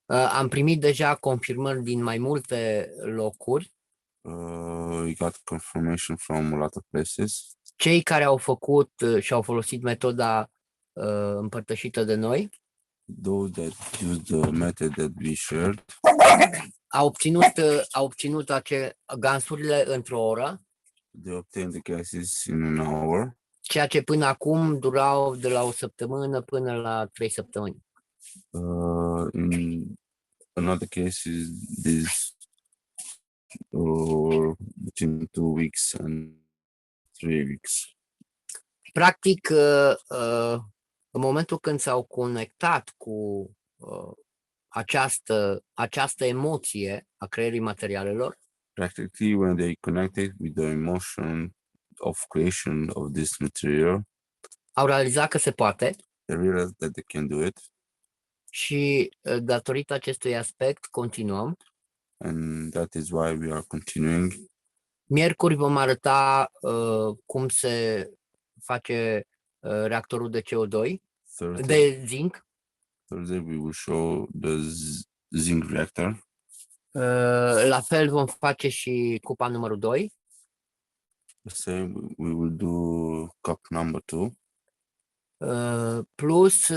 Am primit deja confirmări din mai multe locuri. We got confirmation from a lot of places. Cei care au făcut și au folosit metoda împărtășită de noi, those that used the method that we shared, au obținut gansurile într-o oră. They obtained the gases in an hour. Ceea ce până acum durau de la o săptămână până la 3 săptămâni. In another cases, this between 2 weeks and 3 weeks. Practic, în momentul când s-au conectat cu această emoție a creării materialelor, practically when they connected with the emotion of creation of this material, au realizat că se poate. They realized that they can do it. Și datorită acestui aspect continuăm. And that is why we are continuing. Miercuri vom arăta cum se face reactorul de CO2, de zinc. Thursday we will show the zinc reactor. La fel vom face și cupa numărul 2. The same, we will do cup number 2. Plus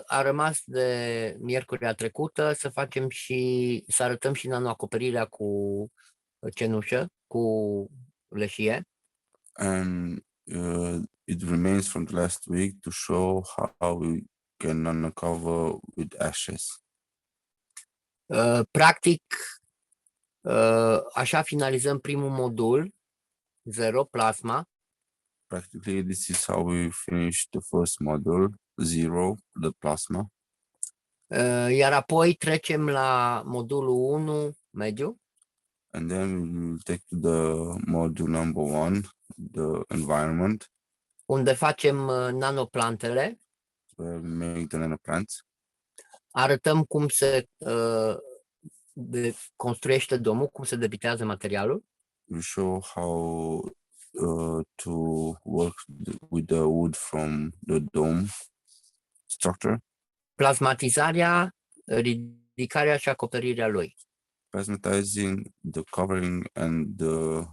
a rămas de miercurea trecută să facem și să arătăm și nanoacoperirea cu cenușă, cu leșie. And it remains from the last week to show how we can nanocover with ashes. Practic, așa finalizăm primul modul, 0, plasma. Practically, this is how we finish the first module, 0, the plasma. Iar apoi trecem la modulul 1, mediu. And then we will take to the module number 1, the environment. Unde facem nanoplantele. Where we make the nanoplants. Arătăm cum se construiește domul, cum se debitează materialul. We show how to work with the wood from the dome structure. Plasmatizarea, ridicarea și acoperirea lui. Plasmatizing, the covering and the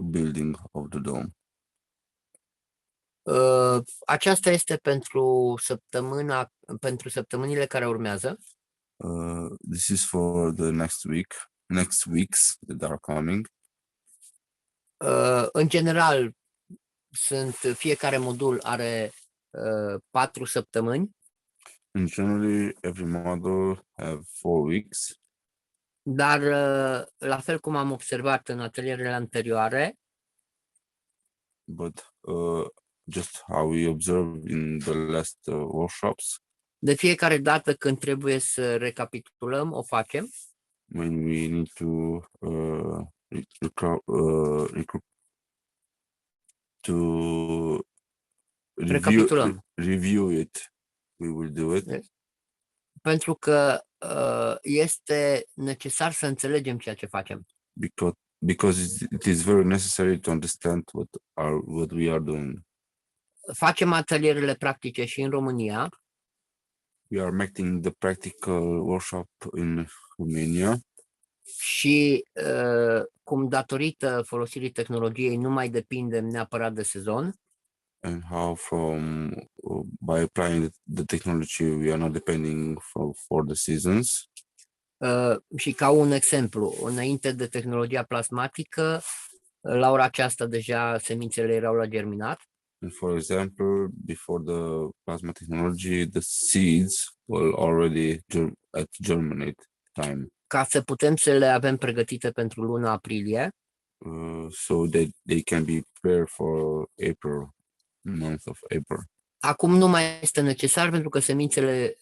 building of the dome. Aceasta este pentru săptămânile care urmează. This is for the next weeks that are coming. În general, fiecare modul are 4 săptămâni. In generally, every module have 4 weeks. Dar, la fel cum am observat în atelierele anterioare, but just how we observed in the last workshops, de fiecare dată când trebuie să recapitulăm, o facem. When we need to review it, we will do it. Pentru că este necesar să înțelegem ceea ce facem. because it is very necessary to understand what we are doing. Facem atelierele practice și în România. We are making the practical workshop in Romania. Și cum datorită folosirii tehnologiei nu mai depindem neapărat de sezon. And how by applying the technology we are not depending for the seasons. Și ca un exemplu, înainte de tehnologia plasmatică, la ora aceasta deja semințele erau la germinat. And for example, before the plasma technology, the seeds were already at germinate time. Ca să putem să le avem pregătite pentru luna aprilie. So that they can be prepared for April, month of April. Acum nu mai este necesar pentru că semințele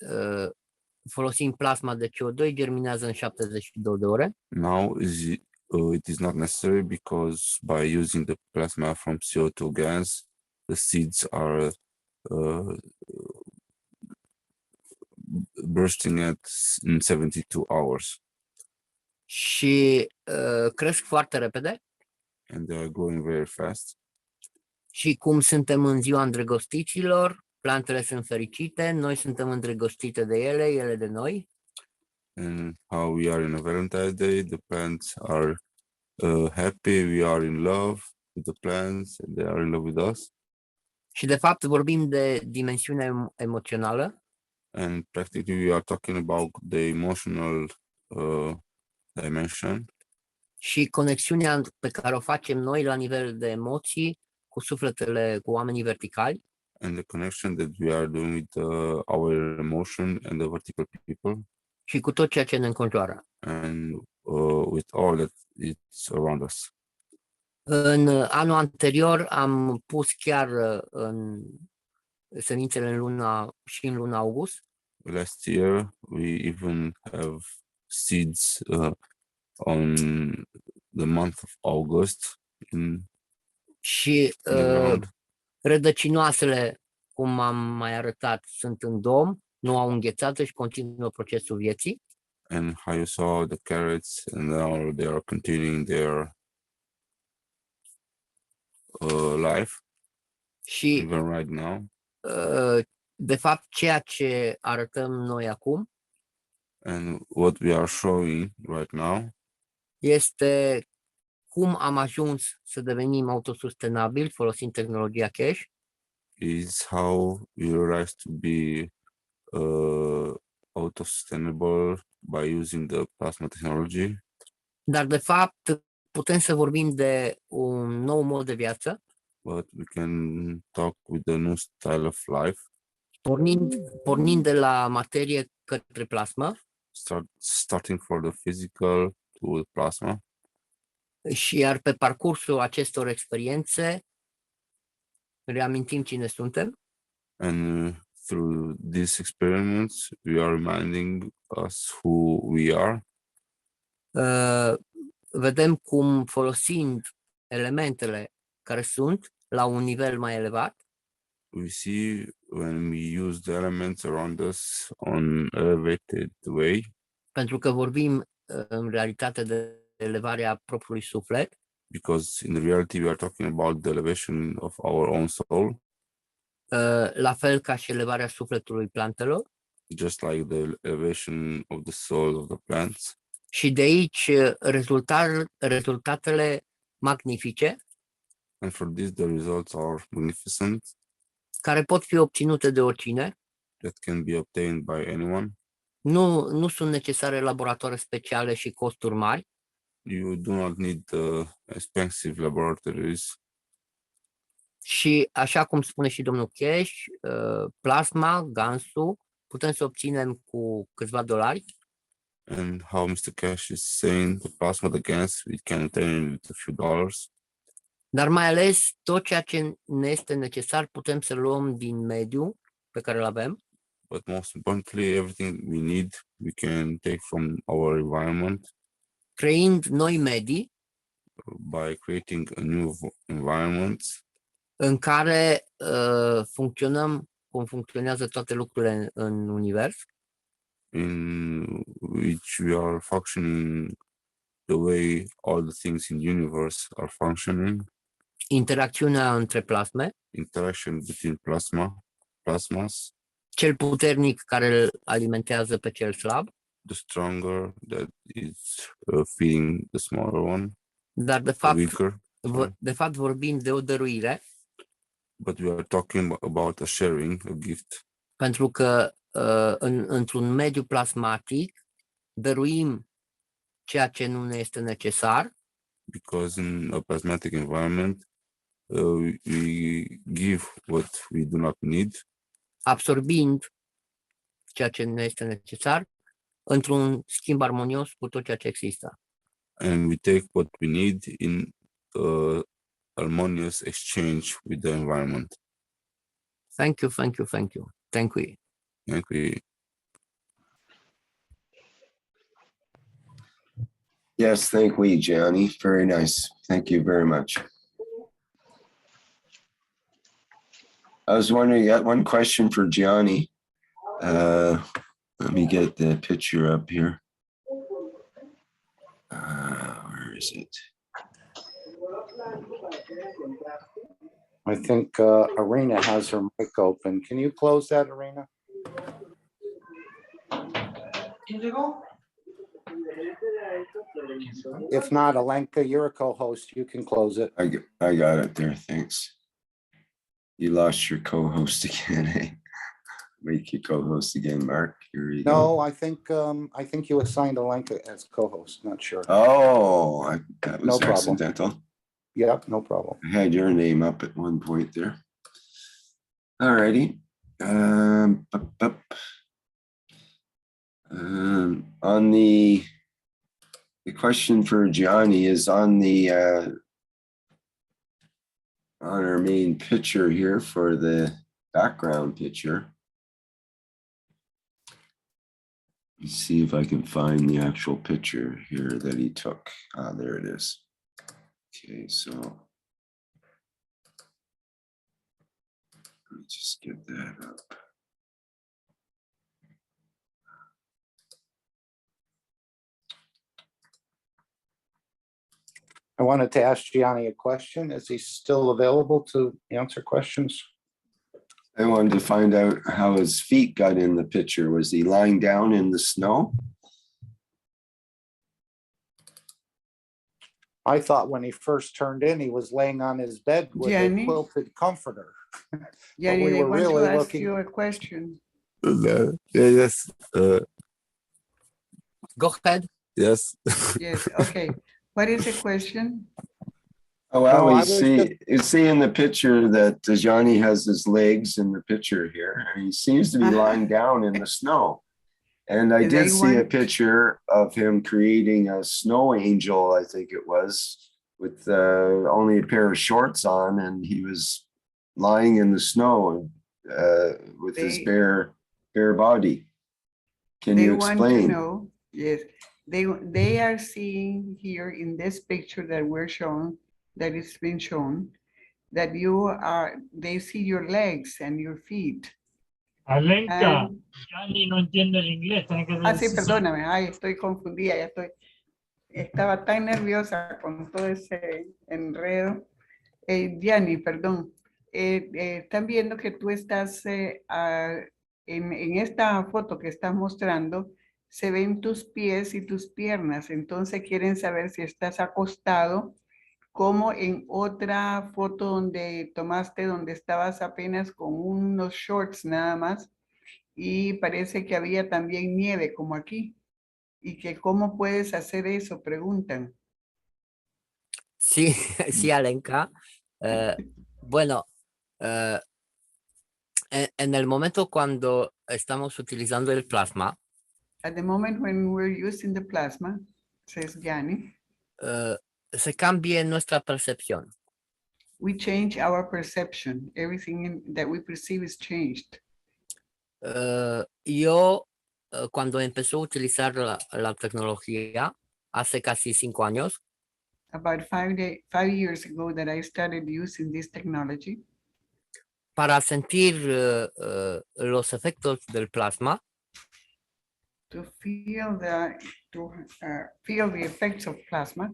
folosind plasma de CO2 germinează în 72 de ore. Now it is not necessary because by using the plasma from CO2 gas, the seeds are bursting in 72 hours. Și cresc foarte repede. And they are growing very fast. Și cum suntem în ziua îndrăgostiților, plantele sunt fericite, noi suntem îndrăgostite de ele, ele de noi. And how we are in a Valentine's Day, the plants are happy, we are in love with the plants, and they are in love with us. Și de fapt vorbim de dimensiunea emoțională. And practically we are talking about the emotional dimension. Și conexiunea pe care o facem noi la nivel de emoții cu sufletele, cu oamenii verticali. And the connection that we are doing with our emotion and the vertical people. Și cu tot ceea ce ne înconjoară. And with all that is around us. În anul anterior am pus chiar în semințele în luna august. Last year we even have seeds on the month of August și rădăcinoasele, cum am mai arătat, sunt în dom, nu au înghețat și continuă procesul vieții. And how you saw the carrots, and now they are continuing their life. Și even right now. De fapt, ceea ce arătăm noi acum and what we are showing right now este cum am ajuns să devenim autosustenabili folosind tehnologia cash. Is how we realize to be autosustainable by using the plasma technology. Dar de fapt putem să vorbim de un nou mod de viață. But we can talk with the new style of life. Pornind de la materie către plasmă. Starting for the physical to the plasma. Și iar pe parcursul acestor experiențe reamintim cine suntem. And through these experiments, we are reminding us who we are. Vedem cum folosind elementele care sunt la un nivel mai elevat. We see when we use the elements around us on elevated way. Pentru că vorbim în realitate de elevarea propriului suflet. Because in reality we are talking about the elevation of our own soul. La fel ca și elevarea sufletului plantelor. Just like the elevation of the soul of the plants. Și de aici rezultatele magnifice. And for this the results are magnificent. Care pot fi obținute de oricine. That can be obtained by anyone. Nu sunt necesare laboratoare speciale și costuri mari. You do not need expensive laboratories. Și așa cum spune și domnul Cash, plasma, gansul, putem să obținem cu câțiva dolari. And how Mr. Cash is saying, the plasma, the gas, we can obtain with a few dollars. Dar mai ales tot ceea ce ne este necesar putem să luăm din mediul pe care îl avem. But most importantly, everything we need, we can take from our environment. Creând noi medii. By creating a new environment. În care funcționăm cum funcționează toate lucrurile în univers. In which we are functioning the way all the things in the universe are functioning. Interacțiunea între plasme. Interaction between plasmas. Cel puternic care îl alimentează pe cel slab. The stronger that is feeding the smaller one. Dar de fapt vorbim de o dăruire. But we are talking about a sharing, a gift. Pentru că într-un mediu plasmatic dăruim ceea ce nu ne este necesar. Because in a plasmatic environment, we give what we do not need. Absorbind ceea ce nu este necesar într-un schimb armonios cu tot ceea ce există. And we take what we need in harmonious exchange with the environment. Thank you, thank you, thank you. Thank you. Thank you. Yes, thank we, Gianni. Very nice. Thank you very much. I was wondering, I got one question for Gianni. Let me get the picture up here. Where is it? I think Arena has her mic open. Can you close that, Arena? If not, Alenka, you're a co-host. You can close it. I got it there. Thanks. You lost your co-host again, eh? Make you co-host again, Mark. Here you go. No, I think you assigned Alenka as co-host. Not sure. Oh, that was No problem. accidental. Yeah, no problem. I had your name up at one point there. All righty. On the question for Gianni is on the on our main picture here for the background picture. Let's see if I can find the actual picture here that he took. Ah, there it is. Okay, so let me just get that up. I wanted to ask Gianni a question. Is he still available to answer questions? I wanted to find out how his feet got in the picture. Was he lying down in the snow? I thought when he first turned in, he was laying on his bed with a quilted comforter. Gianni, we they were want really to ask looking. you a question. Yes. Go ahead. Yes. Yes, okay. What is the question? Oh, well, No, I we was you see in the picture that Johnny has his legs in the picture here, and he seems to be lying down in the snow. And I did see a picture of him creating a snow angel, I think it was, with only a pair of shorts on, and he was lying in the snow with his bare body. Can you explain? They want to know, yes. They are seeing here in this picture that we're shown, that it's been shown, that they see your legs and your feet. Alenka, Gianni no entiende el inglés. Sí, perdóname, estoy confundida, estaba tan nerviosa con todo ese enredo. Gianni, perdón, están viendo que tú estás, en esta foto que estás mostrando, se ven tus pies y tus piernas, entonces quieren saber si estás acostado, como en otra foto donde tomaste, donde estabas apenas con unos shorts nada más, y parece que había también nieve, como aquí, y que cómo puedes hacer eso, preguntan. Sí, sí, Alenka. Bueno, en el momento cuando estamos utilizando el plasma, At the moment when we're using the plasma, says Gianni, se cambia nuestra percepción. We change our perception. Everything that we perceive is changed. Yo, cuando empezó a utilizar la tecnología, hace casi 5 años, About 5 years ago that I started using this technology, para sentir los efectos del plasma, to feel the effects of plasma.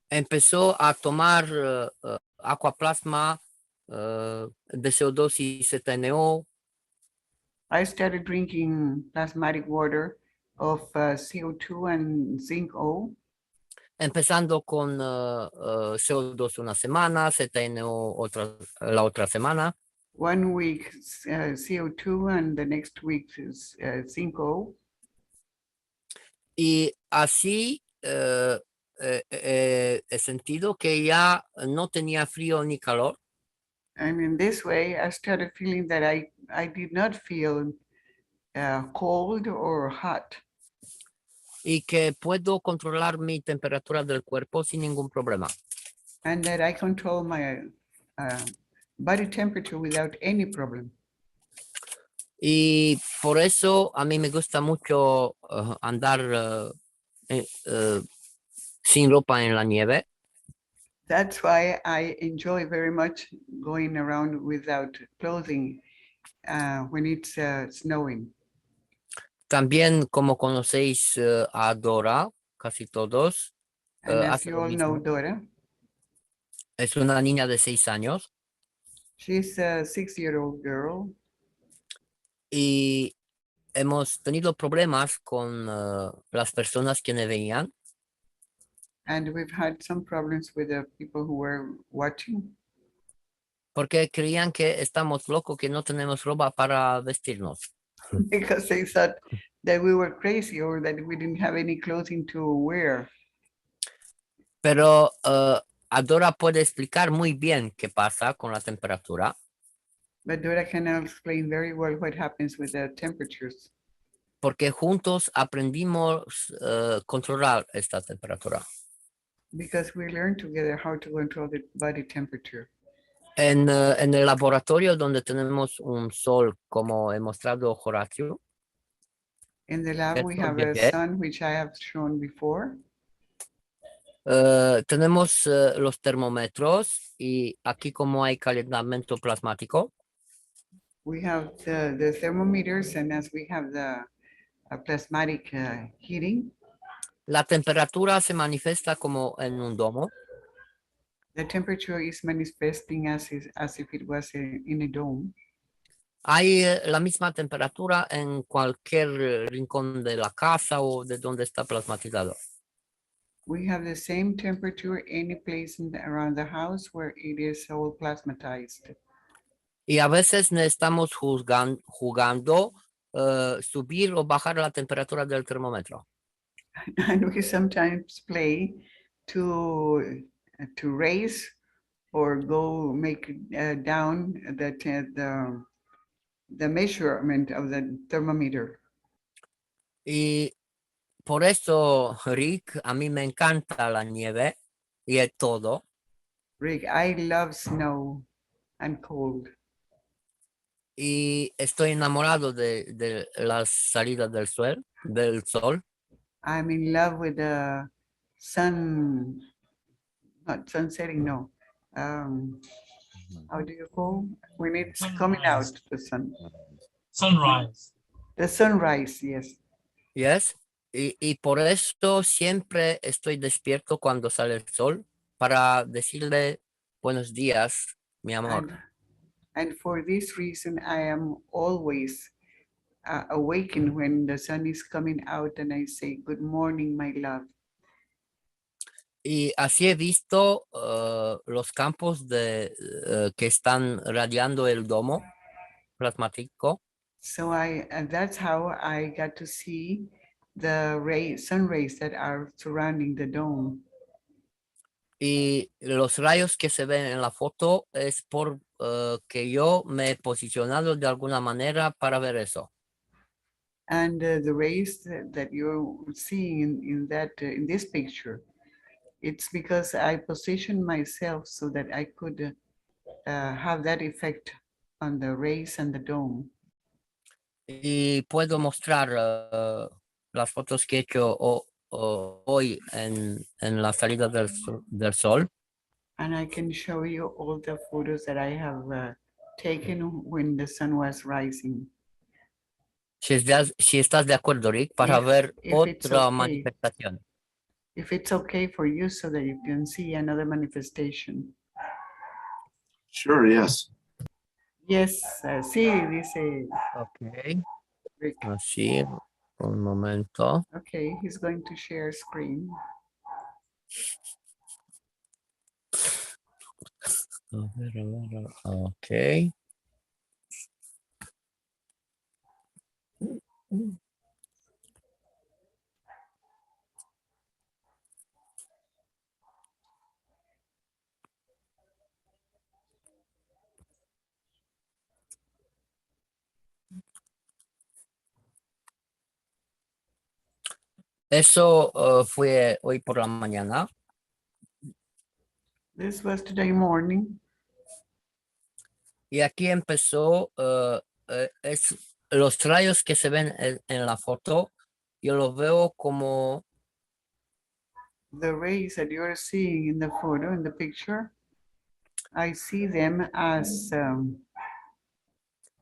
Empezó a tomar aquaplasma de CO2 y ZNO. I started drinking plasmatic water of CO2 and zinc O. Empezando con CO2 una semana, ZNO la otra semana. 1 week CO2 and the next week is zinc O. Y así he sentido que ya no tenía frío ni calor. And in this way, I started feeling that I did not feel cold or hot. Y que puedo controlar mi temperatura del cuerpo sin ningún problema. And that I control my body temperature without any problem. Y por eso a mí me gusta mucho andar sin ropa en la nieve. That's why I enjoy very much going around without clothing when it's snowing. También, como conocéis a Dora, casi todos, And as hace you lo all know, mismo. Dora, Es una niña de 6 años. she's a 6-year-old girl. Y hemos tenido problemas con las personas que me veían. And we've had some problems with the people who were watching. Porque creían que estamos locos, que no tenemos ropa para vestirnos. Because they thought that we were crazy or that we didn't have any clothing to wear. Pero Adora puede explicar muy bien qué pasa con la temperatura. But Dora can explain very well what happens with the temperatures. Porque juntos aprendimos controlar esta temperatura. Because we learned together how to control the body temperature. En el laboratorio donde tenemos un sol, como he mostrado Horacio. In the lab, we have a sun, which I have shown before. Tenemos los termómetros y aquí como hay calentamiento plasmático. We have the thermometers, and as we have the plasmatic heating. La temperatura se manifiesta como en un domo. The temperature is manifesting as if it was in a dome. Hay la misma temperatura en cualquier rincón de la casa o de donde está plasmatizado. We have the same temperature any place around the house where it is all plasmatized. Y a veces estamos jugando subir o bajar la temperatura del termómetro. And we sometimes play to raise or go make down the measurement of the thermometer. Y por eso, Rick, a mí me encanta la nieve y es todo. Rick, I love snow and cold. Y estoy enamorado de las salidas del sol. I'm in love with the sun, not sun setting, no. How do you call when it's coming out, the sun? Sunrise. The sunrise, yes. Yes. Y por eso siempre estoy despierto cuando sale el sol para decirle buenos días, mi amor. And for this reason, I am always awakened when the sun is coming out and I say, good morning, my love. Y así he visto los campos que están radiando el domo plasmático. So that's how I got to see the sun rays that are surrounding the dome. Y los rayos que se ven en la foto es por que yo me he posicionado de alguna manera para ver eso. And the rays that you're seeing in this picture, it's because I positioned myself so that I could have that effect on the rays and the dome. Y puedo mostrar las fotos que he hecho hoy en la salida del sol. And I can show you all the photos that I have taken when the sun was rising. Si estás de acuerdo, Rick, para ver if it's otra okay. manifestación. If it's okay for you so that you can see another manifestation. Sure, yes. Yes, sí, dice. Ok. Rick. Así, un momento. Okay, he's going to share screen. Ok. Eso fue hoy por la mañana. This was today morning. Y aquí empezó, los rayos que se ven en la foto, yo los veo como... The rays that you're seeing in the photo, in the picture, I see them as...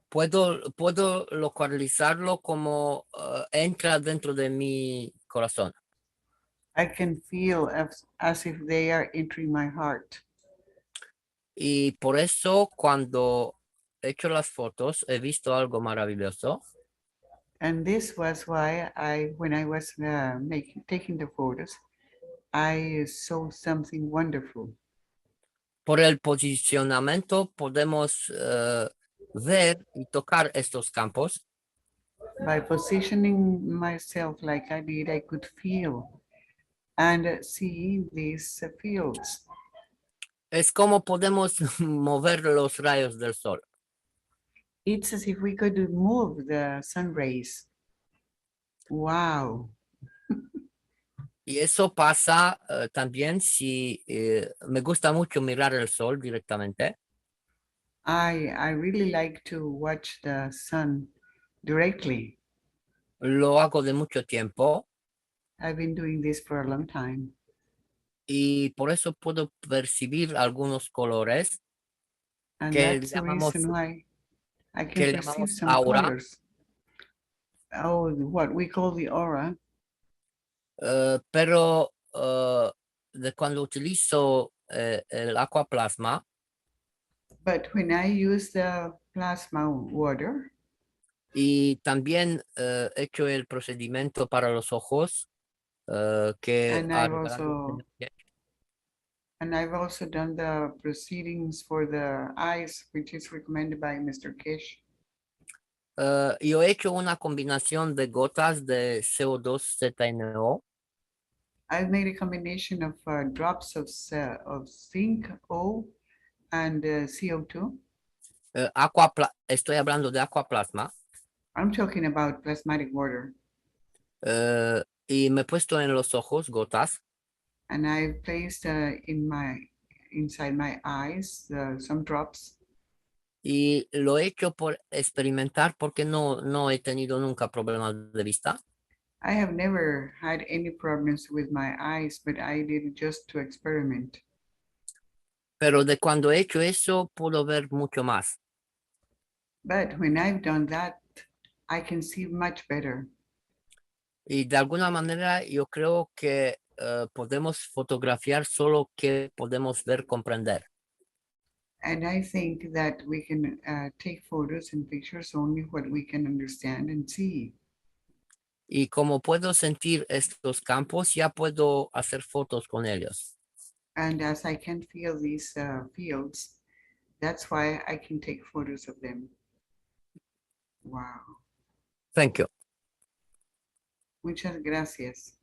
Puedo localizarlo como entra dentro de mi corazón. I can feel as if they are entering my heart. Y por eso cuando he hecho las fotos he visto algo maravilloso. And this was why when I was taking the photos, I saw something wonderful. Por el posicionamiento podemos ver y tocar estos campos. By positioning myself like I did, I could feel and see these fields. Es como podemos mover los rayos del sol. It's as if we could move the sun rays. Wow. Y eso pasa también si me gusta mucho mirar el sol directamente. I really like to watch the sun directly. Lo hago de mucho tiempo. I've been doing this for a long time. Y por eso puedo percibir algunos colores And que that's the llamamos, reason why I que can perceive llamamos some aura. colors. Oh, what we call the aura. Pero de cuando utilizo el aquaplasma, But when I use the plasma water, y también he hecho el procedimiento para los ojos, que and I've also done the proceedings for the eyes, which is recommended by Mr. Keshe. Yo he hecho una combinación de gotas de CO2 ZNO. I've made a combination of drops of zinc, O, and CO2. Estoy hablando de aquaplasma. I'm talking about plasmatic water. Y me he puesto en los ojos gotas. And I've placed inside my eyes some drops. Y lo he hecho por experimentar porque no he tenido nunca problemas de vista. I have never had any problems with my eyes, but I did it just to experiment. Pero de cuando he hecho eso, puedo ver mucho más. But when I've done that, I can see much better. Y de alguna manera yo creo que podemos fotografiar solo que podemos ver, comprender. And I think that we can take photos and pictures only what we can understand and see. Y como puedo sentir estos campos, ya puedo hacer fotos con ellos. And as I can feel these fields, that's why I can take photos of them. Wow. Thank you. Muchas gracias.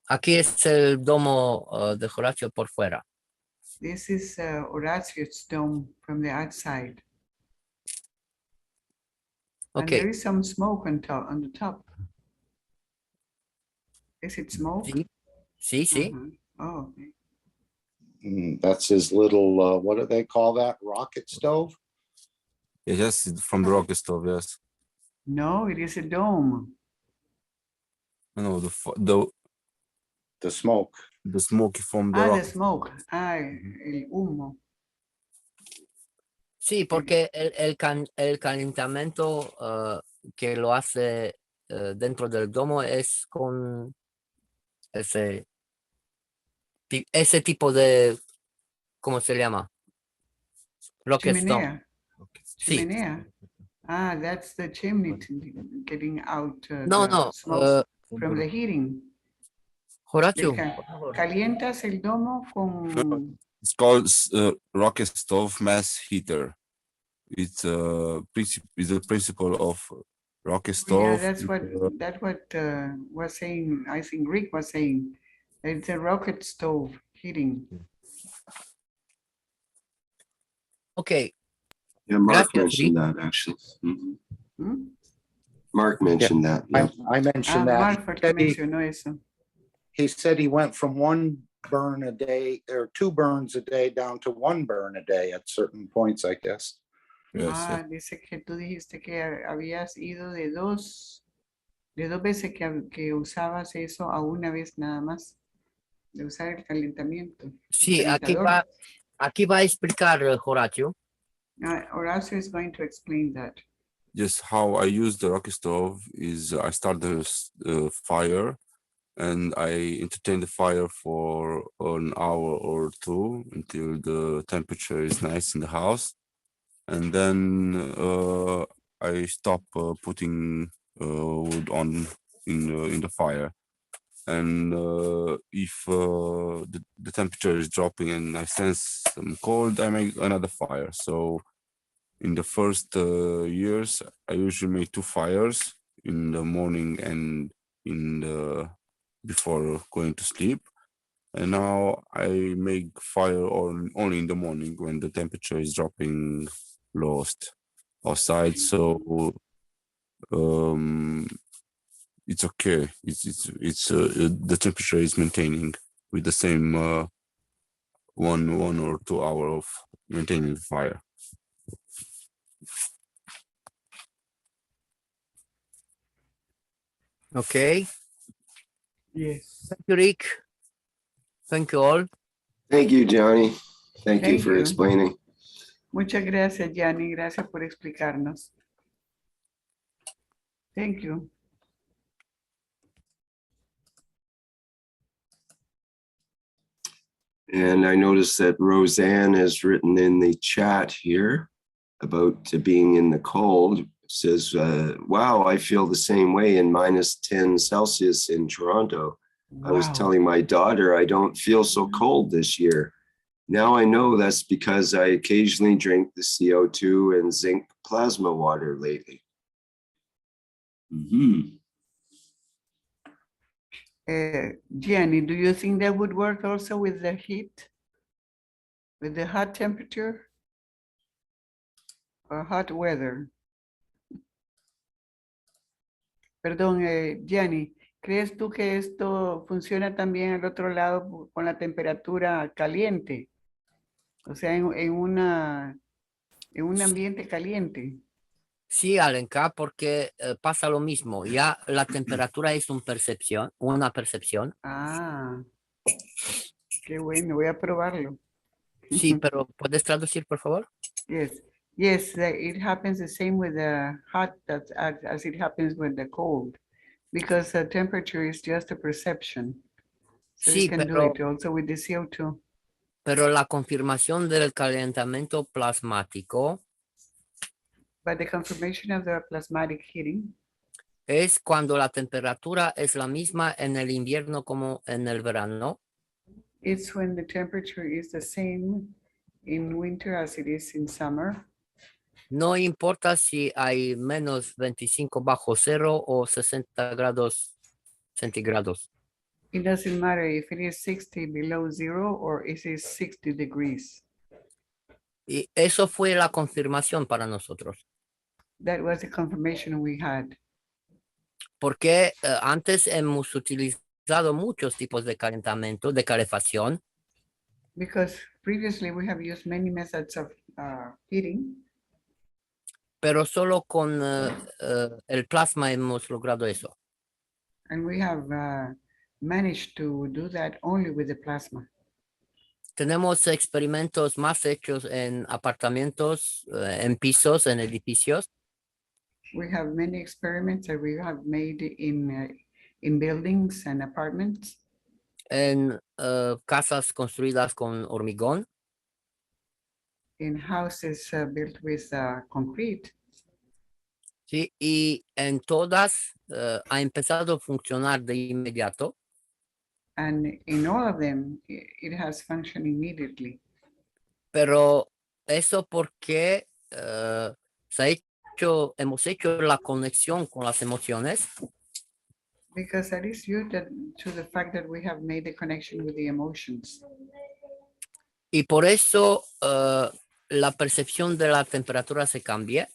Aquí es el domo de Horacio por fuera. This is Horacio's dome from the outside. Okay. And there is some smoke on the top. Is it smoke? Sí, sí. Oh, okay. That's his little, what do they call that? Rocket stove? Yes, from the rocket stove, yes. No, it is a dome. No, the smoke. The smoke from the the rocket. Smoke. El humo. Sí, porque el calentamiento que lo hace dentro del domo es con ese tipo de, ¿cómo se llama? Rocket stone. Chimenea. Sí. Chimenea. Ah, that's the chimney getting out No, the no. smoke from the heating. Horacio. Calientas el domo con... It's called rocket stove mass heater. It's is the principle of rocket Yeah, stove. that's what was saying. I think Rick was saying. It's a rocket stove heating. Okay. Yeah, Mark Gracias, mentioned Rick. that actually. Mhm. Hmm? Mark mentioned that. Yeah. I mentioned that. Mark fue el que mencionó eso. He said he went from one burn a day or 2 burns a day down to 1 burn a day at certain points, I guess. Ah, dice que tú dijiste que habías ido de dos veces que usabas eso a una vez nada más, de usar el calentamiento. Sí, calentador. aquí va a explicar Horacio. Horacio is going to explain that. Just how I use the rocket stove is I start the fire and I entertain the fire for an hour or 2 until the temperature is nice in the house. And then I stop putting wood on in the fire. And if the temperature is dropping and I sense some cold, I make another fire. So in the first years, I usually make 2 fires in the morning and in the before going to sleep. And now I make fire only in the morning when the temperature is dropping lowest outside. So it's okay. It's the temperature is maintaining with the same 1 or 2 hours of maintaining the fire. Okay. Yes. Thank you, Rick. Thank you all. Thank you, Johnny. Thank you Thank for you. explaining. Muchas gracias, Yanni. Gracias por explicarnos. Thank you. And I noticed that Roseanne has written in the chat here about being in the cold. It says, wow, I feel the same way in -10 Celsius in Toronto. Wow. I was telling my daughter I don't feel so cold this year. Now I know that's because I occasionally drink the CO2 and zinc plasma water lately. Mm-hmm. Gianni, do you think that would work also with the heat? With the hot temperature? Or hot weather? Perdón, Gianni, ¿crees tú que esto funciona también al otro lado con la temperatura caliente? O sea, en un ambiente caliente. Sí, Alenka, porque pasa lo mismo. Ya la temperatura es una percepción. Ah, qué bueno, voy a probarlo. Sí, pero ¿puedes traducir, por favor? Yes, yes, it happens the same with the hot as it happens with the cold, because the temperature is just a perception. So Sí, you can do it also with the CO2. Pero la confirmación del calentamiento plasmático But the confirmation of the plasmatic heating es cuando la temperatura es la misma en el invierno como en el verano. it's when the temperature is the same in winter as it is in summer. No importa si hay menos 25 bajo cero o 60 grados centígrados. It doesn't matter if it is 60 below zero or it is 60 degrees. Y eso fue la confirmación para nosotros. That was the confirmation we had. Porque antes hemos utilizado muchos tipos de calentamiento, de calefacción. Because previously we have used many methods of heating. Pero solo con el plasma hemos logrado eso. And we have managed to do that only with the plasma. Tenemos experimentos más hechos en apartamentos, en pisos, en edificios. We have many experiments that we have made in buildings and apartments, en casas construidas con hormigón, in houses built with concrete, ¿sí? Y en todas ha empezado a funcionar de inmediato, and in all of them, it has functioned immediately. pero eso porque hemos hecho la conexión con las emociones Because that is due to the fact that we have made the connection with the emotions. y por eso la percepción de la temperatura se cambia.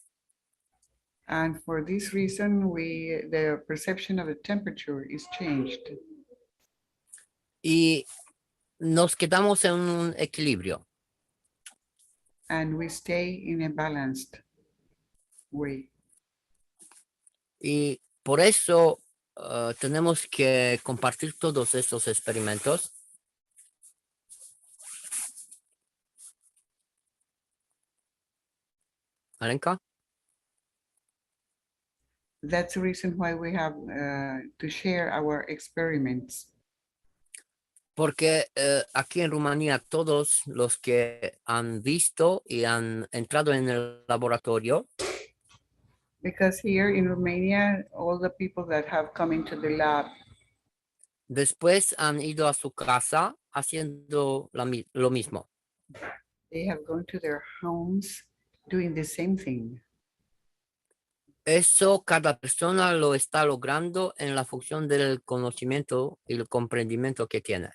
And for this reason, the perception of the temperature is changed. Y nos quedamos en un equilibrio. And we stay in a balanced way. Y por eso tenemos que compartir todos estos experimentos. Alenka? That's the reason why we have to share our experiments. Porque aquí en Rumanía todos los que han visto y han entrado en el laboratorio Because here in Romania, all the people that have come into the lab, después han ido a su casa haciendo lo mismo. they have gone to their homes doing the same thing. Eso cada persona lo está logrando en la función del conocimiento y el comprendimiento que tiene.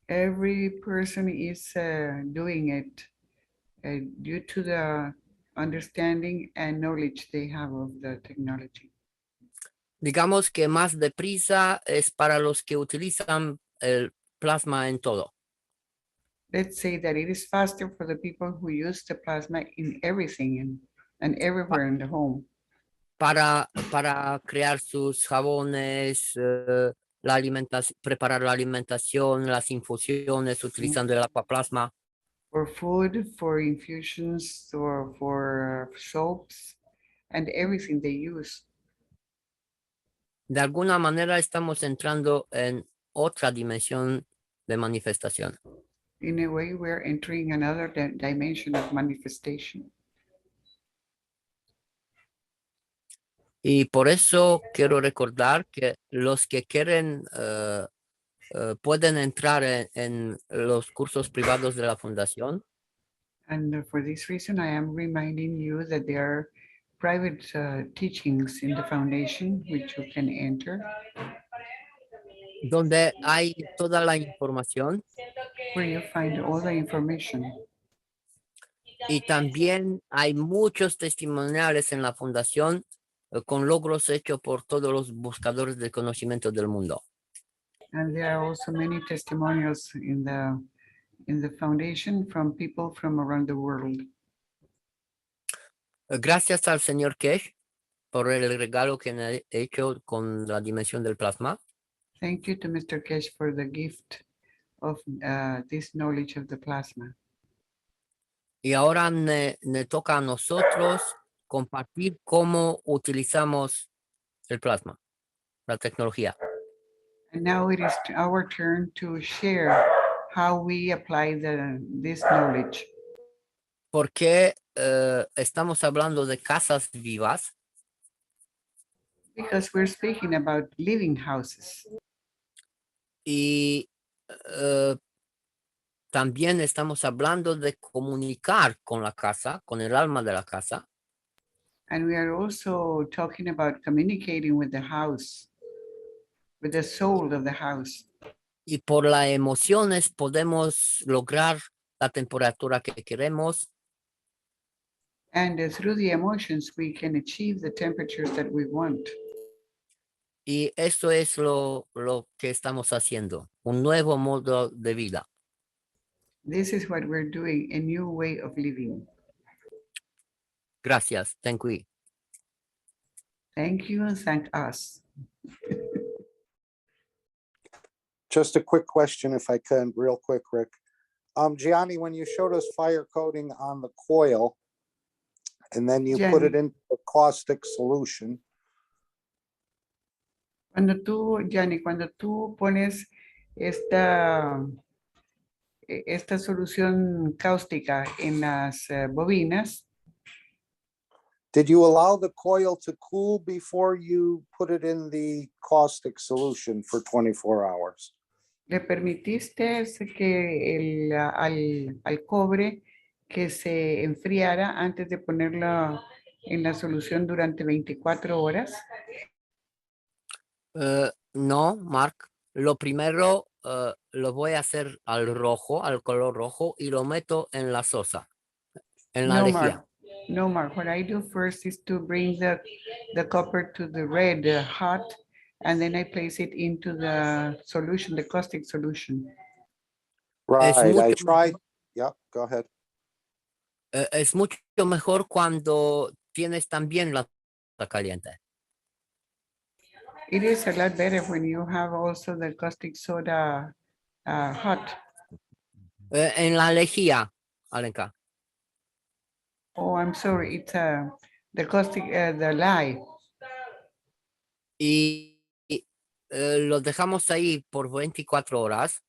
Every person is doing it due to the understanding and knowledge they have of the technology. Digamos que más deprisa es para los que utilizan el plasma en todo. Let's say that it is faster for the people who use the plasma in everything and everywhere in the home. Para crear sus jabones, preparar la alimentación, las infusiones utilizando el aquaplasma. For food, for infusions, or for soaps, and everything they use. De alguna manera estamos entrando en otra dimensión de manifestación. In a way, we're entering another dimension of manifestation. Y por eso quiero recordar que los que quieren pueden entrar en los cursos privados de la fundación. And for this reason, I am reminding you that there are private teachings in the foundation which you can enter. Donde hay toda la información. Where you find all the information. Y también hay muchos testimoniales en la fundación con logros hechos por todos los buscadores del conocimiento del mundo. And there are also many testimonials in the foundation from people from around the world. Gracias al señor Keshe por el regalo que me ha hecho con la dimensión del plasma. Thank you to Mr. Keshe for the gift of this knowledge of the plasma. Y ahora me toca a nosotros compartir cómo utilizamos el plasma, la tecnología. And now it is our turn to share how we apply this knowledge. Porque estamos hablando de casas vivas. Because we're speaking about living houses. Y también estamos hablando de comunicar con la casa, con el alma de la casa. And we are also talking about communicating with the house, with the soul of the house. Y por las emociones podemos lograr la temperatura que queremos. And through the emotions, we can achieve the temperatures that we want. Y eso es lo que estamos haciendo, un nuevo modo de vida. This is what we're doing, a new way of living. Gracias, thank you. Thank you and thank us. Just a quick question, if I could, real quick, Rick. Gianni, when you showed us fire coding on the coil, And then you put it Jenny. into a caustic solution. Cuando tú pones esta solución cáustica en las bobinas, did you allow the coil to cool before you put it in the caustic solution for 24 hours? ¿le permitiste que al cobre que se enfriara antes de ponerlo en la solución durante 24 horas? No, Mark. Lo primero lo voy a hacer al rojo, al color rojo, y lo meto en la sosa, en la lejía. No, Mark. What I do first is to bring the copper to the red hot, and then I place it into the solution, the caustic solution. Right, I tried. Yeah, go ahead. Es mucho mejor cuando tienes también la sosa caliente. It is a lot better when you have also the caustic soda hot. En la lejía, Alenka. Oh, I'm sorry. It's the caustic, the lye. Y lo dejamos ahí por 24 horas.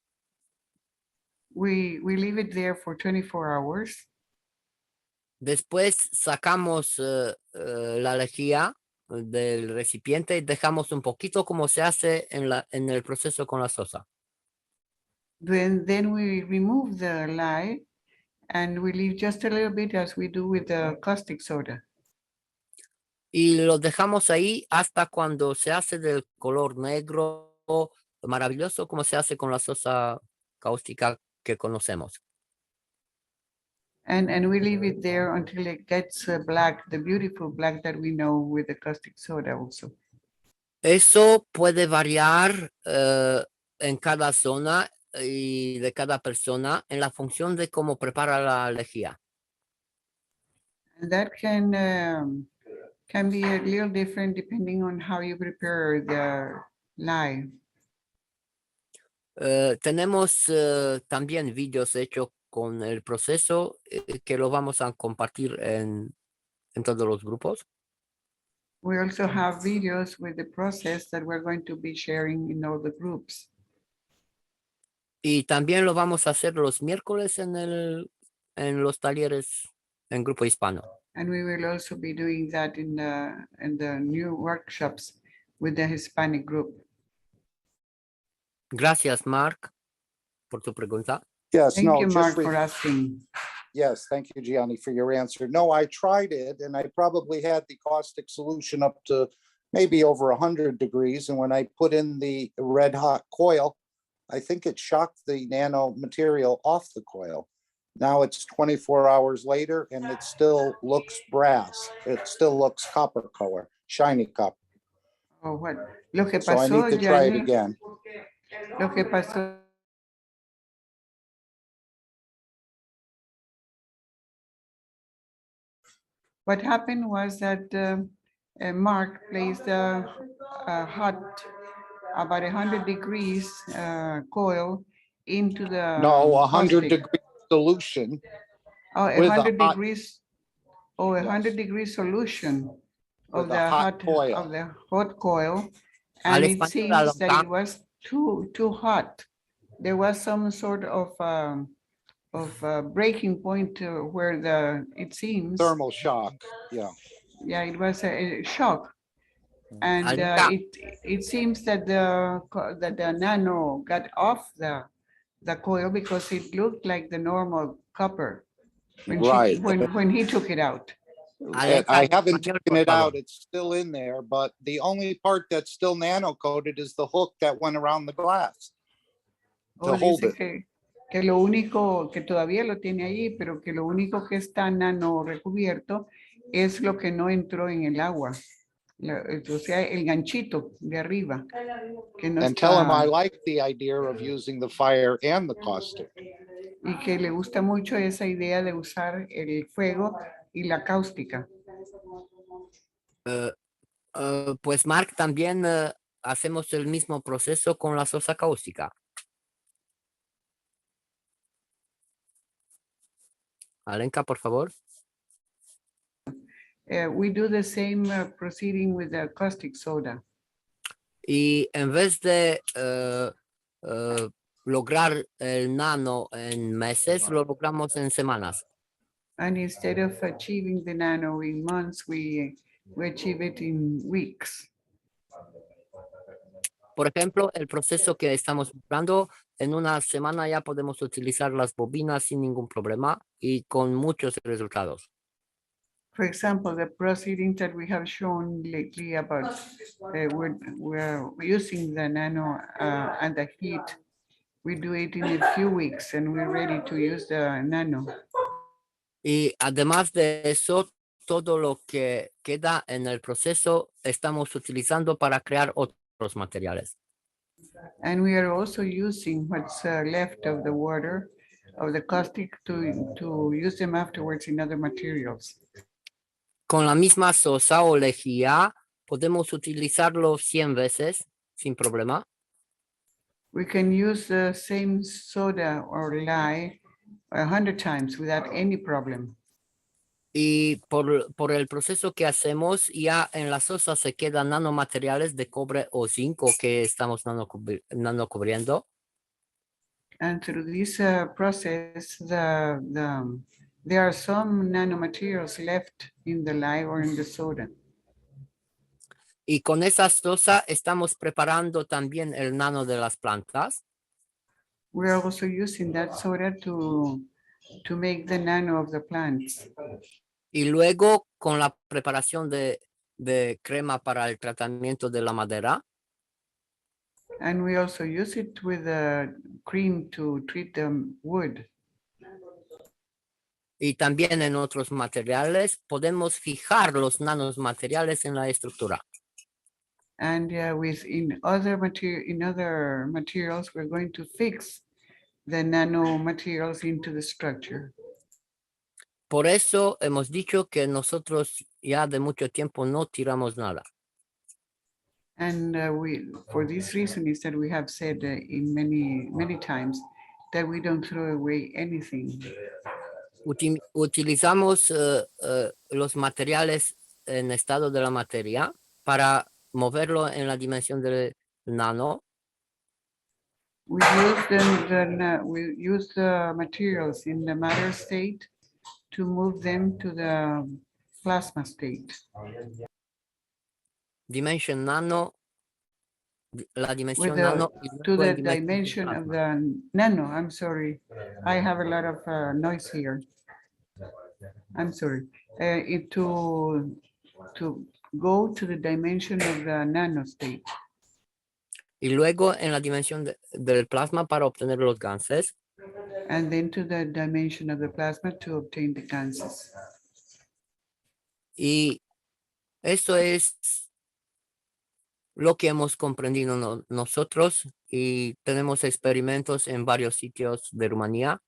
We leave it there for 24 hours. Después sacamos la lejía del recipiente y dejamos un poquito como se hace en el proceso con la sosa. Then we remove the lye and we leave just a little bit as we do with the caustic soda. Y lo dejamos ahí hasta cuando se hace del color negro maravilloso como se hace con la sosa cáustica que conocemos. And we leave it there until it gets black, the beautiful black that we know with the caustic soda also. Eso puede variar en cada zona y de cada persona en la función de cómo prepara la lejía. And that can be a little different depending on how you prepare the lye. Tenemos también vídeos hechos con el proceso que lo vamos a compartir en todos los grupos. We also have videos with the process that we're going to be sharing in all the groups. Y también lo vamos a hacer los miércoles en los talleres en Grupo Hispano. And we will also be doing that in the new workshops with the Hispanic group. Gracias, Mark, por tu pregunta. Yes, Thank no, you, just Mark, for asking. Yes, thank you, Gianni, for your answer. No, I tried it and I probably had the caustic solution up to maybe over 100 degrees. And when I put in the red hot coil, I think it shocked the nano material off the coil. Now it's 24 hours later and it still looks brass. It still looks copper color, shiny copper. Oh, what? Lo que So I pasó, need to try it Gianni, again. lo que pasó. What happened was that Mark placed a hot, about 100 degrees coil into the No, 100 caustic. degree solution. Oh, with 100 hot, degrees. Oh, 100 degree solution of with the a hot coil. of the hot coil, Al and it español, seems that Alenka. it was too hot. There was some sort of breaking point where it seems Thermal shock, yeah. Yeah, it was a shock, and Alenka. it seems that the nano got off the coil because it looked like the normal copper when Right. when he took it out. And I haven't taken it out. It's still in there, but the only part that's still nano coated is the hook that went around the glass to hold Dice it. que lo único que todavía lo tiene ahí, pero que lo único que está nano recubierto es lo que no entró en el agua. O sea, el ganchito de arriba. Que no And tell him I está, like the idea of using the fire and the caustic. y que le gusta mucho esa idea de usar el fuego y la cáustica. Pues Mark, también hacemos el mismo proceso con la sosa cáustica. Alenka, por favor. We do the same proceeding with the caustic soda. Y en vez de lograr el nano en meses, lo logramos en semanas. And instead of achieving the nano in months, we achieve it in weeks. Por ejemplo, el proceso que estamos buscando, en una semana ya podemos utilizar las bobinas sin ningún problema y con muchos resultados. For example, the proceedings that we have shown lately about we're using the nano and the heat. We do it in a few weeks and we're ready to use the nano. Y además de eso, todo lo que queda en el proceso estamos utilizando para crear otros materiales. And we are also using what's left of the water, of the caustic, to use them afterwards in other materials. Con la misma sosa o lejía podemos utilizarlo 100 veces sin problema. We can use the same soda or lye 100 times without any problem. Y por el proceso que hacemos, ya en la sosa se quedan nanomateriales de cobre o zinc que estamos nanocubriendo. And through this process, there are some nanomaterials left in the lye or in the soda. Y con esa sosa estamos preparando también el nano de las plantas. We are also using that soda to make the nano of the plants. Y luego con la preparación de crema para el tratamiento de la madera. And we also use it with the cream to treat the wood. Y también en otros materiales podemos fijar los nanomateriales en la estructura. And in other materials, we're going to fix the nanomaterials into the structure. Por eso hemos dicho que nosotros ya de mucho tiempo no tiramos nada. And for this reason is that we have said in many times that we don't throw away anything. Utilizamos los materiales en estado de la materia para moverlo en la dimensión del nano. We use the materials in the matter state to move them to the plasma state. Dimension nano, la dimensión With nano. To the dimension of the nano, I'm sorry. I have a lot of noise here. I'm sorry. To go to the dimension of the nano state. Y luego en la dimensión del plasma para obtener los gases. And then to the dimension of the plasma to obtain the gases. Y eso es lo que hemos comprendido nosotros y tenemos experimentos en varios sitios de Rumanía.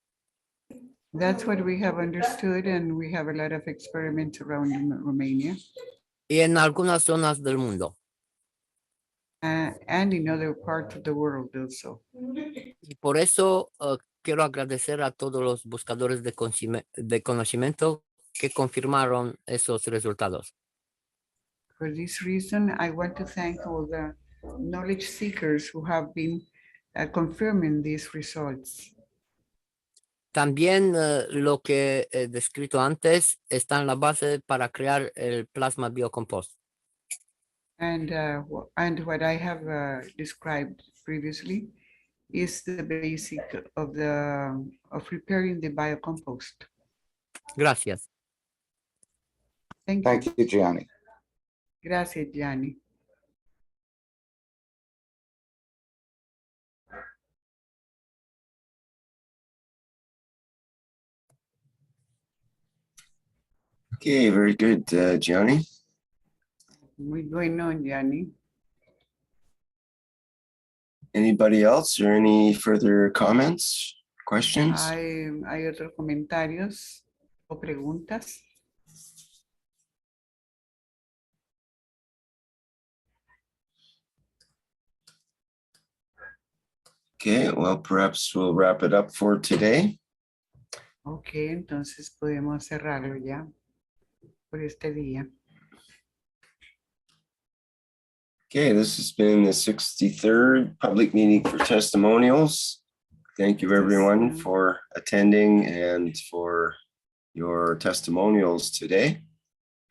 That's what we have understood, and we have a lot of experiments around in Romania. Y en algunas zonas del mundo. And in other parts of the world also. Y por eso quiero agradecer a todos los buscadores de conocimiento que confirmaron esos resultados. For this reason, I want to thank all the knowledge seekers who have been confirming these results. También lo que he descrito antes está en la base para crear el plasma biocompost. And what I have described previously is the basic of preparing the biocompost. Gracias. Thank you, Gianni. Gracias, Gianni. Okay, very good, Gianni. Muy bueno, Gianni. Anybody else or any further comments, questions? ¿Hay otros comentarios o preguntas? Okay, well, perhaps we'll wrap it up for today. Ok, entonces podemos cerrarlo ya. por este día. Okay, this has been the 63rd public meeting for testimonials. Thank you everyone for attending and for your testimonials today.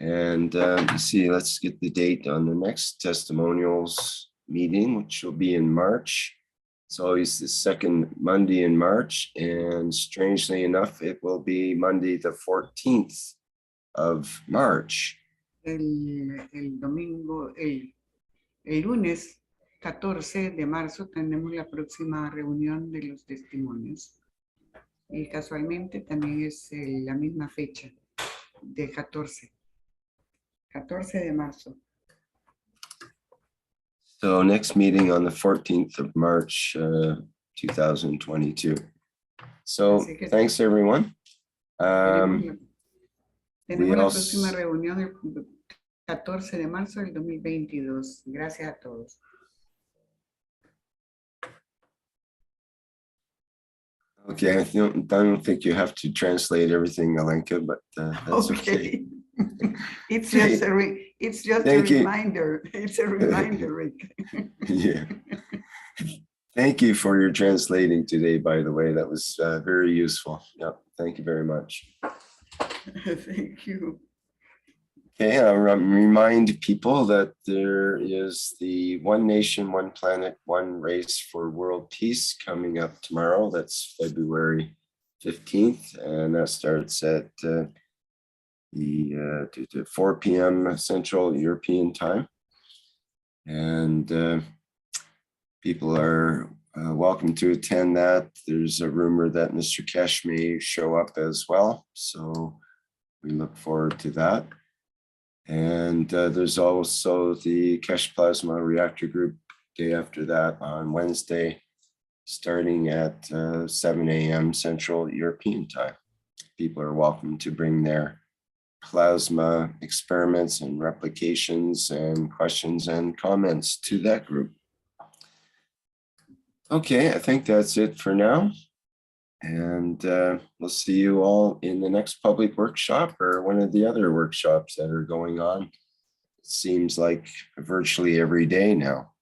And let's see, let's get the date on the next testimonials meeting, which will be in March. It's always the second Monday in March, and strangely enough, it will be Monday the 14th of March. El domingo, el lunes 14 de marzo tenemos la próxima reunión de los testimonios. Y casualmente también es la misma fecha de 14 de marzo. So next meeting on the 14th of March, 2022. So thanks everyone. Tenemos la also, próxima reunión el 14 de marzo del 2022. Gracias a todos. okay, I don't think you have to translate everything, Alenka, but that's okay. It's just a reminder. It's a reminder, Rick. Yeah. Thank you for your translating today, by the way. That was very useful. Yeah, thank you very much. Thank you. Okay, I'll remind people that there is the One Nation, One Planet, One Race for World Peace coming up tomorrow. That's February 15th, and that starts at 4 p.m. Central European time. And people are welcome to attend that. There's a rumor that Mr. Keshe may show up as well, so we look forward to that. And there's also the Keshe Plasma Reactor Group day after that on Wednesday, starting at 7 a.m. Central European time. People are welcome to bring their plasma experiments and replications and questions and comments to that group. Okay, I think that's it for now. And we'll see you all in the next public workshop or one of the other workshops that are going on. It seems like virtually every day now.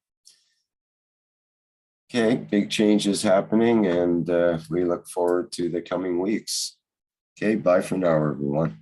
Okay, big changes happening, and we look forward to the coming weeks. Okay, bye for now, everyone.